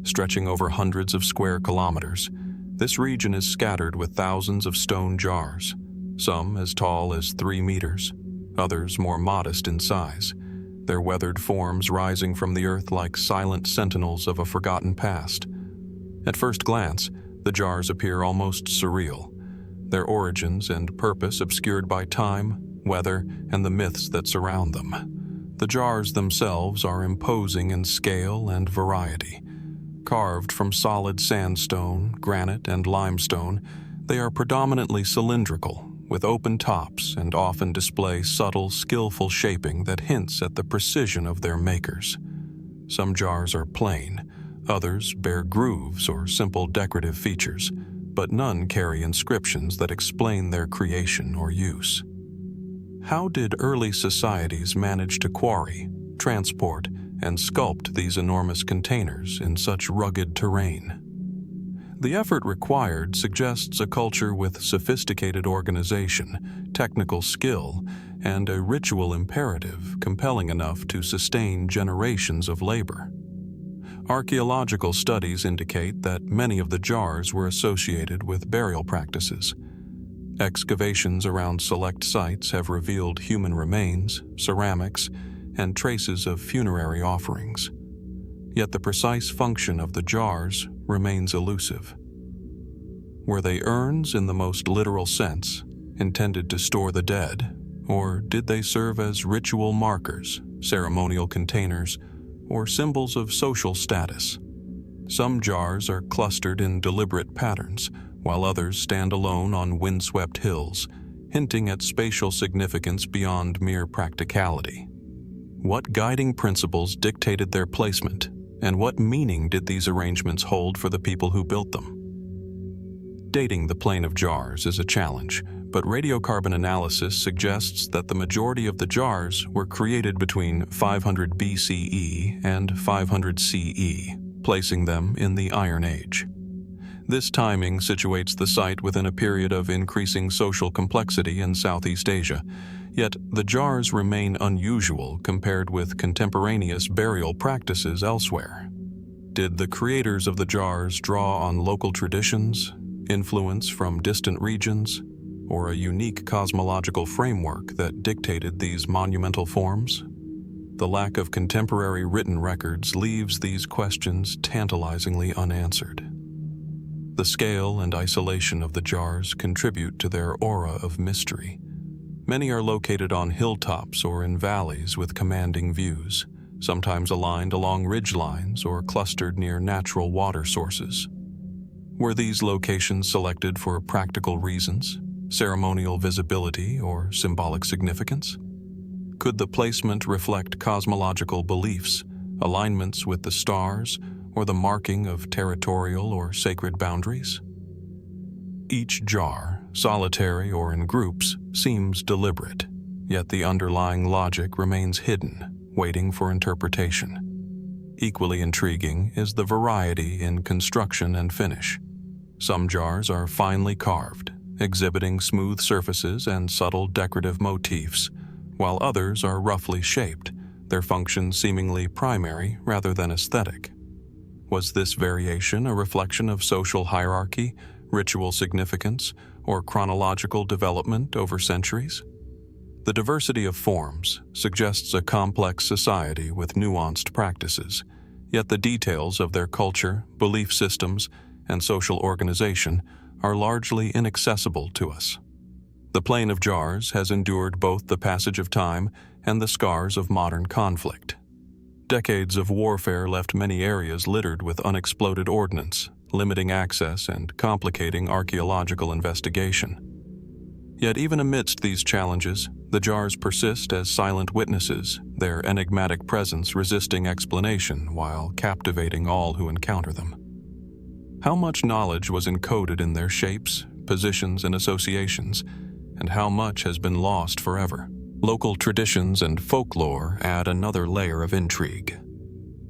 Stretching over hundreds of square kilometers, this region is scattered with thousands of stone jars, some as tall as 3 meters, others more modest in size, their weathered forms rising from the earth like silent sentinels of a forgotten past. At first glance, the jars appear almost surreal. their origins and purpose obscured by time, weather, and the myths that surround them. The jars themselves are imposing in scale and variety. Carved from solid sandstone, granite, and limestone, they are predominantly cylindrical, with open tops, and often display subtle, skillful shaping that hints at the precision of their makers. Some jars are plain, others bear grooves or simple decorative features, but none carry inscriptions that explain their creation or use. How did early societies manage to quarry, transport, and sculpt these enormous containers in such rugged terrain? The effort required suggests a culture with sophisticated organization, technical skill, and a ritual imperative compelling enough to sustain generations of labor. Archaeological studies indicate that many of the jars were associated with burial practices. Excavations around select sites have revealed human remains, ceramics, and traces of funerary offerings. Yet the precise function of the jars remains elusive. Were they urns in the most literal sense, intended to store the dead, or did they serve as ritual markers, ceremonial containers, or symbols of social status? Some jars are clustered in deliberate patterns, while others stand alone on windswept hills, hinting at spatial significance beyond mere practicality. What guiding principles dictated their placement, and what meaning did these arrangements hold for the people who built them? Dating the plane of jars is a challenge, but radiocarbon analysis suggests that the majority of the jars were created between 500 BCE and 500 CE, placing them in the Iron Age. This timing situates the site within a period of increasing social complexity in Southeast Asia, yet the jars remain unusual compared with contemporaneous burial practices elsewhere. Did the creators of the jars draw on local traditions, influence from distant regions, or a unique cosmological framework that dictated these monumental forms? The lack of contemporary written records leaves these questions tantalizingly unanswered. The scale and isolation of the jars contribute to their aura of mystery. Many are located on hilltops or in valleys with commanding views, sometimes aligned along ridgelines or clustered near natural water sources. Were these locations selected for practical reasons, ceremonial visibility, or symbolic significance? Could the placement reflect cosmological beliefs, alignments with the stars, or the marking of territorial or sacred boundaries? Each jar, solitary or in groups, seems deliberate, yet the underlying logic remains hidden, waiting for interpretation. Equally intriguing is the variety in construction and finish. Some jars are finely carved, exhibiting smooth surfaces and subtle decorative motifs, while others are roughly shaped, their function seemingly primary rather than aesthetic. Was this variation a reflection of social hierarchy, ritual significance, or chronological development over centuries? The diversity of forms suggests a complex society with nuanced practices, yet the details of their culture, belief systems, and social organization are largely inaccessible to us. The plane of jars has endured both the passage of time and the scars of modern conflict. Decades of warfare left many areas littered with unexploded ordnance, limiting access and complicating archaeological investigation. Yet even amidst these challenges, the jars persist as silent witnesses, their enigmatic presence resisting explanation while captivating all who encounter them. How much knowledge was encoded in their shapes, positions, and associations, and how much has been lost forever? Local traditions and folklore add another layer of intrigue.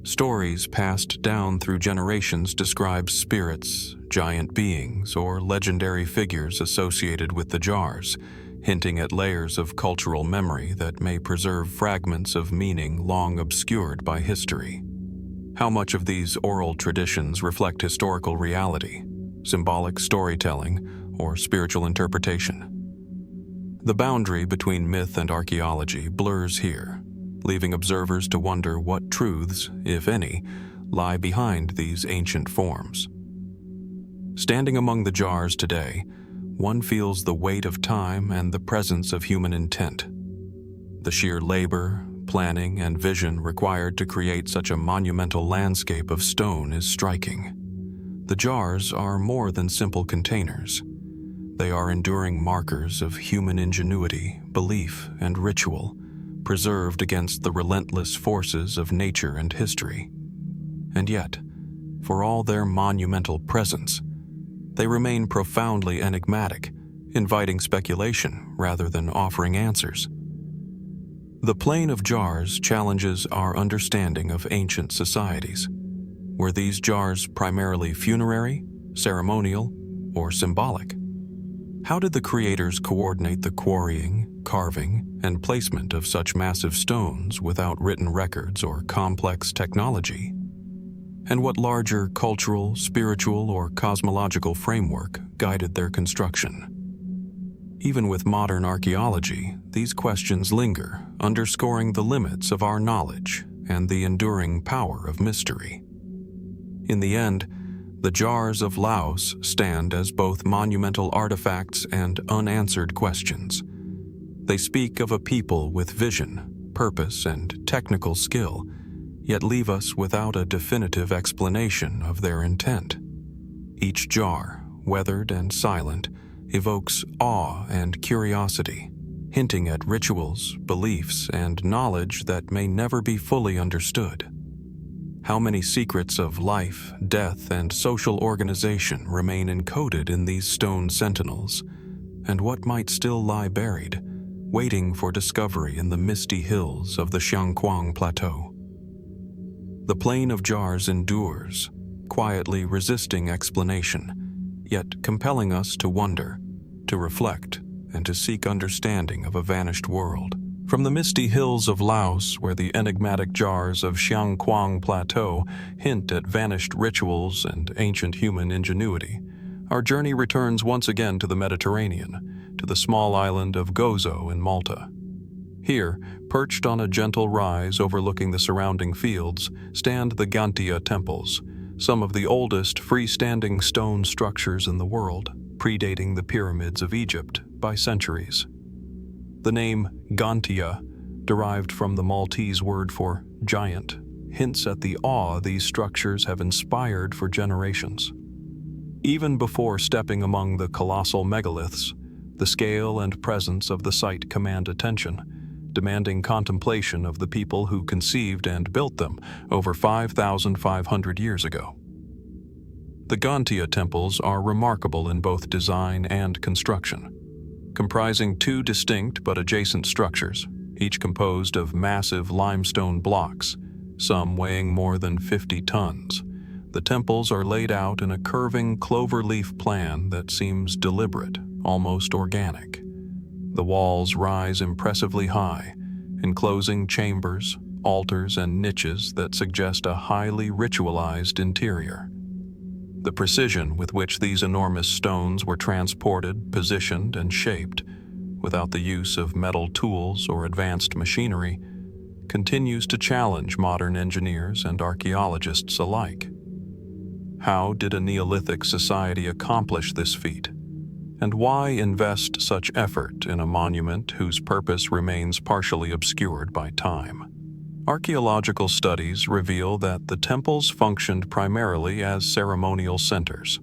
Stories passed down through generations describe spirits, giant beings, or legendary figures associated with the jars, hinting at layers of cultural memory that may preserve fragments of meaning long obscured by history. How much of these oral traditions reflect historical reality, symbolic storytelling, or spiritual interpretation? The boundary between myth and archaeology blurs here, leaving observers to wonder what truths, if any, lie behind these ancient forms. Standing among the jars today, one feels the weight of time and the presence of human intent. The sheer labor, planning, and vision required to create such a monumental landscape of stone is striking. The jars are more than simple containers. They are enduring markers of human ingenuity, belief, and ritual, preserved against the relentless forces of nature and history. And yet, for all their monumental presence, they remain profoundly enigmatic, inviting speculation rather than offering answers. The plane of jars challenges our understanding of ancient societies. Were these jars primarily funerary, ceremonial, or symbolic? How did the creators coordinate the quarrying, carving, and placement of such massive stones without written records or complex technology? And what larger cultural, spiritual, or cosmological framework guided their construction? Even with modern archaeology, these questions linger, underscoring the limits of our knowledge and the enduring power of mystery. In the end, the jars of Laos stand as both monumental artifacts and unanswered questions. They speak of a people with vision, purpose, and technical skill, yet leave us without a definitive explanation of their intent. Each jar, weathered and silent, evokes awe and curiosity, hinting at rituals, beliefs, and knowledge that may never be fully understood. How many secrets of life, death, and social organization remain encoded in these stone sentinels, and what might still lie buried, waiting for discovery in the misty hills of the Xiangquang Plateau? The plain of jars endures, quietly resisting explanation, yet compelling us to wonder, to reflect, and to seek understanding of a vanished world. From the misty hills of Laos, where the enigmatic jars of Xiangquang Plateau hint at vanished rituals and ancient human ingenuity, our journey returns once again to the Mediterranean, to the small island of Gozo in Malta. Here, perched on a gentle rise overlooking the surrounding fields, stand the Gantia temples, some of the oldest freestanding stone structures in the world, predating the pyramids of Egypt by centuries. The name Gantia, derived from the Maltese word for giant, hints at the awe these structures have inspired for generations. Even before stepping among the colossal megaliths, the scale and presence of the site command attention, demanding contemplation of the people who conceived and built them over 5,500 years ago. The Gantia temples are remarkable in both design and construction. Comprising two distinct but adjacent structures, each composed of massive limestone blocks, some weighing more than 50 tons. The temples are laid out in a curving clover-leaf plan that seems deliberate, almost organic. The walls rise impressively high, enclosing chambers, altars, and niches that suggest a highly ritualized interior. The precision with which these enormous stones were transported, positioned, and shaped, without the use of metal tools or advanced machinery, continues to challenge modern engineers and archaeologists alike. How did a Neolithic society accomplish this feat? And why invest such effort in a monument whose purpose remains partially obscured by time? Archaeological studies reveal that the temples functioned primarily as ceremonial centers.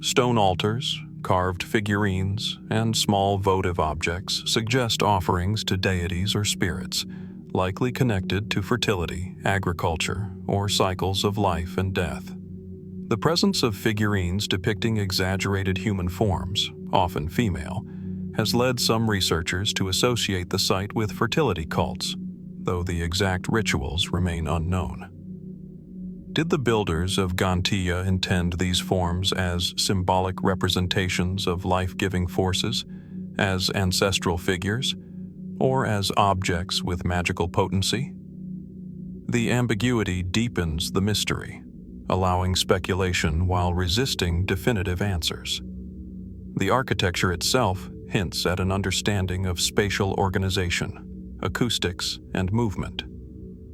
Stone altars, carved figurines, and small votive objects suggest offerings to deities or spirits, likely connected to fertility, agriculture, or cycles of life and death. The presence of figurines depicting exaggerated human forms, often female, has led some researchers to associate the site with fertility cults, though the exact rituals remain unknown. Did the builders of Gantia intend these forms as symbolic representations of life-giving forces, as ancestral figures, or as objects with magical potency? The ambiguity deepens the mystery, allowing speculation while resisting definitive answers. The architecture itself hints at an understanding of spatial organization, acoustics, and movement.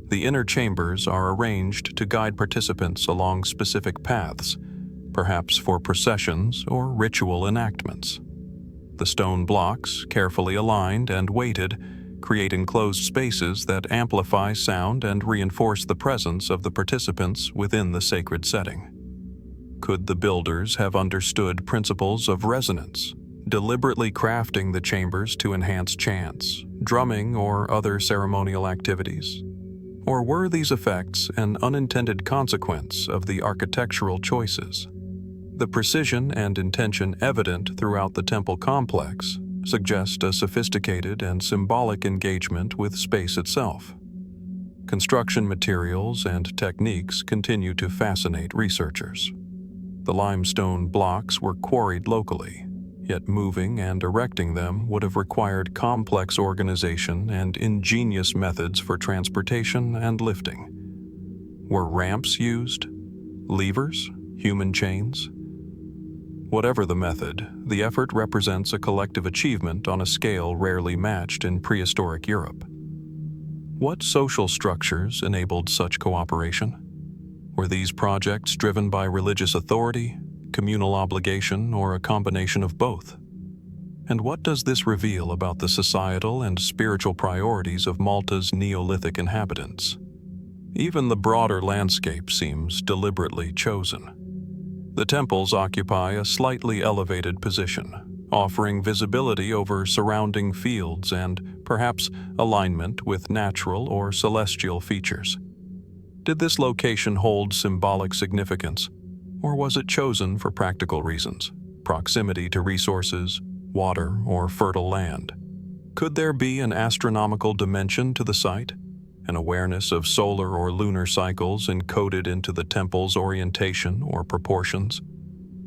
The inner chambers are arranged to guide participants along specific paths, perhaps for processions or ritual enactments. The stone blocks, carefully aligned and weighted, create enclosed spaces that amplify sound and reinforce the presence of the participants within the sacred setting. Could the builders have understood principles of resonance, deliberately crafting the chambers to enhance chants, drumming, or other ceremonial activities? Or were these effects an unintended consequence of the architectural choices? The precision and intention evident throughout the temple complex suggest a sophisticated and symbolic engagement with space itself. Construction materials and techniques continue to fascinate researchers. The limestone blocks were quarried locally, yet moving and erecting them would have required complex organization and ingenious methods for transportation and lifting. Were ramps used? Levers? Human chains? Whatever the method, the effort represents a collective achievement on a scale rarely matched in prehistoric Europe. What social structures enabled such cooperation? Were these projects driven by religious authority, communal obligation, or a combination of both? And what does this reveal about the societal and spiritual priorities of Malta's Neolithic inhabitants? Even the broader landscape seems deliberately chosen. The temples occupy a slightly elevated position, offering visibility over surrounding fields and, perhaps, alignment with natural or celestial features. Did this location hold symbolic significance, or was it chosen for practical reasons, proximity to resources, water, or fertile land? Could there be an astronomical dimension to the site, an awareness of solar or lunar cycles encoded into the temple's orientation or proportions?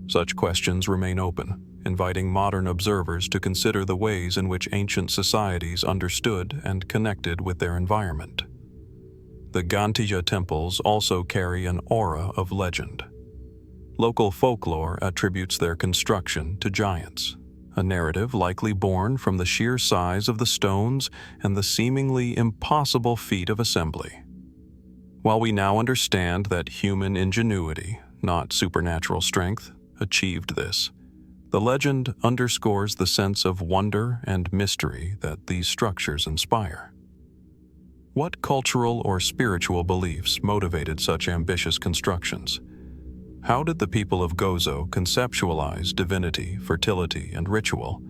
Such questions remain open, inviting modern observers to consider the ways in which ancient societies understood and connected with their environment. The Gambia temples also carry an aura of legend. Local folklore attributes their construction to giants, a narrative likely born from the sheer size of the stones and the seemingly impossible feat of assembly. While we now understand that human ingenuity, not supernatural strength, achieved this, the legend underscores the sense of wonder and mystery that these structures inspire. What cultural or spiritual beliefs motivated such ambitious constructions? How did the people of Gozo conceptualize divinity, fertility, and ritual?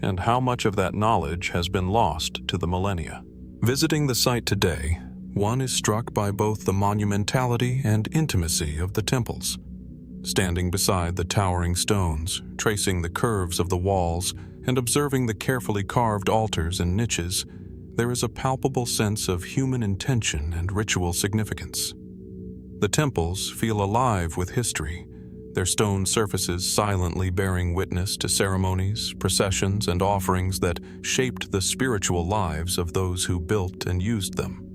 And how much of that knowledge has been lost to the millennia? Visiting the site today, one is struck by both the monumentality and intimacy of the temples. Standing beside the towering stones, tracing the curves of the walls, and observing the carefully carved altars and niches, there is a palpable sense of human intention and ritual significance. The temples feel alive with history, their stone surfaces silently bearing witness to ceremonies, processions, and offerings that shaped the spiritual lives of those who built and used them.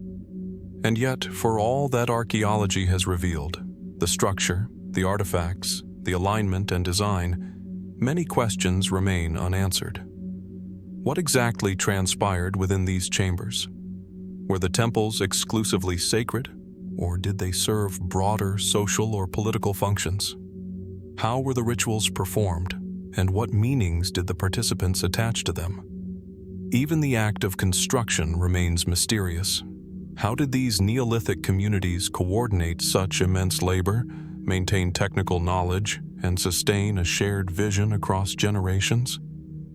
And yet, for all that archaeology has revealed, the structure, the artifacts, the alignment and design, many questions remain unanswered. What exactly transpired within these chambers? Were the temples exclusively sacred, or did they serve broader social or political functions? How were the rituals performed, and what meanings did the participants attach to them? Even the act of construction remains mysterious. How did these Neolithic communities coordinate such immense labor, maintain technical knowledge, and sustain a shared vision across generations?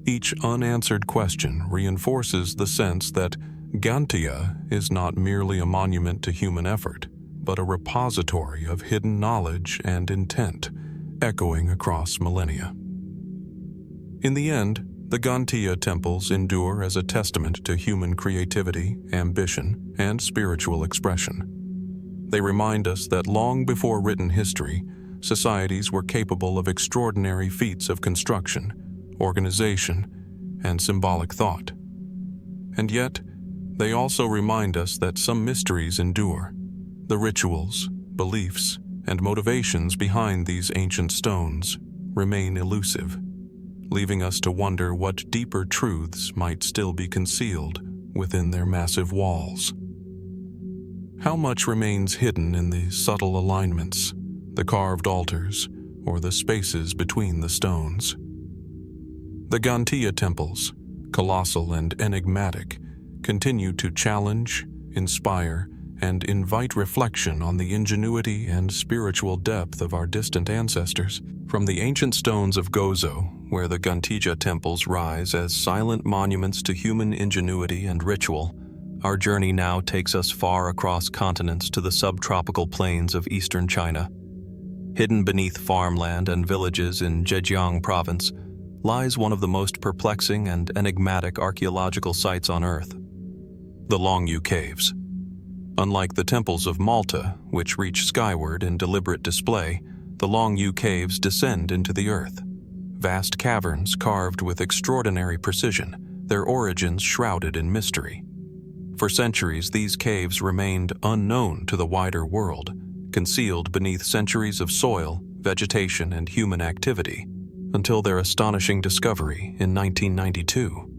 Each unanswered question reinforces the sense that Gambia is not merely a monument to human effort, but a repository of hidden knowledge and intent, echoing across millennia. In the end, the Gambia temples endure as a testament to human creativity, ambition, and spiritual expression. They remind us that long before written history, societies were capable of extraordinary feats of construction, organization, and symbolic thought. And yet, they also remind us that some mysteries endure. The rituals, beliefs, and motivations behind these ancient stones remain elusive, leaving us to wonder what deeper truths might still be concealed within their massive walls. How much remains hidden in the subtle alignments, the carved altars, or the spaces between the stones? The Gantia temples, colossal and enigmatic, continue to challenge, inspire, and invite reflection on the ingenuity and spiritual depth of our distant ancestors. From the ancient stones of Gozo, where the Gantija temples rise as silent monuments to human ingenuity and ritual, our journey now takes us far across continents to the subtropical plains of eastern China. Hidden beneath farmland and villages in Zhejiang province lies one of the most perplexing and enigmatic archaeological sites on Earth, the Longyou Caves. Unlike the temples of Malta, which reach skyward in deliberate display, the Longyou Caves descend into the earth. Vast caverns carved with extraordinary precision, their origins shrouded in mystery. For centuries, these caves remained unknown to the wider world, concealed beneath centuries of soil, vegetation, and human activity, until their astonishing discovery in 1992.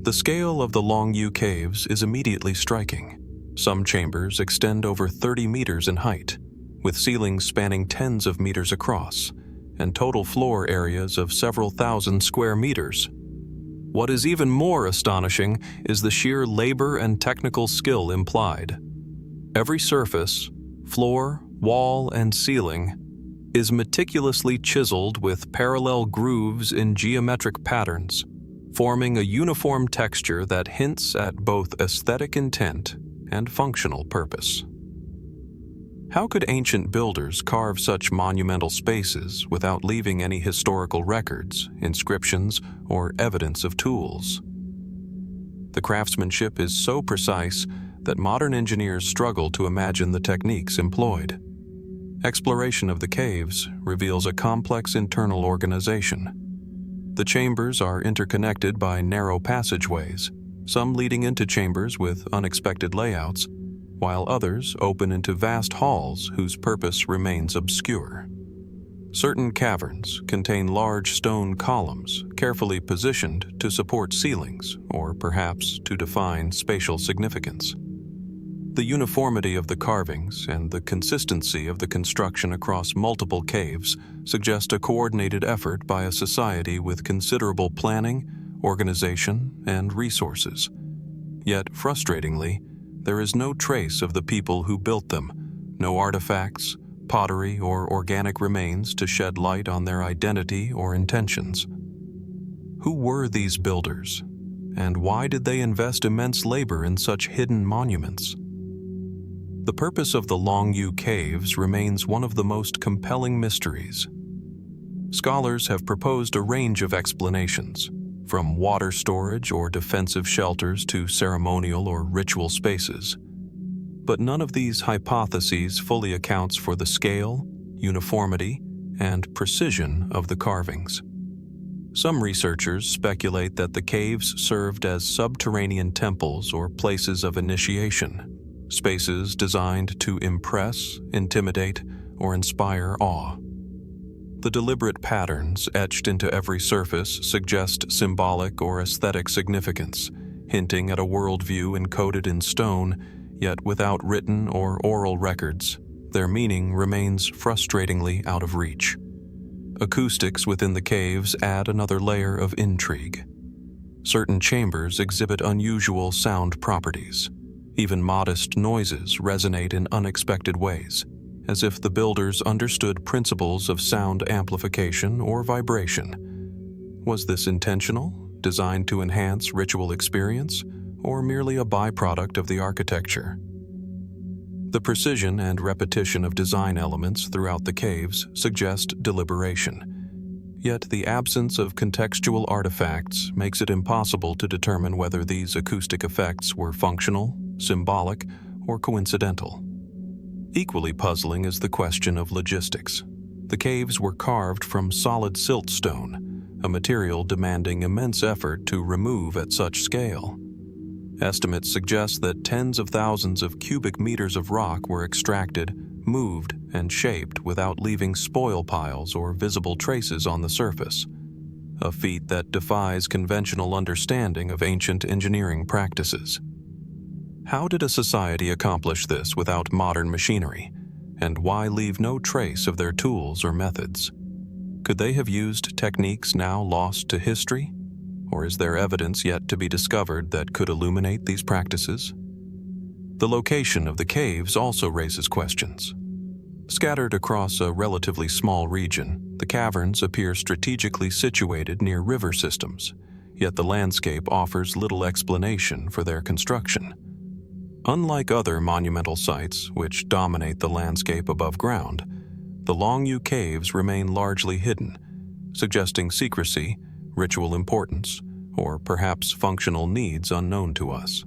The scale of the Longyou Caves is immediately striking. Some chambers extend over 30 meters in height, with ceilings spanning tens of meters across, and total floor areas of several thousand square meters. What is even more astonishing is the sheer labor and technical skill implied. Every surface, floor, wall, and ceiling is meticulously chiseled with parallel grooves in geometric patterns, forming a uniform texture that hints at both aesthetic intent and functional purpose. How could ancient builders carve such monumental spaces without leaving any historical records, inscriptions, or evidence of tools? The craftsmanship is so precise that modern engineers struggle to imagine the techniques employed. Exploration of the caves reveals a complex internal organization. The chambers are interconnected by narrow passageways, some leading into chambers with unexpected layouts, while others open into vast halls whose purpose remains obscure. Certain caverns contain large stone columns carefully positioned to support ceilings or perhaps to define spatial significance. The uniformity of the carvings and the consistency of the construction across multiple caves suggest a coordinated effort by a society with considerable planning, organization, and resources. Yet, frustratingly, there is no trace of the people who built them, no artifacts, pottery, or organic remains to shed light on their identity or intentions. Who were these builders, and why did they invest immense labor in such hidden monuments? The purpose of the Longyou Caves remains one of the most compelling mysteries. Scholars have proposed a range of explanations, from water storage or defensive shelters to ceremonial or ritual spaces. But none of these hypotheses fully accounts for the scale, uniformity, and precision of the carvings. Some researchers speculate that the caves served as subterranean temples or places of initiation, spaces designed to impress, intimidate, or inspire awe. The deliberate patterns etched into every surface suggest symbolic or aesthetic significance, hinting at a worldview encoded in stone, yet without written or oral records. Their meaning remains frustratingly out of reach. Acoustics within the caves add another layer of intrigue. Certain chambers exhibit unusual sound properties. Even modest noises resonate in unexpected ways, as if the builders understood principles of sound amplification or vibration. Was this intentional, designed to enhance ritual experience, or merely a byproduct of the architecture? The precision and repetition of design elements throughout the caves suggest deliberation. Yet the absence of contextual artifacts makes it impossible to determine whether these acoustic effects were functional, symbolic, or coincidental. Equally puzzling is the question of logistics. The caves were carved from solid siltstone, a material demanding immense effort to remove at such scale. Estimates suggest that tens of thousands of cubic meters of rock were extracted, moved, and shaped without leaving spoil piles or visible traces on the surface, a feat that defies conventional understanding of ancient engineering practices. How did a society accomplish this without modern machinery, and why leave no trace of their tools or methods? Could they have used techniques now lost to history? Or is there evidence yet to be discovered that could illuminate these practices? The location of the caves also raises questions. Scattered across a relatively small region, the caverns appear strategically situated near river systems, yet the landscape offers little explanation for their construction. Unlike other monumental sites which dominate the landscape above ground, the Longyou Caves remain largely hidden, suggesting secrecy, ritual importance, or perhaps functional needs unknown to us.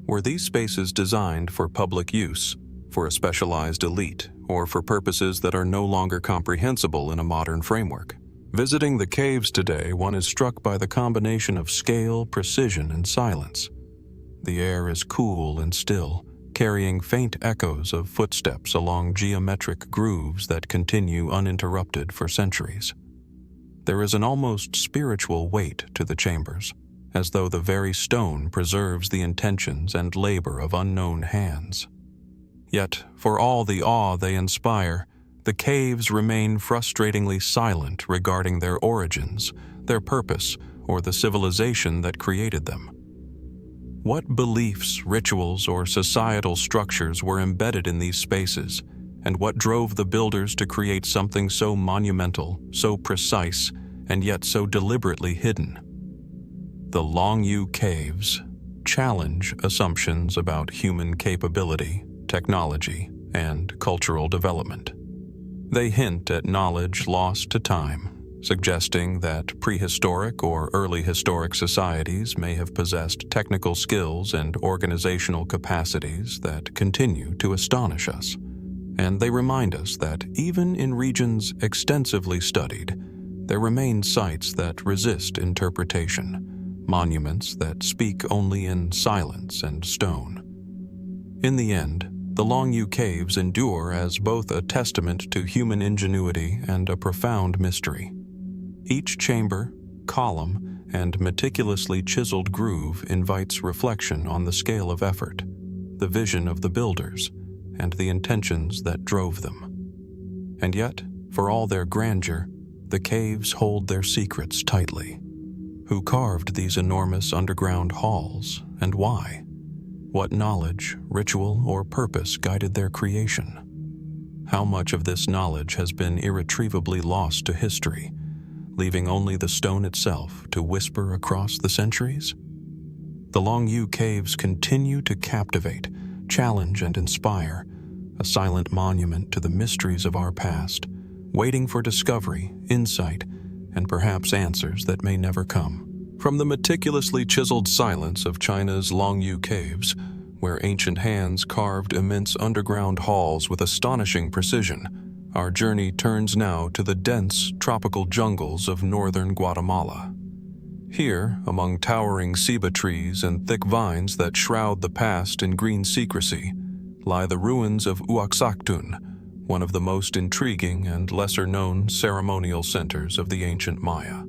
Were these spaces designed for public use, for a specialized elite, or for purposes that are no longer comprehensible in a modern framework? Visiting the caves today, one is struck by the combination of scale, precision, and silence. The air is cool and still, carrying faint echoes of footsteps along geometric grooves that continue uninterrupted for centuries. There is an almost spiritual weight to the chambers, as though the very stone preserves the intentions and labor of unknown hands. Yet, for all the awe they inspire, the caves remain frustratingly silent regarding their origins, their purpose, or the civilization that created them. What beliefs, rituals, or societal structures were embedded in these spaces, and what drove the builders to create something so monumental, so precise, and yet so deliberately hidden? The Longyou Caves challenge assumptions about human capability, technology, and cultural development. They hint at knowledge lost to time, suggesting that prehistoric or early historic societies may have possessed technical skills and organizational capacities that continue to astonish us. And they remind us that even in regions extensively studied, there remain sites that resist interpretation, monuments that speak only in silence and stone. In the end, the Longyou Caves endure as both a testament to human ingenuity and a profound mystery. Each chamber, column, and meticulously chiseled groove invites reflection on the scale of effort, the vision of the builders, and the intentions that drove them. And yet, for all their grandeur, the caves hold their secrets tightly. Who carved these enormous underground halls, and why? What knowledge, ritual, or purpose guided their creation? How much of this knowledge has been irretrievably lost to history, leaving only the stone itself to whisper across the centuries? The Longyou Caves continue to captivate, challenge, and inspire, a silent monument to the mysteries of our past, waiting for discovery, insight, and perhaps answers that may never come. From the meticulously chiseled silence of China's Longyou Caves, where ancient hands carved immense underground halls with astonishing precision, our journey turns now to the dense tropical jungles of northern Guatemala. Here, among towering ceiba trees and thick vines that shroud the past in green secrecy, lie the ruins of Uaxactun, one of the most intriguing and lesser-known ceremonial centers of the ancient Maya.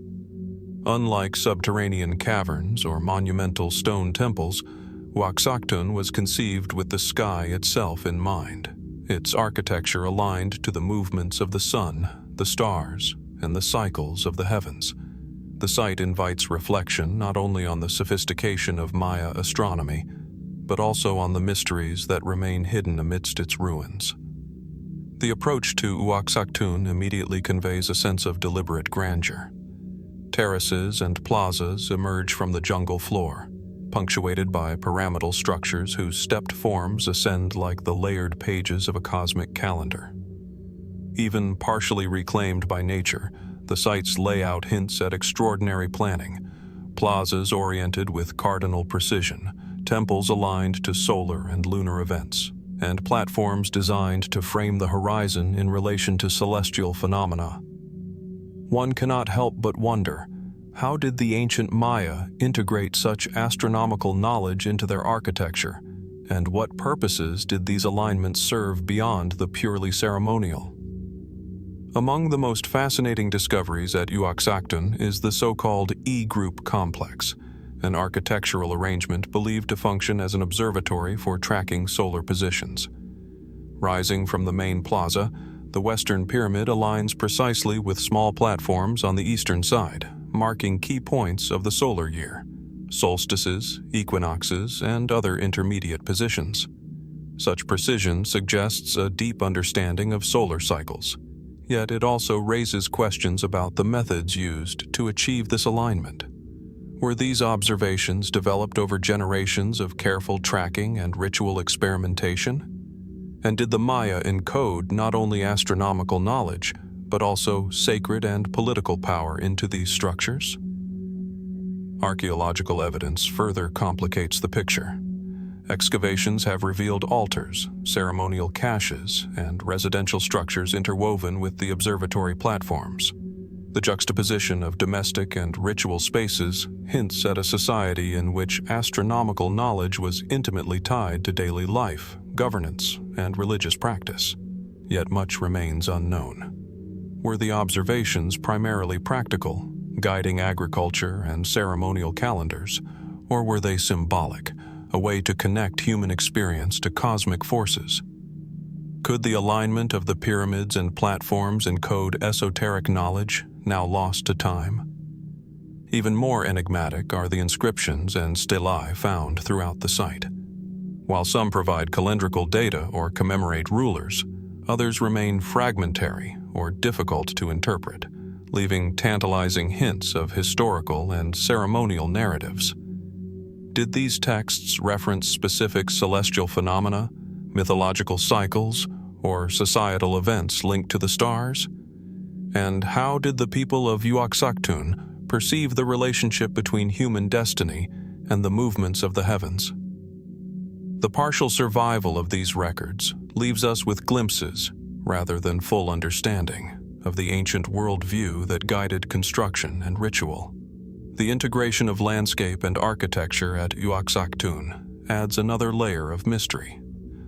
Unlike subterranean caverns or monumental stone temples, Uaxactun was conceived with the sky itself in mind, its architecture aligned to the movements of the sun, the stars, and the cycles of the heavens. The site invites reflection not only on the sophistication of Maya astronomy, but also on the mysteries that remain hidden amidst its ruins. The approach to Uaxactun immediately conveys a sense of deliberate grandeur. Terraces and plazas emerge from the jungle floor, punctuated by pyramidal structures whose stepped forms ascend like the layered pages of a cosmic calendar. Even partially reclaimed by nature, the site's layout hints at extraordinary planning. Plazas oriented with cardinal precision, temples aligned to solar and lunar events, and platforms designed to frame the horizon in relation to celestial phenomena. One cannot help but wonder, how did the ancient Maya integrate such astronomical knowledge into their architecture, and what purposes did these alignments serve beyond the purely ceremonial? Among the most fascinating discoveries at Uaxactun is the so-called E-group complex, an architectural arrangement believed to function as an observatory for tracking solar positions. Rising from the main plaza, the western pyramid aligns precisely with small platforms on the eastern side, marking key points of the solar year, solstices, equinoxes, and other intermediate positions. Such precision suggests a deep understanding of solar cycles, yet it also raises questions about the methods used to achieve this alignment. Were these observations developed over generations of careful tracking and ritual experimentation? And did the Maya encode not only astronomical knowledge, but also sacred and political power into these structures? Archaeological evidence further complicates the picture. Excavations have revealed altars, ceremonial caches, and residential structures interwoven with the observatory platforms. The juxtaposition of domestic and ritual spaces hints at a society in which astronomical knowledge was intimately tied to daily life, governance, and religious practice. Yet much remains unknown. Were the observations primarily practical, guiding agriculture and ceremonial calendars, or were they symbolic, a way to connect human experience to cosmic forces? Could the alignment of the pyramids and platforms encode esoteric knowledge now lost to time? Even more enigmatic are the inscriptions and stelae found throughout the site. While some provide calendrical data or commemorate rulers, others remain fragmentary or difficult to interpret, leaving tantalizing hints of historical and ceremonial narratives. Did these texts reference specific celestial phenomena, mythological cycles, or societal events linked to the stars? And how did the people of Uaxactun perceive the relationship between human destiny and the movements of the heavens? The partial survival of these records leaves us with glimpses, rather than full understanding, of the ancient worldview that guided construction and ritual. The integration of landscape and architecture at Uaxactun adds another layer of mystery.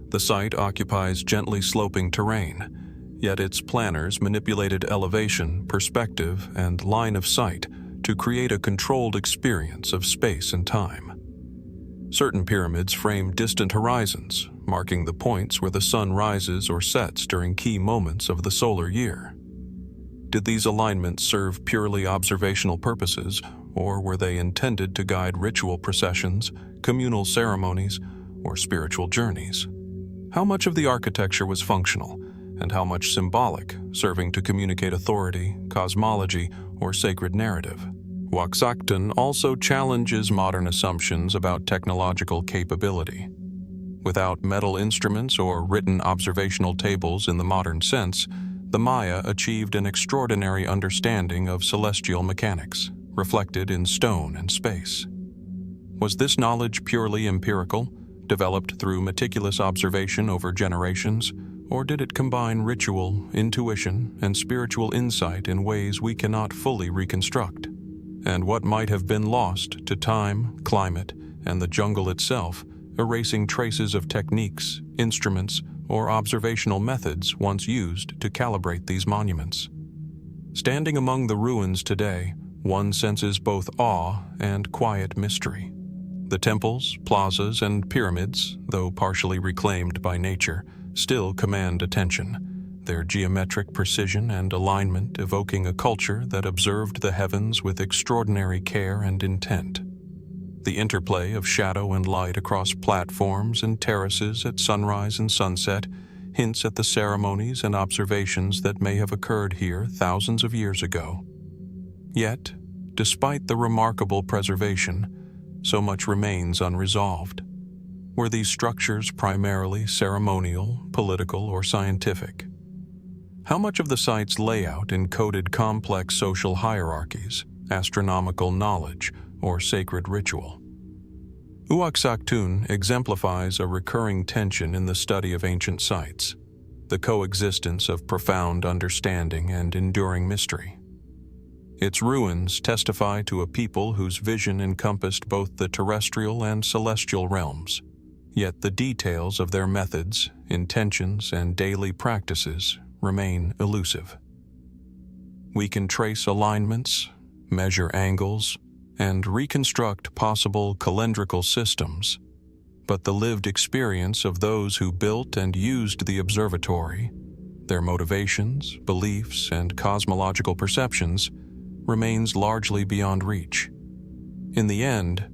The site occupies gently sloping terrain, yet its planners manipulated elevation, perspective, and line of sight to create a controlled experience of space and time. Certain pyramids frame distant horizons, marking the points where the sun rises or sets during key moments of the solar year. Did these alignments serve purely observational purposes, or were they intended to guide ritual processions, communal ceremonies, or spiritual journeys? How much of the architecture was functional, and how much symbolic, serving to communicate authority, cosmology, or sacred narrative? Uaxactun also challenges modern assumptions about technological capability. Without metal instruments or written observational tables in the modern sense, the Maya achieved an extraordinary understanding of celestial mechanics, reflected in stone and space. Was this knowledge purely empirical, developed through meticulous observation over generations, or did it combine ritual, intuition, and spiritual insight in ways we cannot fully reconstruct? And what might have been lost to time, climate, and the jungle itself, erasing traces of techniques, instruments, or observational methods once used to calibrate these monuments? Standing among the ruins today, one senses both awe and quiet mystery. The temples, plazas, and pyramids, though partially reclaimed by nature, still command attention, their geometric precision and alignment evoking a culture that observed the heavens with extraordinary care and intent. The interplay of shadow and light across platforms and terraces at sunrise and sunset hints at the ceremonies and observations that may have occurred here thousands of years ago. Yet, despite the remarkable preservation, so much remains unresolved. Were these structures primarily ceremonial, political, or scientific? How much of the site's layout encoded complex social hierarchies, astronomical knowledge, or sacred ritual? Uaxactun exemplifies a recurring tension in the study of ancient sites, the coexistence of profound understanding and enduring mystery. Its ruins testify to a people whose vision encompassed both the terrestrial and celestial realms, yet the details of their methods, intentions, and daily practices remain elusive. We can trace alignments, measure angles, and reconstruct possible calendrical systems, but the lived experience of those who built and used the observatory, their motivations, beliefs, and cosmological perceptions remains largely beyond reach. In the end,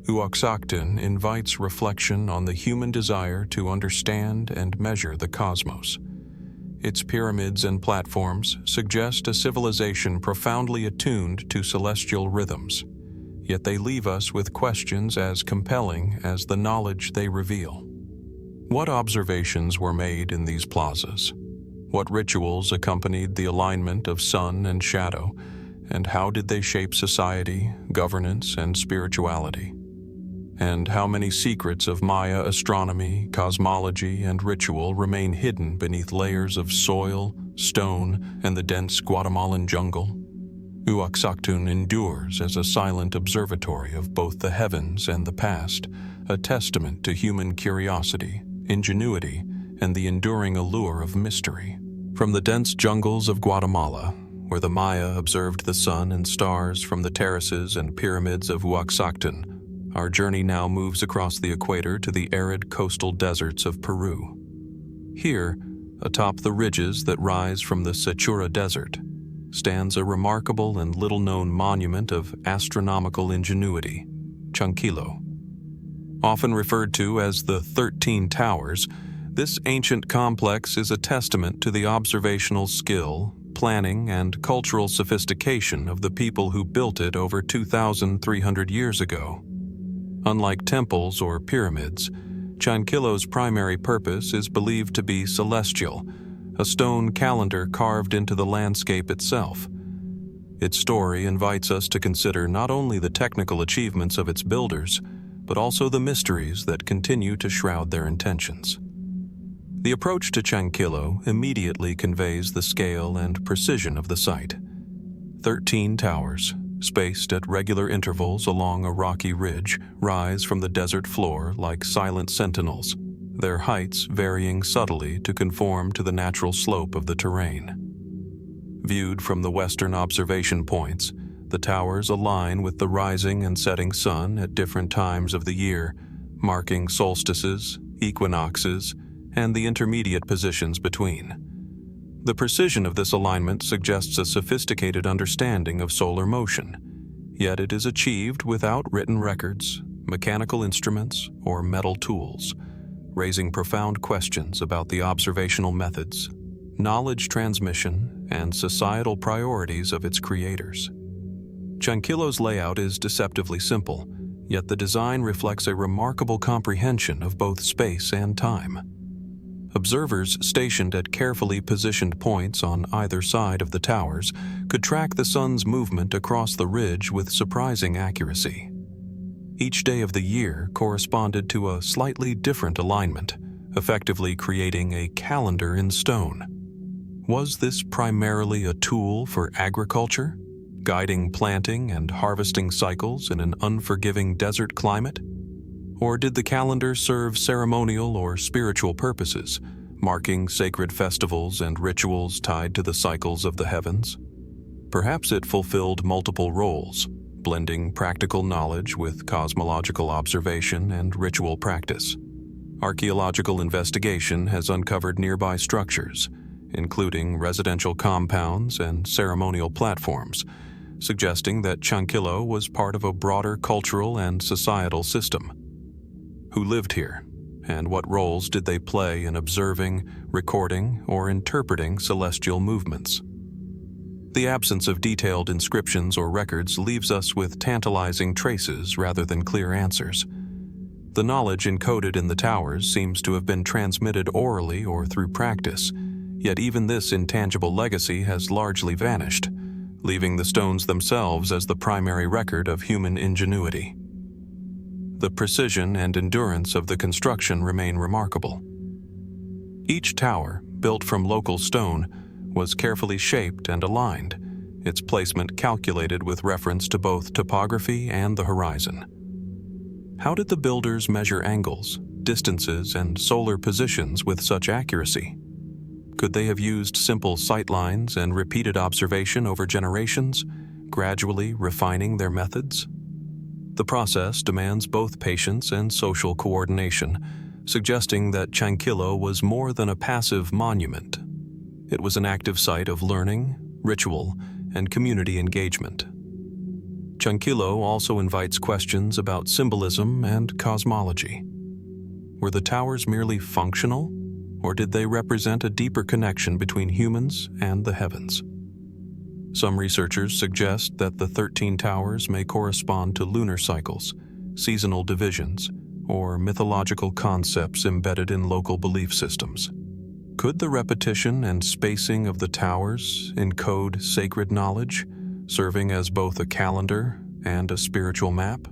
Uaxactun invites reflection on the human desire to understand and measure the cosmos. Its pyramids and platforms suggest a civilization profoundly attuned to celestial rhythms, yet they leave us with questions as compelling as the knowledge they reveal. What observations were made in these plazas? What rituals accompanied the alignment of sun and shadow, and how did they shape society, governance, and spirituality? And how many secrets of Maya astronomy, cosmology, and ritual remain hidden beneath layers of soil, stone, and the dense Guatemalan jungle? Uaxactun endures as a silent observatory of both the heavens and the past, a testament to human curiosity, ingenuity, and the enduring allure of mystery. From the dense jungles of Guatemala, where the Maya observed the sun and stars from the terraces and pyramids of Uaxactun, our journey now moves across the equator to the arid coastal deserts of Peru. Here, atop the ridges that rise from the Sechura Desert, stands a remarkable and little-known monument of astronomical ingenuity, Chanquillo. Often referred to as the 13 Towers, this ancient complex is a testament to the observational skill, planning, and cultural sophistication of the people who built it over 2,300 years ago. Unlike temples or pyramids, Chanquillo's primary purpose is believed to be celestial, a stone calendar carved into the landscape itself. Its story invites us to consider not only the technical achievements of its builders, but also the mysteries that continue to shroud their intentions. The approach to Chanquillo immediately conveys the scale and precision of the site. 13 towers, spaced at regular intervals along a rocky ridge, rise from the desert floor like silent sentinels, their heights varying subtly to conform to the natural slope of the terrain. Viewed from the western observation points, the towers align with the rising and setting sun at different times of the year, marking solstices, equinoxes, and the intermediate positions between. The precision of this alignment suggests a sophisticated understanding of solar motion, yet it is achieved without written records, mechanical instruments, or metal tools, raising profound questions about the observational methods, knowledge transmission, and societal priorities of its creators. Chanquillo's layout is deceptively simple, yet the design reflects a remarkable comprehension of both space and time. Observers stationed at carefully positioned points on either side of the towers could track the sun's movement across the ridge with surprising accuracy. Each day of the year corresponded to a slightly different alignment, effectively creating a calendar in stone. Was this primarily a tool for agriculture, guiding planting and harvesting cycles in an unforgiving desert climate? Or did the calendar serve ceremonial or spiritual purposes, marking sacred festivals and rituals tied to the cycles of the heavens? Perhaps it fulfilled multiple roles, blending practical knowledge with cosmological observation and ritual practice. Archaeological investigation has uncovered nearby structures, including residential compounds and ceremonial platforms, suggesting that Chanquillo was part of a broader cultural and societal system. Who lived here, and what roles did they play in observing, recording, or interpreting celestial movements? The absence of detailed inscriptions or records leaves us with tantalizing traces rather than clear answers. The knowledge encoded in the towers seems to have been transmitted orally or through practice, yet even this intangible legacy has largely vanished, leaving the stones themselves as the primary record of human ingenuity. The precision and endurance of the construction remain remarkable. Each tower, built from local stone, was carefully shaped and aligned, its placement calculated with reference to both topography and the horizon. How did the builders measure angles, distances, and solar positions with such accuracy? Could they have used simple sightlines and repeated observation over generations, gradually refining their methods? The process demands both patience and social coordination, suggesting that Chanquillo was more than a passive monument. It was an active site of learning, ritual, and community engagement. Chankilo also invites questions about symbolism and cosmology. Were the towers merely functional, or did they represent a deeper connection between humans and the heavens? Some researchers suggest that the 13 towers may correspond to lunar cycles, seasonal divisions, or mythological concepts embedded in local belief systems. Could the repetition and spacing of the towers encode sacred knowledge, serving as both a calendar and a spiritual map?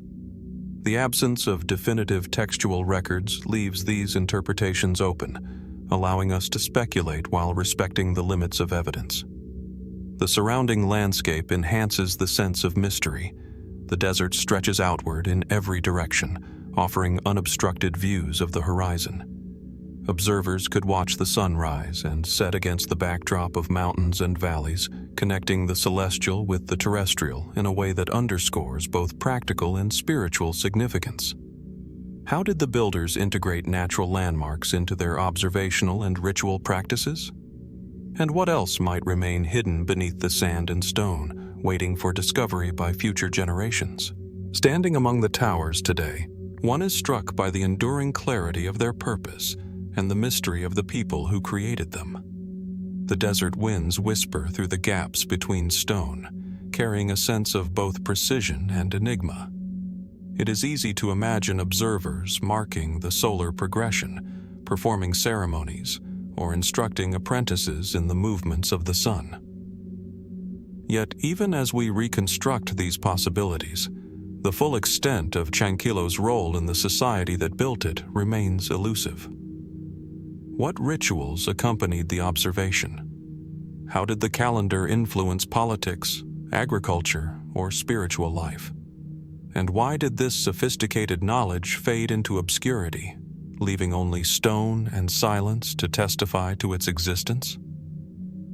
The absence of definitive textual records leaves these interpretations open, allowing us to speculate while respecting the limits of evidence. The surrounding landscape enhances the sense of mystery. The desert stretches outward in every direction, offering unobstructed views of the horizon. Observers could watch the sun rise and set against the backdrop of mountains and valleys, connecting the celestial with the terrestrial in a way that underscores both practical and spiritual significance. How did the builders integrate natural landmarks into their observational and ritual practices? And what else might remain hidden beneath the sand and stone, waiting for discovery by future generations? Standing among the towers today, one is struck by the enduring clarity of their purpose and the mystery of the people who created them. The desert winds whisper through the gaps between stone, carrying a sense of both precision and enigma. It is easy to imagine observers marking the solar progression, performing ceremonies, or instructing apprentices in the movements of the sun. Yet, even as we reconstruct these possibilities, the full extent of Chankilo's role in the society that built it remains elusive. What rituals accompanied the observation? How did the calendar influence politics, agriculture, or spiritual life? And why did this sophisticated knowledge fade into obscurity, leaving only stone and silence to testify to its existence?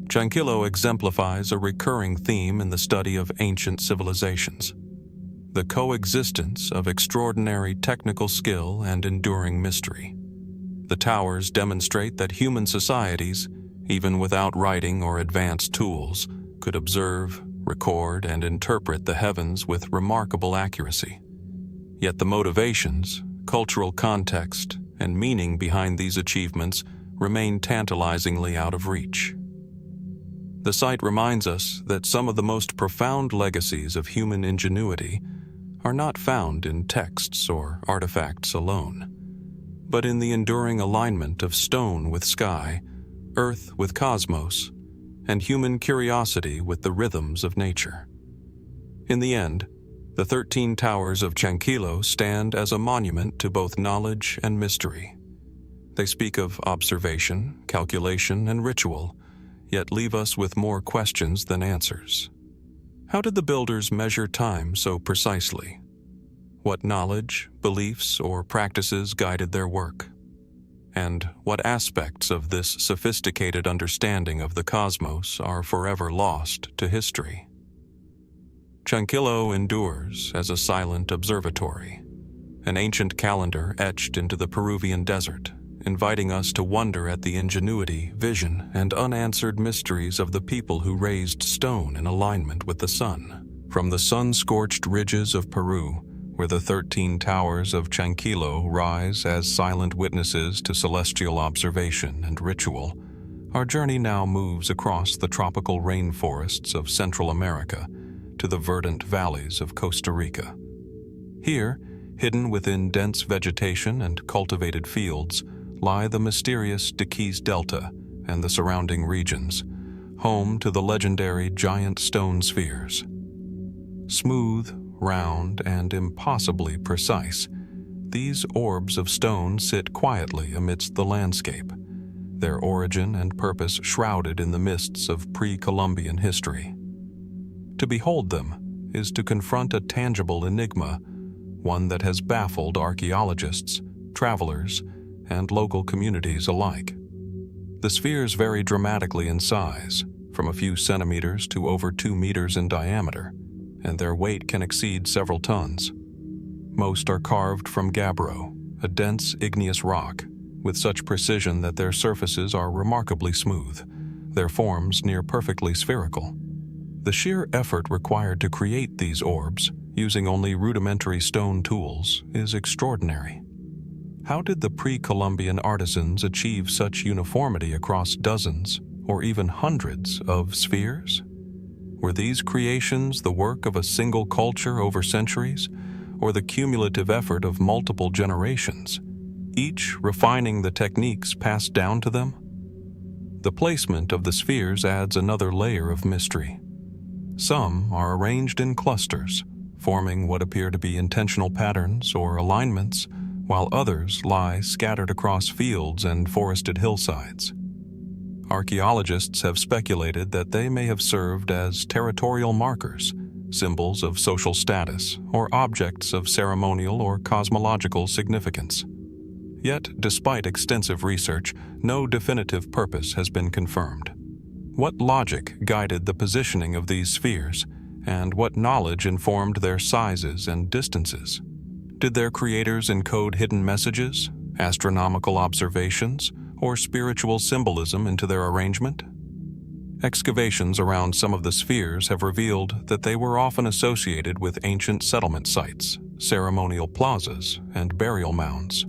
Chankilo exemplifies a recurring theme in the study of ancient civilizations: the coexistence of extraordinary technical skill and enduring mystery. The towers demonstrate that human societies, even without writing or advanced tools, could observe, record, and interpret the heavens with remarkable accuracy. Yet the motivations, cultural context, and meaning behind these achievements remain tantalizingly out of reach. The site reminds us that some of the most profound legacies of human ingenuity are not found in texts or artifacts alone, but in the enduring alignment of stone with sky, earth with cosmos, and human curiosity with the rhythms of nature. In the end, the 13 towers of Chankilo stand as a monument to both knowledge and mystery. They speak of observation, calculation, and ritual, yet leave us with more questions than answers. How did the builders measure time so precisely? What knowledge, beliefs, or practices guided their work? And what aspects of this sophisticated understanding of the cosmos are forever lost to history? Chankilo endures as a silent observatory, an ancient calendar etched into the Peruvian desert, inviting us to wonder at the ingenuity, vision, and unanswered mysteries of the people who raised stone in alignment with the sun. From the sun-scorched ridges of Peru, where the 13 towers of Chankilo rise as silent witnesses to celestial observation and ritual, our journey now moves across the tropical rainforests of Central America to the verdant valleys of Costa Rica. Here, hidden within dense vegetation and cultivated fields, lie the mysterious Diquís Delta and the surrounding regions, home to the legendary giant stone spheres. Smooth, round, and impossibly precise, these orbs of stone sit quietly amidst the landscape, their origin and purpose shrouded in the mists of pre-Columbian history. To behold them is to confront a tangible enigma, one that has baffled archaeologists, travelers, and local communities alike. The spheres vary dramatically in size, from a few centimeters to over 2 meters in diameter, and their weight can exceed several tons. Most are carved from gabbro, a dense igneous rock, with such precision that their surfaces are remarkably smooth, their forms near perfectly spherical. The sheer effort required to create these orbs, using only rudimentary stone tools, is extraordinary. How did the pre-Columbian artisans achieve such uniformity across dozens, or even hundreds, of spheres? Were these creations the work of a single culture over centuries, or the cumulative effort of multiple generations, each refining the techniques passed down to them? The placement of the spheres adds another layer of mystery. Some are arranged in clusters, forming what appear to be intentional patterns or alignments, while others lie scattered across fields and forested hillsides. Archaeologists have speculated that they may have served as territorial markers, symbols of social status, or objects of ceremonial or cosmological significance. Yet, despite extensive research, no definitive purpose has been confirmed. What logic guided the positioning of these spheres, and what knowledge informed their sizes and distances? Did their creators encode hidden messages, astronomical observations, or spiritual symbolism into their arrangement? Excavations around some of the spheres have revealed that they were often associated with ancient settlement sites, ceremonial plazas, and burial mounds.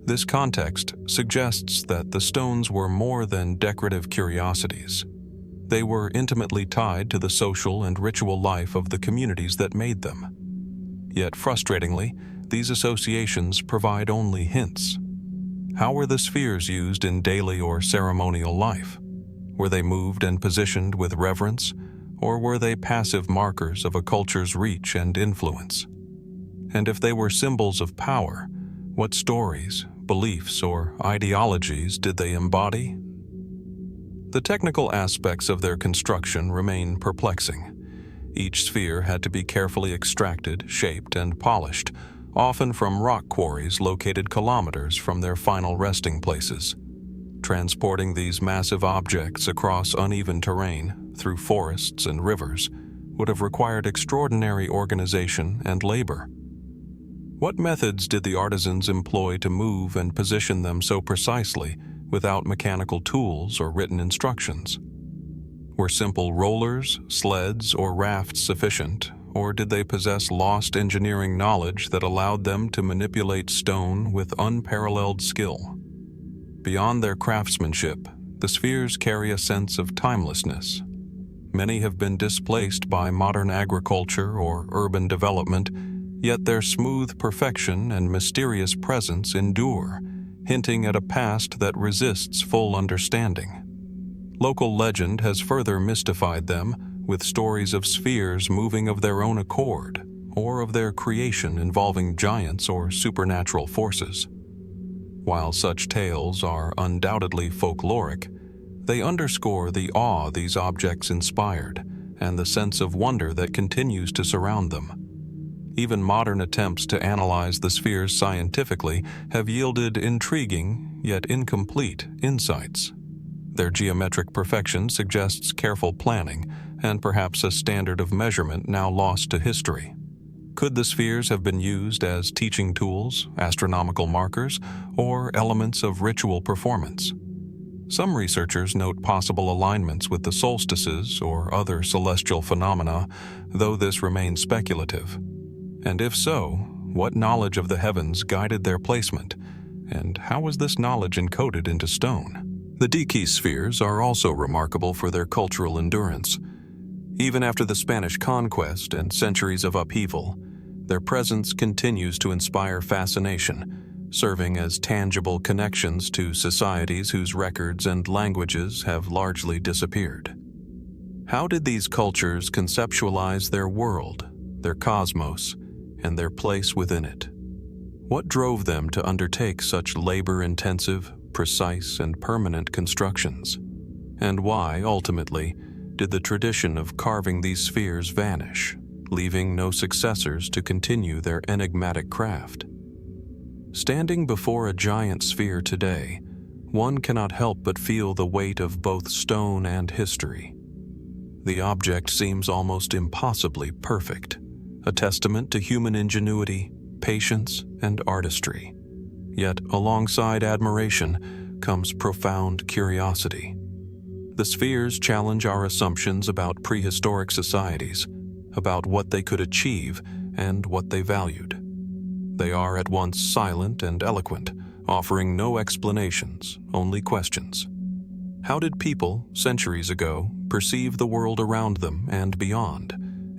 This context suggests that the stones were more than decorative curiosities. They were intimately tied to the social and ritual life of the communities that made them. Yet, frustratingly, these associations provide only hints. How were the spheres used in daily or ceremonial life? Were they moved and positioned with reverence, or were they passive markers of a culture's reach and influence? And if they were symbols of power, what stories, beliefs, or ideologies did they embody? The technical aspects of their construction remain perplexing. Each sphere had to be carefully extracted, shaped, and polished, often from rock quarries located kilometers from their final resting places. Transporting these massive objects across uneven terrain, through forests and rivers, would have required extraordinary organization and labor. What methods did the artisans employ to move and position them so precisely without mechanical tools or written instructions? Were simple rollers, sleds, or rafts sufficient, or did they possess lost engineering knowledge that allowed them to manipulate stone with unparalleled skill? Beyond their craftsmanship, the spheres carry a sense of timelessness. Many have been displaced by modern agriculture or urban development, yet their smooth perfection and mysterious presence endure, hinting at a past that resists full understanding. Local legend has further mystified them, with stories of spheres moving of their own accord, or of their creation involving giants or supernatural forces. While such tales are undoubtedly folkloric, they underscore the awe these objects inspired and the sense of wonder that continues to surround them. Even modern attempts to analyze the spheres scientifically have yielded intriguing, yet incomplete, insights. Their geometric perfection suggests careful planning, and perhaps a standard of measurement now lost to history. Could the spheres have been used as teaching tools, astronomical markers, or elements of ritual performance? Some researchers note possible alignments with the solstices or other celestial phenomena, though this remains speculative. And if so, what knowledge of the heavens guided their placement, and how was this knowledge encoded into stone? The Diki spheres are also remarkable for their cultural endurance. Even after the Spanish conquest and centuries of upheaval, their presence continues to inspire fascination, serving as tangible connections to societies whose records and languages have largely disappeared. How did these cultures conceptualize their world, their cosmos, and their place within it? What drove them to undertake such labor-intensive, precise, and permanent constructions? And why, ultimately, did the tradition of carving these spheres vanish, leaving no successors to continue their enigmatic craft? Standing before a giant sphere today, one cannot help but feel the weight of both stone and history. The object seems almost impossibly perfect, a testament to human ingenuity, patience, and artistry. Yet, alongside admiration comes profound curiosity. The spheres challenge our assumptions about prehistoric societies, about what they could achieve and what they valued. They are at once silent and eloquent, offering no explanations, only questions. How did people, centuries ago, perceive the world around them and beyond,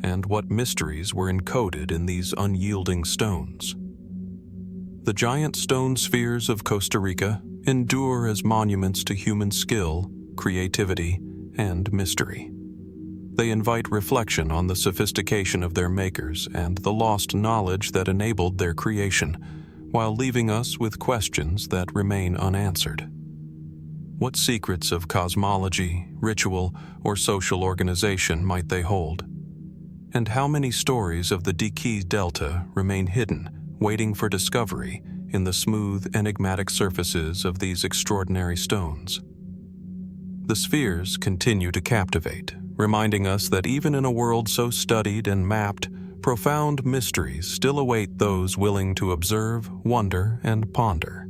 and what mysteries were encoded in these unyielding stones? The giant stone spheres of Costa Rica endure as monuments to human skill, creativity, and mystery. They invite reflection on the sophistication of their makers and the lost knowledge that enabled their creation, while leaving us with questions that remain unanswered. What secrets of cosmology, ritual, or social organization might they hold? And how many stories of the Diki Delta remain hidden, waiting for discovery in the smooth, enigmatic surfaces of these extraordinary stones? The spheres continue to captivate, reminding us that even in a world so studied and mapped, profound mysteries still await those willing to observe, wonder, and ponder.